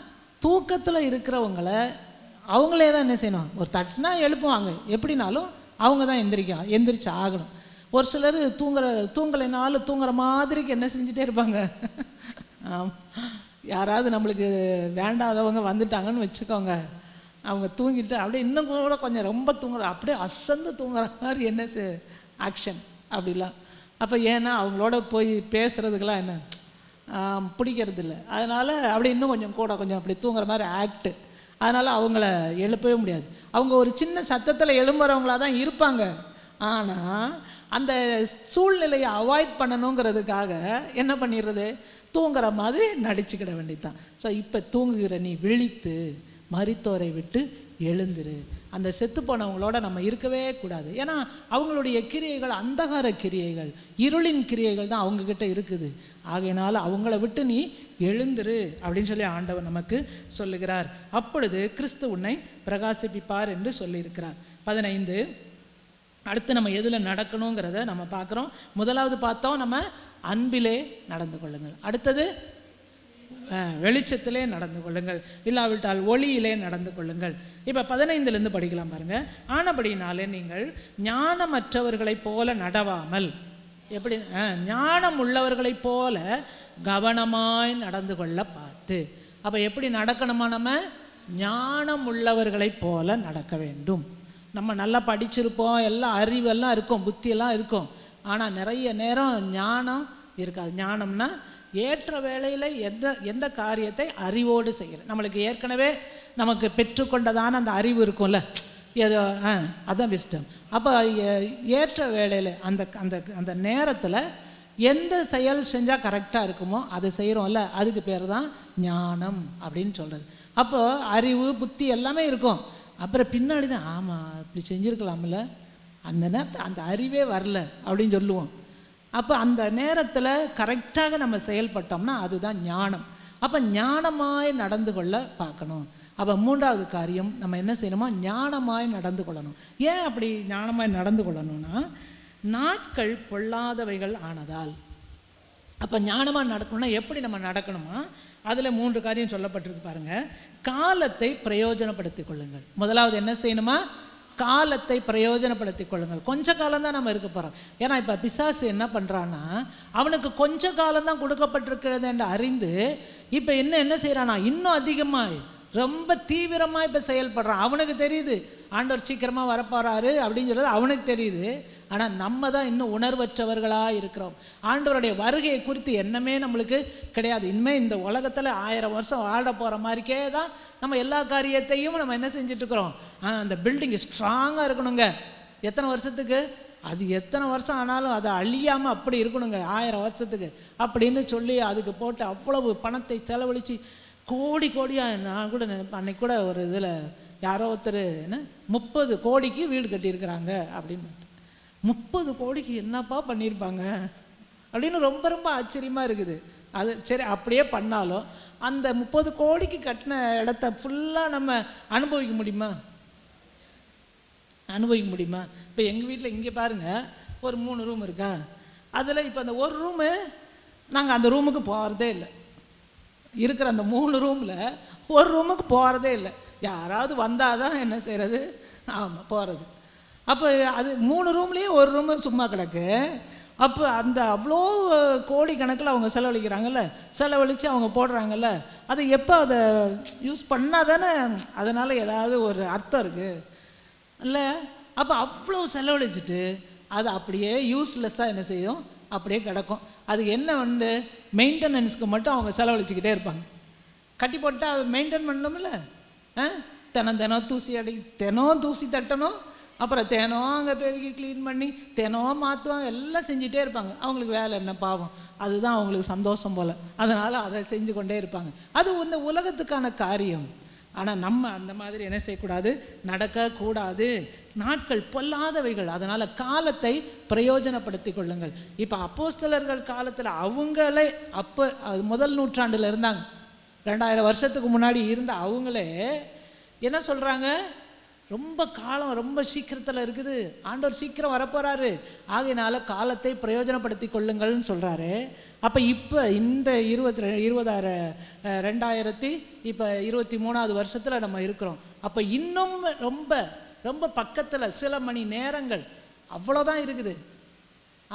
தூக்கத்தில் இருக்கிறவங்கள அவங்களே தான் என்ன செய்யணும், ஒரு தட்டினா எழுப்புவாங்க, எப்படினாலும் அவங்க தான் எந்திரிச்சு ஆகணும். ஒரு சிலர் தூங்கலைனாலும் தூங்குற மாதிரிக்கு என்ன செஞ்சுட்டே இருப்பாங்க. யாராவது நம்மளுக்கு வேண்டாதவங்க வந்துட்டாங்கன்னு வச்சுக்கோங்க, அவங்க தூங்கிட்டு அப்படியே இன்னும் கூட கொஞ்சம் ரொம்ப தூங்குற, அப்படியே அசந்து தூங்குற மாதிரி என்ன ஆக்ஷன் அப்படிலாம். அப்போ ஏன்னா அவங்களோட போய் பேசுகிறதுக்கெல்லாம் என்ன பிடிக்கிறது இல்லை, அதனால் அப்படி இன்னும் கொஞ்சம் அப்படி தூங்குற மாதிரி ஆக்டு. அதனால் அவங்கள எழுப்பவே முடியாது. அவங்க ஒரு சின்ன சத்தத்தில் எழும்புறவங்களாக தான் இருப்பாங்க. ஆனால் அந்த சூழ்நிலையை அவாய்ட் பண்ணணுங்கிறதுக்காக என்ன பண்ணிடுறது, தூங்குற மாதிரி நடிச்சுக்கிட வேண்டியதுதான். ஸோ இப்போ தூங்குகிற நீ விழித்து மரித்தோரை விட்டு எழுந்துரு. அந்த செத்து போனவங்களோட நம்ம இருக்கவே கூடாது. ஏன்னா அவங்களுடைய கிரியைகள் அந்தகார கிரியைகள், இருளின் கிரியைகள் தான் அவங்கக்கிட்ட இருக்குது. ஆகையினால அவங்கள விட்டு நீ எழுந்துரு அப்படின்னு சொல்லி ஆண்டவர் நமக்கு சொல்லுகிறார். அப்பொழுது கிறிஸ்து உன்னை பிரகாசிப்பிப்பார் என்று சொல்லியிருக்கிறார். 15. அடுத்து நம்ம எதில் நடக்கணுங்கிறத நம்ம பார்க்குறோம். முதலாவது பார்த்தோம் நம்ம அன்பிலே நடந்து கொள்ளுங்கள். அடுத்தது வெளிச்சத்திலே நடந்து கொள்ளுங்கள், இல்லாவிட்டால் ஒளியிலே நடந்து கொள்ளுங்கள். இப்போ 15லேருந்து படிக்கலாம் பாருங்கள். ஆனபடினாலே நீங்கள் ஞானமற்றவர்களைப் போல நடவாமல், எப்படி ஞானம் உள்ளவர்களைப் போல கவனமாய் நடந்து கொள்ள பார்த்து. அப்போ எப்படி நடக்கணுமா? நம்ம ஞானம் உள்ளவர்களைப் போல நடக்க வேண்டும். நம்ம நல்லா படிச்சிருப்போம், எல்லாம் அறிவெல்லாம் இருக்கும், புத்தியெல்லாம் இருக்கும், ஆனால் நிறைய நேரம் ஞானம் இருக்காது. ஞானம்னா ஏற்ற வேளையில் எந்த காரியத்தை அறிவோடு செய்கிறேன். நம்மளுக்கு ஏற்கனவே நமக்கு பெற்றுக்கொண்டதான அந்த அறிவு இருக்கும்ல, ஏதோ அதான் விஸ்டம். அப்போ ஏற்ற வேளையில் அந்த அந்த அந்த நேரத்தில் எந்த செயல் செஞ்சால் கரெக்டாக இருக்குமோ அதை செய்கிறோம்ல, அதுக்கு பேர் தான் ஞானம் அப்படின்னு சொல்கிறது. அப்போது அறிவு புத்தி எல்லாமே இருக்கும். அப்புறம் பின்னாடி தான் ஆமாம் இப்படி செஞ்சுருக்கலாம்ல, அந்த நேரத்தில் அந்த அறிவே வரல அப்படின்னு சொல்லுவோம். அப்போ அந்த நேரத்தில் கரெக்டாக நம்ம செயல்பட்டோம்னா அதுதான் ஞானம். அப்போ ஞானமாய் நடந்து கொள்ள பார்க்கணும். அப்போ மூன்றாவது காரியம் நம்ம என்ன செய்யணுமா? ஞானமாய் நடந்து கொள்ளணும். ஏன் அப்படி ஞானமாய் நடந்து கொள்ளணும்னா, நாட்கள் பொல்லாதவைகள் ஆனதால். அப்போ ஞானமாக நடக்கணும்னா எப்படி நம்ம நடக்கணுமா? அதில் 3 காரியம் சொல்லப்பட்டிருக்கு பாருங்கள். காலத்தை பிரயோஜனப்படுத்தி கொள்ளுங்கள். முதலாவது என்ன செய்யணுமா? காலத்தை பிரயோஜனப்படுத்தி கொள்ளுங்கள். கொஞ்ச காலம்தான் நம்ம இருக்க போகிறோம். ஏன்னா இப்போ பிசாசு என்ன பண்ணுறான்னா, அவனுக்கு கொஞ்ச காலம்தான் கொடுக்கப்பட்டிருக்கிறது என்று அறிந்து இப்போ என்ன செய்கிறானா, இன்னும் அதிகமாக ரொம்ப தீவிரமாக இப்போ செயல்படுறான். அவனுக்கு தெரியுது ஆண்டவர் சீக்கிரமாக வரப்போகிறாரு அப்படின்னு சொல்கிறது அவனுக்கு தெரியுது. ஆனால் நம்ம தான் இன்னும் உணர்வற்றவர்களாக இருக்கிறோம். ஆண்டவருடைய வருகையை குறித்து எண்ணமே நம்மளுக்கு கிடையாது. இனிமேல் இந்த உலகத்தில் 1000 வருஷம் வாழ போகிற மாதிரிக்கே தான் நம்ம எல்லா காரியத்தையும் நம்ம என்ன செஞ்சிட்ருக்குறோம். அந்த பில்டிங் ஸ்ட்ராங்காக இருக்கணுங்க. எத்தனை வருஷத்துக்கு? அது எத்தனை வருஷம் ஆனாலும் அதை அழியாமல் அப்படி இருக்கணுங்க, 1000 வருஷத்துக்கு அப்படின்னு சொல்லி அதுக்கு போட்டு அவ்வளவு பணத்தை செலவழித்து கோடியாக. நான் கூட நினைப்பேன், அன்னைக்கு கூட ஒரு இதில் யாரோ ஒருத்தர் என்ன 30 கோடிக்கு வீடு கட்டியிருக்கிறாங்க அப்படின்னு. 30 கோடிக்கு என்னப்பா பண்ணியிருப்பாங்க அப்படின்னு ரொம்ப ஆச்சரியமாக இருக்குது. அது சரி, அப்படியே பண்ணாலும் அந்த 30 கோடிக்கு கட்டின இடத்த ஃபுல்லாக நம்ம அனுபவிக்க முடியுமா? இப்போ எங்கள் வீட்டில் இங்கே பாருங்கள், ஒரு 3 ரூம் இருக்கா. அதில் இப்போ அந்த ஒரு ரூமு நாங்கள் அந்த ரூமுக்கு போகிறதே இல்லை. இருக்கிற அந்த 3 ரூமில் ஒரு ரூமுக்கு போகிறதே இல்லை. யாராவது வந்தால் தான் என்ன செய்கிறது, ஆமாம் போகிறது. அப்போ அது 3 ரூம்லேயே ஒரு ரூமு சும்மா கிடக்கு. அப்போ அந்த அவ்வளோ கோடி கணக்கில் அவங்க செலவழிக்கிறாங்கல்ல, செலவழித்து அவங்க போடுறாங்கல்ல, அதை எப்போ அதை யூஸ் பண்ணால் தானே அதனால் ஏதாவது ஒரு அர்த்தம் இருக்குது இல்லை? அப்போ அவ்வளோ செலவழிச்சிட்டு அது அப்படியே யூஸ்லெஸ்ஸாக என்ன செய்யும், அப்படியே கிடக்கும். அது என்ன மெயின்டெனன்ஸ்க்கு மட்டும் அவங்க செலவழிச்சிக்கிட்டே இருப்பாங்க. கட்டி போட்டால் மெயின்டைன் பண்ணணும்ல, தினம் தூசி தட்டணும், அப்புறம் தினம் அங்கே பெருகி க்ளீன் பண்ணி தினம் மாற்றுவாங்க, எல்லாம் செஞ்சிட்டே இருப்பாங்க. அவங்களுக்கு வேலை என்ன பாவம், அதுதான் அவங்களுக்கு சந்தோஷம் போல், அதனால் அதை செஞ்சு கொண்டே இருப்பாங்க. அது இந்த உலகத்துக்கான காரியம். ஆனால் நம்ம அந்த மாதிரி என்ன செய்யக்கூடாது, நடக்கக்கூடாது. நாட்கள் பொல்லாதவைகள், அதனால் காலத்தை பிரயோஜனப்படுத்தி கொள்ளுங்கள். இப்போ அப்போஸ்தலர்கள் காலத்தில் அவங்களே அப்போ முதல் நூற்றாண்டில் இருந்தாங்க, 2000 வருஷத்துக்கு முன்னாடி இருந்த அவங்களே என்ன சொல்கிறாங்க, ரொம்ப காலம் ரொம்ப சீக்கிரத்தில் இருக்குது, ஆண்டவர் சீக்கிரம் வரப்போகிறாரு, ஆகையினால காலத்தை பிரயோஜனப்படுத்தி கொள்ளுங்கள்னு சொல்கிறாரு. அப்போ இப்போ இந்த 2023வது வருஷத்தில் நம்ம இருக்கிறோம். அப்போ இன்னும் ரொம்ப ரொம்ப பக்கத்தில் சில மணி நேரங்கள் அவ்வளோதான் இருக்குது.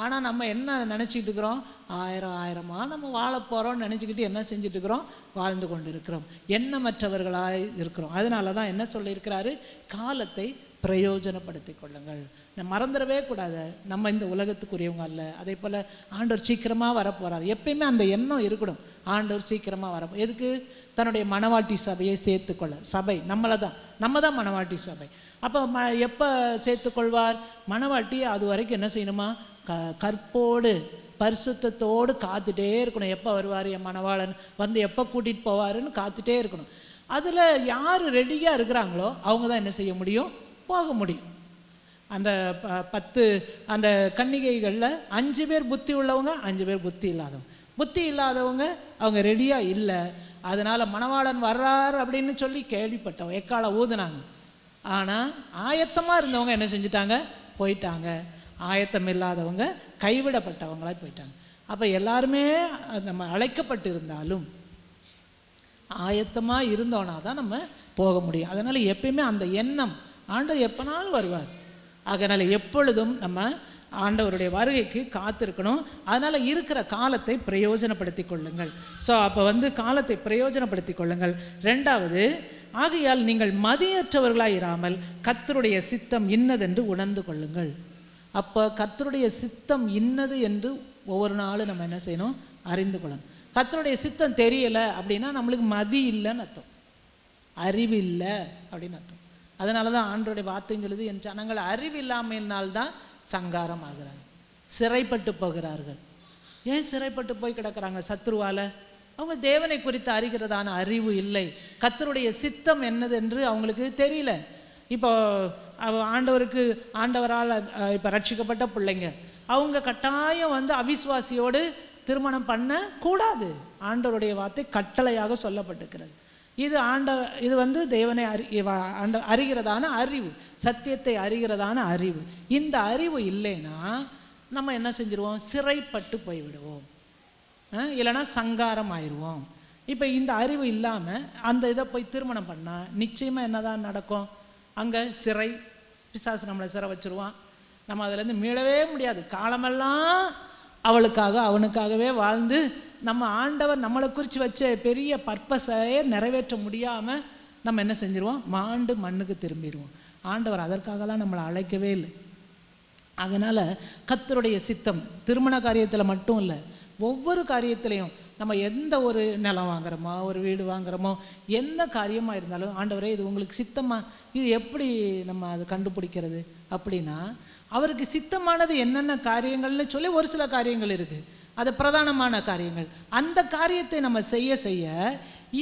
ஆனால் நம்ம என்ன நினச்சிக்கிட்டு இருக்கிறோம், ஆயிரமாக நம்ம வாழ போகிறோம்னு நினச்சிக்கிட்டு என்ன செஞ்சுட்டு இருக்கிறோம், வாழ்ந்து கொண்டு இருக்கிறோம், எண்ணமற்றவர்களாக இருக்கிறோம். அதனால தான் என்ன சொல்லியிருக்கிறாரு, காலத்தை பிரயோஜனப்படுத்தி கொள்ளுங்கள். நம்ம மறந்துடவே கூடாது, நம்ம இந்த உலகத்துக்குரியவங்க அல்ல. அதே போல் ஆண்டவர் சீக்கிரமாக வரப்போகிறார், எப்பயுமே அந்த எண்ணம் இருக்கணும். ஆண்டவர் சீக்கிரமாக வர எதுக்கு, தன்னுடைய மணவாட்டி சபையை சேர்த்துக்கொள்ள. சபை நம்ம தான் மணவாட்டி சபை. அப்போ எப்போ சேர்த்துக்கொள்வார், மணவாட்டி அது வரைக்கும் என்ன செய்யணுமா, கற்போடு பரிசுத்தத்தோடு காத்துட்டே இருக்கணும். எப்போ வருவார் என் மணவாளன், வந்து எப்போ கூட்டிகிட்டு போவாருன்னு காத்துட்டே இருக்கணும். அதில் யார் ரெடியாக இருக்கிறாங்களோ அவங்க தான் என்ன செய்ய முடியும், போக முடியும். அந்த 10 அந்த கன்னிகைகளில் 5 பேர் புத்தி உள்ளவங்க, 5 பேர் புத்தி இல்லாதவங்க அவங்க ரெடியாக இல்லை. அதனால் மணவாளன் வர்றார் அப்படின்னு சொல்லி கேள்விப்பட்டவங்க எக்கால ஊதுனாங்க. ஆனால் ஆயத்தமாக இருந்தவங்க என்ன செஞ்சிட்டாங்க, போயிட்டாங்க. ஆயத்தம் இல்லாதவங்க கைவிடப்பட்டவங்களாக போயிட்டாங்க. அப்போ எல்லாருமே நம்ம அழைக்கப்பட்டு இருந்தாலும் ஆயத்தமாக இருந்தோன்னா தான் நம்ம போக முடியும். அதனால் எப்பயுமே அந்த எண்ணம், ஆண்டவர் எப்போனாலும் வருவார். அதனால் எப்பொழுதும் நம்ம ஆண்டவருடைய வருகைக்கு காத்திருக்கணும். அதனால் இருக்கிற காலத்தை பிரயோஜனப்படுத்தி கொள்ளுங்கள். ஸோ அப்போ வந்து காலத்தை பிரயோஜனப்படுத்தி கொள்ளுங்கள். ரெண்டாவது, ஆகையால் நீங்கள் மதியற்றவர்களாக இராமல் கர்த்தருடைய சித்தம் இன்னதென்று உணர்ந்து கொள்ளுங்கள். அப்போ கர்த்தருடைய சித்தம் இன்னது என்று ஒவ்வொரு நாளும் நம்ம என்ன செய்யணும்? அறிந்து கொள்ளணும். கர்த்தருடைய சித்தம் தெரியலை அப்படின்னா நம்மளுக்கு மதி இல்லைன்னு அர்த்தம், அறிவு இல்லை அப்படின்னு அர்த்தம். அதனால தான் ஆண்டவருடைய வார்த்தைன்னு சொல்லுது, என் ஜனங்கள் அறிவு இல்லாமையினால்தான் சங்காரம் ஆகிறார்கள், சிறைப்பட்டு போகிறார்கள். ஏன் சிறைப்பட்டு போய் கிடக்கிறாங்க? சத்ருவால். அவங்க தேவனை குறித்து அறிகிறதான அறிவு இல்லை, கர்த்தருடைய சித்தம் என்னது என்று அவங்களுக்கு தெரியல. இப்போ ஆண்டவரால் இப்போ ரட்சிக்கப்பட்ட பிள்ளைங்க அவங்க கட்டாயம் வந்து அவிசுவாசியோடு திருமணம் பண்ணக்கூடாது. ஆண்டவருடைய வார்த்தை கட்டளையாக சொல்லப்பட்டிருக்கிறது. இது வந்து தேவனை அறிகிறதான அறிவு, சத்தியத்தை அறிகிறதான அறிவு. இந்த அறிவு இல்லைன்னா நம்ம என்ன செஞ்சிருவோம்? சிறைப்பட்டு போய்விடுவோம், இல்லைன்னா சங்காரம் ஆயிடுவோம். இப்போ இந்த அறிவு இல்லாமல் அந்த இதை போய் திருமணம் பண்ணால் நிச்சயமாக என்னதான் நடக்கும்? அங்கே சிறை, பிசாசு நம்மளை சிறை வச்சுருவான். நம்ம அதிலேருந்து மீளவே முடியாது. காலமெல்லாம் அவளுக்காக அவனுக்காகவே வாழ்ந்து நம்ம ஆண்டவர் நம்மளை குறித்து வச்ச பெரிய பர்பஸையே நிறைவேற்ற முடியாமல் நம்ம என்ன செஞ்சிருவோம்? மாண்டு மண்ணுக்கு திரும்பிடுவோம். ஆண்டவர் அதற்காகலாம் நம்மளை அழைக்கவே இல்லை. அதனால் கர்த்தருடைய சித்தம் திருமண காரியத்தில் மட்டும் இல்லை, ஒவ்வொரு காரியத்திலையும் நம்ம எந்த ஒரு நிலம் வாங்குறோமோ, ஒரு வீடு வாங்குறோமோ, எந்த காரியமாக இருந்தாலும் ஆண்டவரே இது உங்களுக்கு சித்தமாக, இது எப்படி நம்ம அதை கண்டுபிடிக்கிறது அப்படின்னா, அவருக்கு சித்தமானது என்னென்ன காரியங்கள்னு சொல்லி ஒரு சில காரியங்கள் இருக்குது, அது பிரதானமான காரியங்கள். அந்த காரியத்தை நம்ம செய்ய செய்ய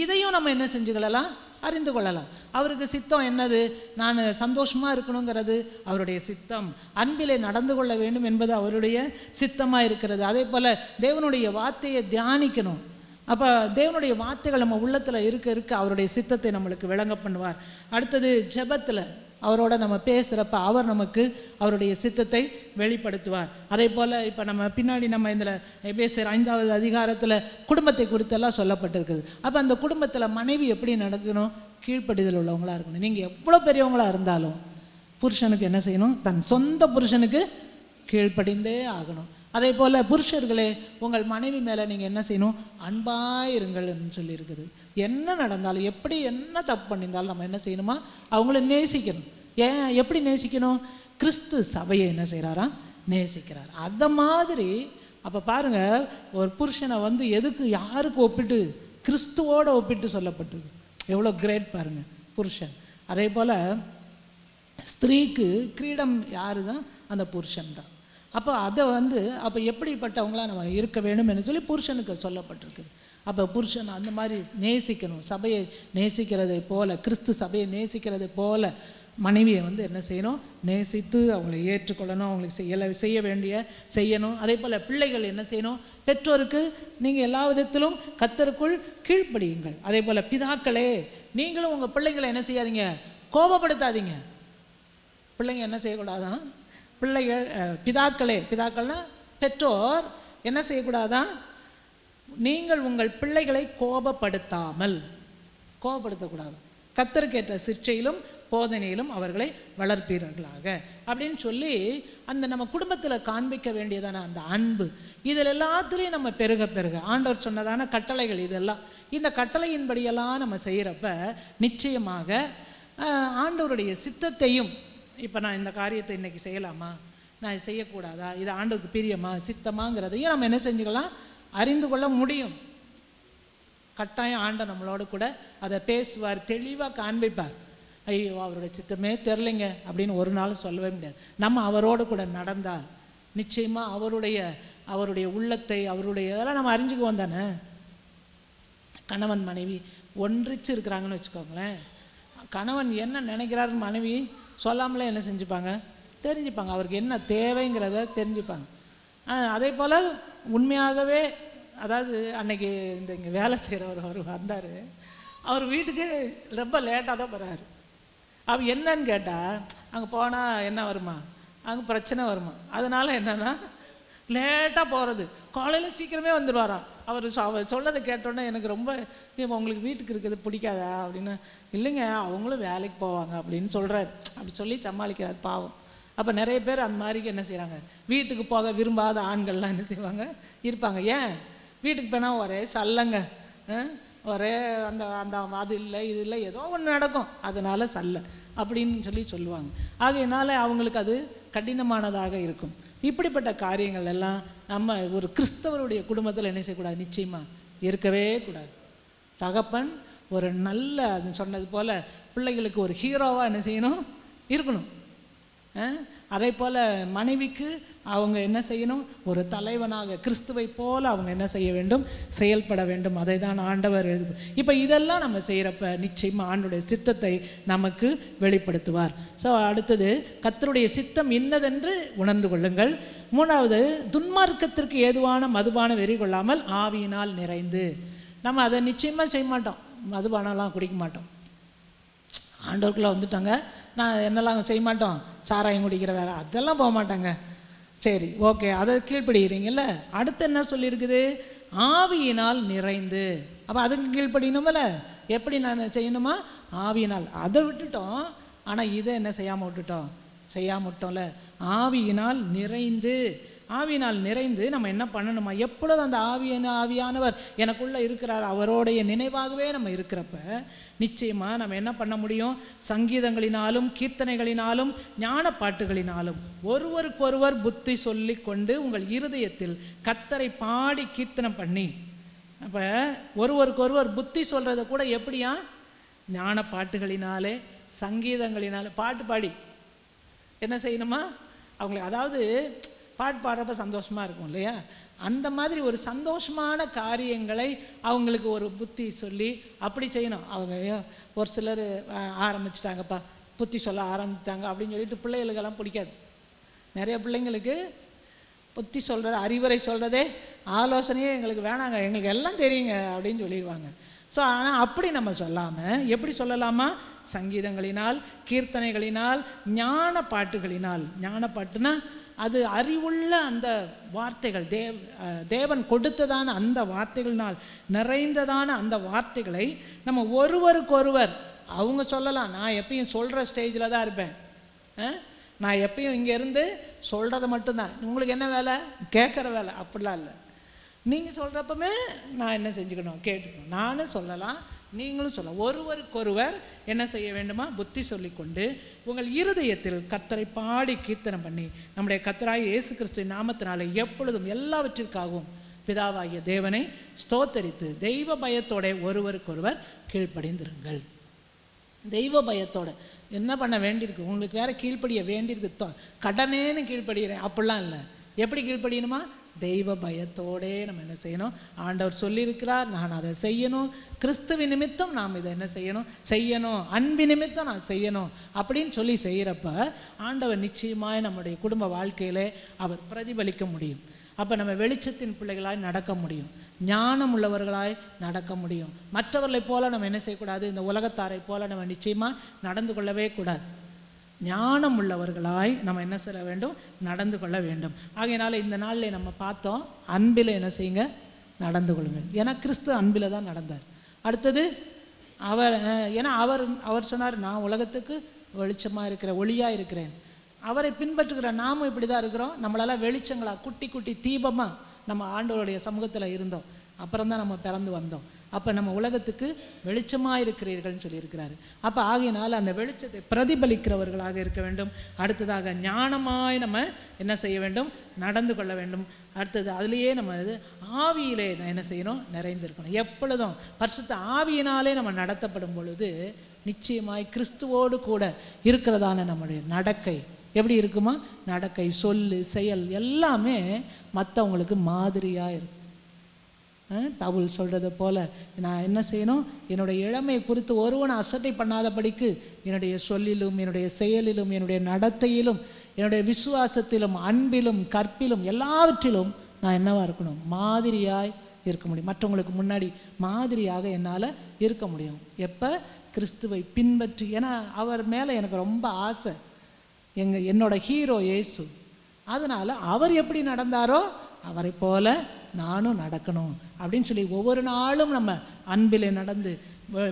இதையும் நம்ம என்ன செஞ்சுக்கலாம்? அறிந்து கொள்ளலாம். அவருக்கு சித்தம் என்னது? நான் சந்தோஷமாக இருக்கணுங்கிறது அவருடைய சித்தம். அன்பிலே நடந்து கொள்ள வேண்டும் என்பது அவருடைய சித்தமாக இருக்கிறது. அதே போல் தேவனுடைய வார்த்தையை தியானிக்கணும். அப்போ தேவனுடைய வார்த்தைகள் நம்ம உள்ளத்தில் இருக்க இருக்க அவருடைய சித்தத்தை நம்மளுக்கு விளங்க பண்ணுவார். அடுத்தது ஜெபத்தில் அவரோட நம்ம பேசுகிறப்ப அவர் நமக்கு அவருடைய சித்தத்தை வெளிப்படுத்துவார். அதே போல் இப்போ நம்ம பின்னாடி நம்ம இதில் எபேசியர் 5வது அதிகாரத்தில் குடும்பத்தை குறித்தெல்லாம் சொல்லப்பட்டிருக்குது. அப்போ அந்த குடும்பத்தில் மனைவி எப்படி நடக்கணும்? கீழ்ப்படிதல் உள்ளவங்களாக இருக்கணும். நீங்கள் எவ்வளோ பெரியவங்களாக இருந்தாலும் புருஷனுக்கு என்ன செய்யணும்? தன் சொந்த புருஷனுக்கு கீழ்ப்படிந்தே ஆகணும். அதே போல் புருஷர்களே, உங்கள் மனைவி மேலே நீங்கள் என்ன செய்யணும்? அன்பாயிருங்கள்னு சொல்லியிருக்குது. என்ன நடந்தாலும், எப்படி என்ன தப்பு பண்ணியிருந்தாலும் நம்ம என்ன செய்யணுமா? அவங்கள நேசிக்கணும். ஏன் எப்படி நேசிக்கணும்? கிறிஸ்து சபையை என்ன செய்கிறாரா? நேசிக்கிறார். அந்த மாதிரி அப்போ பாருங்கள், ஒரு புருஷனை வந்து எதுக்கு யாருக்கு ஒப்பிட்டு? கிறிஸ்துவோடு ஒப்பிட்டு சொல்லப்பட்டிருக்கு. எவ்வளோ கிரேட் பாருங்கள் புருஷன். அதே போல் ஸ்திரீக்கு கிரீடம் யாரு தான்? அந்த புருஷன் தான். அப்போ அதை வந்து அப்போ எப்படிப்பட்டவங்களாம் நம்ம இருக்க வேண்டும் என்று சொல்லி புருஷனுக்கு சொல்லப்பட்டிருக்கு. அப்போ புருஷன் அந்த மாதிரி நேசிக்கணும். சபையை நேசிக்கிறதை போல, கிறிஸ்து சபையை நேசிக்கிறதை போல மனைவியை வந்து என்ன செய்யணும்? நேசித்து அவங்களை ஏற்றுக்கொள்ளணும், அவங்களுக்கு செய்ய வேண்டிய செய்யணும். அதே போல் பிள்ளைகள் என்ன செய்யணும்? பெற்றோருக்கு நீங்கள் எல்லா விதத்திலும் கர்த்தருக்குள் கீழ்ப்படியுங்கள். அதே போல் பிதாக்களே, நீங்களும் உங்கள் பிள்ளைங்களை என்ன செய்யாதீங்க? கோபப்படுத்தாதீங்க. பிள்ளைங்க என்ன செய்யக்கூடாதான்? பிள்ளைகள் பிதாக்கள்னா பெற்றோர் என்ன செய்யக்கூடாதான்? நீங்கள் உங்கள் பிள்ளைகளை கோபப்படுத்தக்கூடாது. கர்த்தருக்கேற்ற சிற்சையிலும் போதனையிலும் அவர்களை வளர்ப்பீர்களாக அப்படின்னு சொல்லி அந்த நம்ம குடும்பத்தில் காண்பிக்க வேண்டியதான அந்த அன்பு, இதில் எல்லாத்துலேயும் நம்ம பெருக ஆண்டவர் சொன்னதான கட்டளைகள் இதெல்லாம், இந்த கட்டளையின்படியெல்லாம் நம்ம செய்கிறப்ப நிச்சயமாக ஆண்டவருடைய சித்தத்தையும், இப்போ நான் இந்த காரியத்தை இன்றைக்கி செய்யலாமா, நான் செய்யக்கூடாதா, இது ஆண்டவருக்கு பிரியமா சித்தமாங்கிறதையும் நம்ம என்ன செஞ்சுக்கலாம்? அறிந்து கொள்ள முடியும். கட்டாயம் ஆண்டவர் நம்மளோட கூட அதை பேசுவார், தெளிவாக காண்பிப்பார். ஐயோ அவருடைய சித்தமே தெரிலைங்க அப்படின்னு ஒரு நாள் சொல்லவே முடியாது. நம்ம அவரோடு கூட நடந்தால் நிச்சயமாக அவருடைய உள்ளத்தை, அவருடைய இதெல்லாம் நம்ம அறிஞ்சுக்குவோம் தானே. கணவன் மனைவி ஒன்றிச்சு இருக்கிறாங்கன்னு வச்சுக்கோங்களேன், கணவன் என்ன நினைக்கிறாருன்னு மனைவி சொல்லாமலே என்ன செஞ்சுப்பாங்க? தெரிஞ்சுப்பாங்க. அவருக்கு என்ன தேவைங்கிறத தெரிஞ்சுப்பாங்க. அதே போல் உண்மையாகவே, அதாவது அன்னைக்கு இங்கே வேலை செய்கிறவர் அவர் வந்தார், அவர் வீட்டுக்கு ரொம்ப லேட்டாக தான் போகிறாரு. அவர் என்னன்னு கேட்டால், அங்கே போனால் என்ன வருமா, அங்கே பிரச்சனை வருமா, அதனால் என்னன்னா லேட்டாக போகிறது. காலையில் சீக்கிரமே வந்துடுவாராம். அவர் சொன்னதை கேட்டோன்னே எனக்கு ரொம்ப, இப்போ உங்களுக்கு வீட்டுக்கு இருக்கிறது பிடிக்காதா அப்படின்னா, இல்லைங்க அவங்களும் வேலைக்கு போவாங்க அப்படின்னு சொல்கிறார். அப்படி சொல்லி சமாளிக்கிறார் பாவம். அப்போ நிறைய பேர் அந்த மாதிரி என்ன செய்கிறாங்க, வீட்டுக்கு போக விரும்பாத ஆண்கள்லாம் என்ன செய்வாங்க இருப்பாங்க. ஏன் வீட்டுக்கு போனால் ஒரே சல்லங்க, ஒரே அந்த அந்த அது இல்லை இது இல்லை ஏதோ ஒன்று நடக்கும், அதனால சல்ல அப்படின்னு சொல்லுவாங்க. ஆகையினால அவங்களுக்கு அது கடினமானதாக இருக்கும். இப்படிப்பட்ட காரியங்கள் எல்லாம் நம்ம ஒரு கிறிஸ்தவருடைய குடும்பத்தில் என்ன செய்யக்கூடாது, நிச்சயமாக இருக்கவே கூடாது. தகப்பன் ஒரு நல்ல சொன்னது போல் பிள்ளைகளுக்கு ஒரு ஹீரோவாக என்ன செய்யணும், இருக்கணும். அதே போல் மனைவிக்கு அவங்க என்ன செய்யணும், ஒரு தலைவனாக கிறிஸ்துவை போல் அவங்க என்ன செய்ய வேண்டும், செயல்பட வேண்டும். அதை தான் ஆண்டவர் எழுது. இப்போ இதெல்லாம் நம்ம செய்கிறப்ப நிச்சயமாக ஆண்டவருடைய சித்தத்தை நமக்கு வெளிப்படுத்துவார். ஸோ அடுத்தது கர்த்தருடைய சித்தம் இன்னதென்று உணர்ந்து கொள்ளுங்கள். மூணாவது, துன்மார்க்கத்திற்கு ஏதுவான மதுபான வெறி கொள்ளாமல் ஆவியினால் நிறைந்து. நம்ம அதை நிச்சயமாக செய்ய மாட்டோம், மதுபானம்லாம் குடிக்க மாட்டோம். ஆண்டவருக்குள்ளே வந்துட்டாங்க, நான் என்னெல்லாம் செய்ய மாட்டோம், சாராயம் குடிக்கிற வேலை அதெல்லாம் போக மாட்டாங்க. சரி, ஓகே, அதை கீழ்ப்படுகிறீங்கல்ல. அடுத்து என்ன சொல்லியிருக்குது, ஆவியினால் நிறைந்து. அப்போ அதுக்கு கீழ்ப்படியணுமில்ல. எப்படி நான் செய்யணுமா, ஆவியினால். அதை விட்டுட்டோம், ஆனால் இதை என்ன செய்யாமல் விட்டோம்ல. ஆவியினால் நிறைந்து. ஆவியினால் நிறைந்து நம்ம என்ன பண்ணணுமா, எப்பொழுது அந்த ஆவியானவர் எனக்குள்ளே இருக்கிறார், அவரோடைய நினைவாகவே நம்ம இருக்கிறப்ப நிச்சயமாக நம்ம என்ன பண்ண முடியும், சங்கீதங்களினாலும் கீர்த்தனைகளினாலும் ஞான பாட்டுகளினாலும் ஒருவருக்கொருவர் புத்தி சொல்லி கொண்டு உங்கள் இருதயத்தில் கர்த்தரை பாடி கீர்த்தனம் பண்ணி. அப்போ ஒருவருக்கொருவர் புத்தி சொல்கிறத கூட எப்படியா, ஞான பாட்டுகளினாலே சங்கீதங்களினாலே பாட்டு பாடி என்ன செய்யணுமா அவங்களுக்கு. அதாவது பாட்டு பாடுறப்ப சந்தோஷமாக இருக்கும் இல்லையா, அந்த மாதிரி ஒரு சந்தோஷமான காரியங்களை அவங்களுக்கு ஒரு புத்தி சொல்லி அப்படி செய்யணும். அவங்க ஒரு சிலர் ஆரம்பிச்சிட்டாங்கப்பா, புத்தி சொல்ல ஆரம்பிச்சிட்டாங்க அப்படின்னு சொல்லிட்டு பிள்ளைகளுக்கெல்லாம் பிடிக்காது. நிறைய பிள்ளைங்களுக்கு புத்தி சொல்கிறது, அறிவுரை சொல்கிறதே, ஆலோசனையே எங்களுக்கு வேணாங்க, எங்களுக்கு எல்லாம் தெரியுங்க அப்படின்னு சொல்லிடுவாங்க. ஸோ ஆனால் அப்படி நம்ம சொல்லாமல் எப்படி சொல்லலாமா, சங்கீதங்களினால் கீர்த்தனைகளினால் ஞான பாட்டுகளினால். ஞான பாட்டுனா அது அறிவுள்ள அந்த வார்த்தைகள், தேவன் கொடுத்ததான அந்த வார்த்தைகளினால் நிறைந்ததான அந்த வார்த்தைகளை நம்ம ஒருவருக்கொருவர் அவங்க சொல்லலாம். நான் எப்பயும் சொல்கிற ஸ்டேஜில் தான் இருப்பேன், நான் எப்பயும் இங்கேருந்து சொல்கிறத மட்டும்தான். உங்களுக்கு என்ன வேலை, கேட்குற வேலை. அப்படிலாம் இல்லை, நீங்கள் சொல்கிறப்பமே நான் என்ன செஞ்சுக்கணும், கேட்டுக்கணும். நானும் சொல்லலாம், நீங்களும் சொல்ல. ஒருவருக்கொருவர் என்ன செய்ய வேண்டுமா, புத்தி சொல்லிக்கொண்டு உங்கள் இருதயத்தில் கர்த்தரை பாடி கீர்த்தனம் பண்ணி நம்முடைய கர்த்தராகிய இயேசு கிறிஸ்துவின் நாமத்தினாலே எப்பொழுதும் எல்லாவற்றிற்காகவும் பிதாவாகிய தேவனை ஸ்தோத்தரித்து தெய்வ பயத்தோட ஒருவருக்கொருவர் கீழ்ப்படிந்திருங்கள். தெய்வ பயத்தோட என்ன பண்ண வேண்டியிருக்கு, உங்களுக்கு வேற கீழ்ப்படிய வேண்டியிருக்கு, கடனேன்னு கீழ்ப்படுகிறேன் அப்படிலாம் இல்லை. எப்படி கீழ்ப்படியணுமா, தெய்வ பயத்தோடே நம்ம என்ன செய்யணும், ஆண்டவர் சொல்லியிருக்கிறார், நான் அதை செய்யணும், கிறிஸ்துவின் நிமித்தம் நாம் இதை என்ன செய்யணும், அன்பின் நிமித்தம் நான் செய்யணும் அப்படின்னு சொல்லி செய்கிறப்ப ஆண்டவர் நிச்சயமாய் நம்முடைய குடும்ப வாழ்க்கையிலே அவர் பிரதிபலிக்க முடியும். அப்போ நம்ம வெளிச்சத்தின் பிள்ளைகளாய் நடக்க முடியும், ஞானம் உள்ளவர்களாய் நடக்க முடியும். மற்றவர்களை போல நம்ம என்ன செய்யக்கூடாது, இந்த உலகத்தாரை போல நம்ம நிச்சயமாக நடந்து கொள்ளவே கூடாது. ஞானம் உள்ளவர்களாய் நம்ம என்ன செய்ய வேண்டும், நடந்து கொள்ள வேண்டும். ஆகையினால இந்த நாளில் நம்ம பார்த்தோம், அன்பில் என்ன செய்யுங்க, நடந்து கொள்ளுங்கள். ஏன்னா கிறிஸ்து அன்பில் தான் நடந்தார். அடுத்தது ஏன்னா அவர் சொன்னார், நான் உலகத்துக்கு வெளிச்சமாக இருக்கிற ஒளியாக இருக்கிறேன். அவரை பின்பற்றுகிற நாமும் இப்படி தான் இருக்கிறோம். நம்மளால் வெளிச்சங்களா குட்டி குட்டி தீபமாக நம்ம ஆண்டவருடைய சமூகத்தில் இருந்தோம். அப்புறம் தான் நம்ம பிறந்து வந்தோம். அப்போ நம்ம உலகத்துக்கு வெளிச்சமாக இருக்கிறீர்கள்னு சொல்லியிருக்கிறாரு. அப்போ ஆகையினால் அந்த வெளிச்சத்தை பிரதிபலிக்கிறவர்களாக இருக்க வேண்டும். அடுத்ததாக ஞானமாய் நம்ம என்ன செய்ய வேண்டும், நடந்து கொள்ள வேண்டும். அடுத்தது அதுலேயே நம்ம ஆவியிலே என்ன செய்யணும், நிறைந்திருக்கணும். எப்பொழுதும் பரிசுத்த ஆவியினாலே நம்ம நடத்தப்படும் பொழுது நிச்சயமாய் கிறிஸ்துவோடு கூட இருக்கிறதான நம்முடைய நடக்கை எப்படி இருக்குமா, நடக்கை, சொல்லு, செயல் எல்லாமே மற்றவங்களுக்கு மாதிரியாக இருக்கும். பவுல் சொல்கிறத போல் நான் என்ன செய்யணும், என்னுடைய இளமையை குறித்து ஒருவனை அசட்டை பண்ணாதபடிக்கு என்னுடைய சொல்லிலும் என்னுடைய செயலிலும் என்னுடைய நடத்தையிலும் என்னுடைய விசுவாசத்திலும் அன்பிலும் கற்பிலும் எல்லாவற்றிலும் நான் என்னவாக இருக்கணும், மாதிரியாய் இருக்க முடியும். மற்றவங்களுக்கு முன்னாடி மாதிரியாக என்னால் இருக்க முடியும். எப்போ, கிறிஸ்துவை பின்பற்றி. ஏன்னா அவர் மேலே எனக்கு ரொம்ப ஆசை. என்னோட ஹீரோ இயேசு. அதனால் அவர் எப்படி நடந்தாரோ அவரை போல நானும் நடக்கணும் அப்படின்னு சொல்லி ஒவ்வொரு நாளும் நம்ம அன்பிலே நடந்து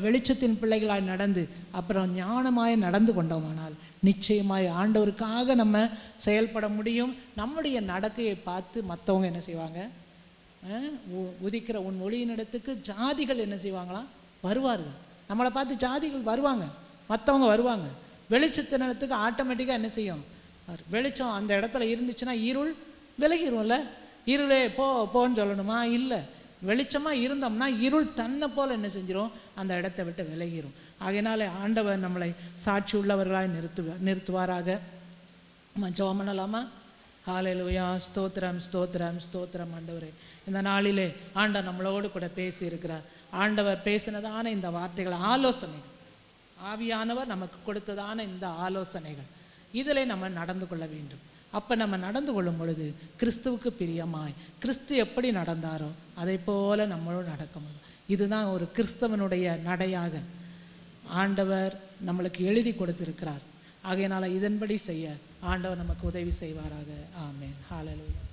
வெளிச்சத்தின் பிள்ளைகளாய் நடந்து அப்புறம் ஞானமாய் நடந்து கொண்டோமானால் நிச்சயமாய் ஆண்டவருக்காக நம்ம செயல்பட முடியும். நம்முடைய நடக்கையை பார்த்து மற்றவங்க என்ன செய்வாங்க? உதிக்கிற உன் ஒளியினிடத்துக்கு ஜாதிகள் என்ன செய்வாங்களாம்? வருவார்கள். நம்மளை பார்த்து ஜாதிகள் வருவாங்க, மற்றவங்க வருவாங்க. வெளிச்சத்தினிடத்துக்கு ஆட்டோமேட்டிக்காக என்ன செய்யும்? வெளிச்சம் அந்த இடத்துல இருந்துச்சுன்னா இருள் விலகிரும்ல. இருளே போன்னு சொல்லணுமா? இல்லை. வெளிச்சமாக இருந்தோம்னா இருள் தன்னை போல் என்ன செஞ்சிடும்? அந்த இடத்த விட்டு விலகிரும். ஆகையினால ஆண்டவர் நம்மளை சாட்சி உள்ளவர்களாய் நிறுத்துவாராக. ஜெபம் பண்ணலாமா? ஹல்லேலூயா. ஸ்தோத்திரம் ஸ்தோத்திரம் ஸ்தோத்திரம். ஆண்டவரே, இந்த நாளிலே ஆண்டவர் நம்மளோடு கூட பேசி இருக்கிறார். ஆண்டவர் பேசினதான இந்த வார்த்தைகள், ஆலோசனைகள், ஆவியானவர் நமக்கு கொடுத்ததான இந்த ஆலோசனைகள், இதில் நம்ம நடந்து கொள்ள வேண்டும். அப்போ நம்ம நடந்து கொள்ளும் பொழுது கிறிஸ்துவுக்கு பிரியமாய் கிறிஸ்து எப்படி நடந்தாரோ அதை போல நம்மளும் நடக்கணும். இதுதான் ஒரு கிறிஸ்தவனுடைய நடையாக ஆண்டவர் நம்மளுக்கு எழுதி கொடுத்திருக்கிறார். ஆகையினால இதன்படி செய்ய ஆண்டவர் நமக்கு உதவி செய்வாராக. ஆமென். ஹல்லேலூயா.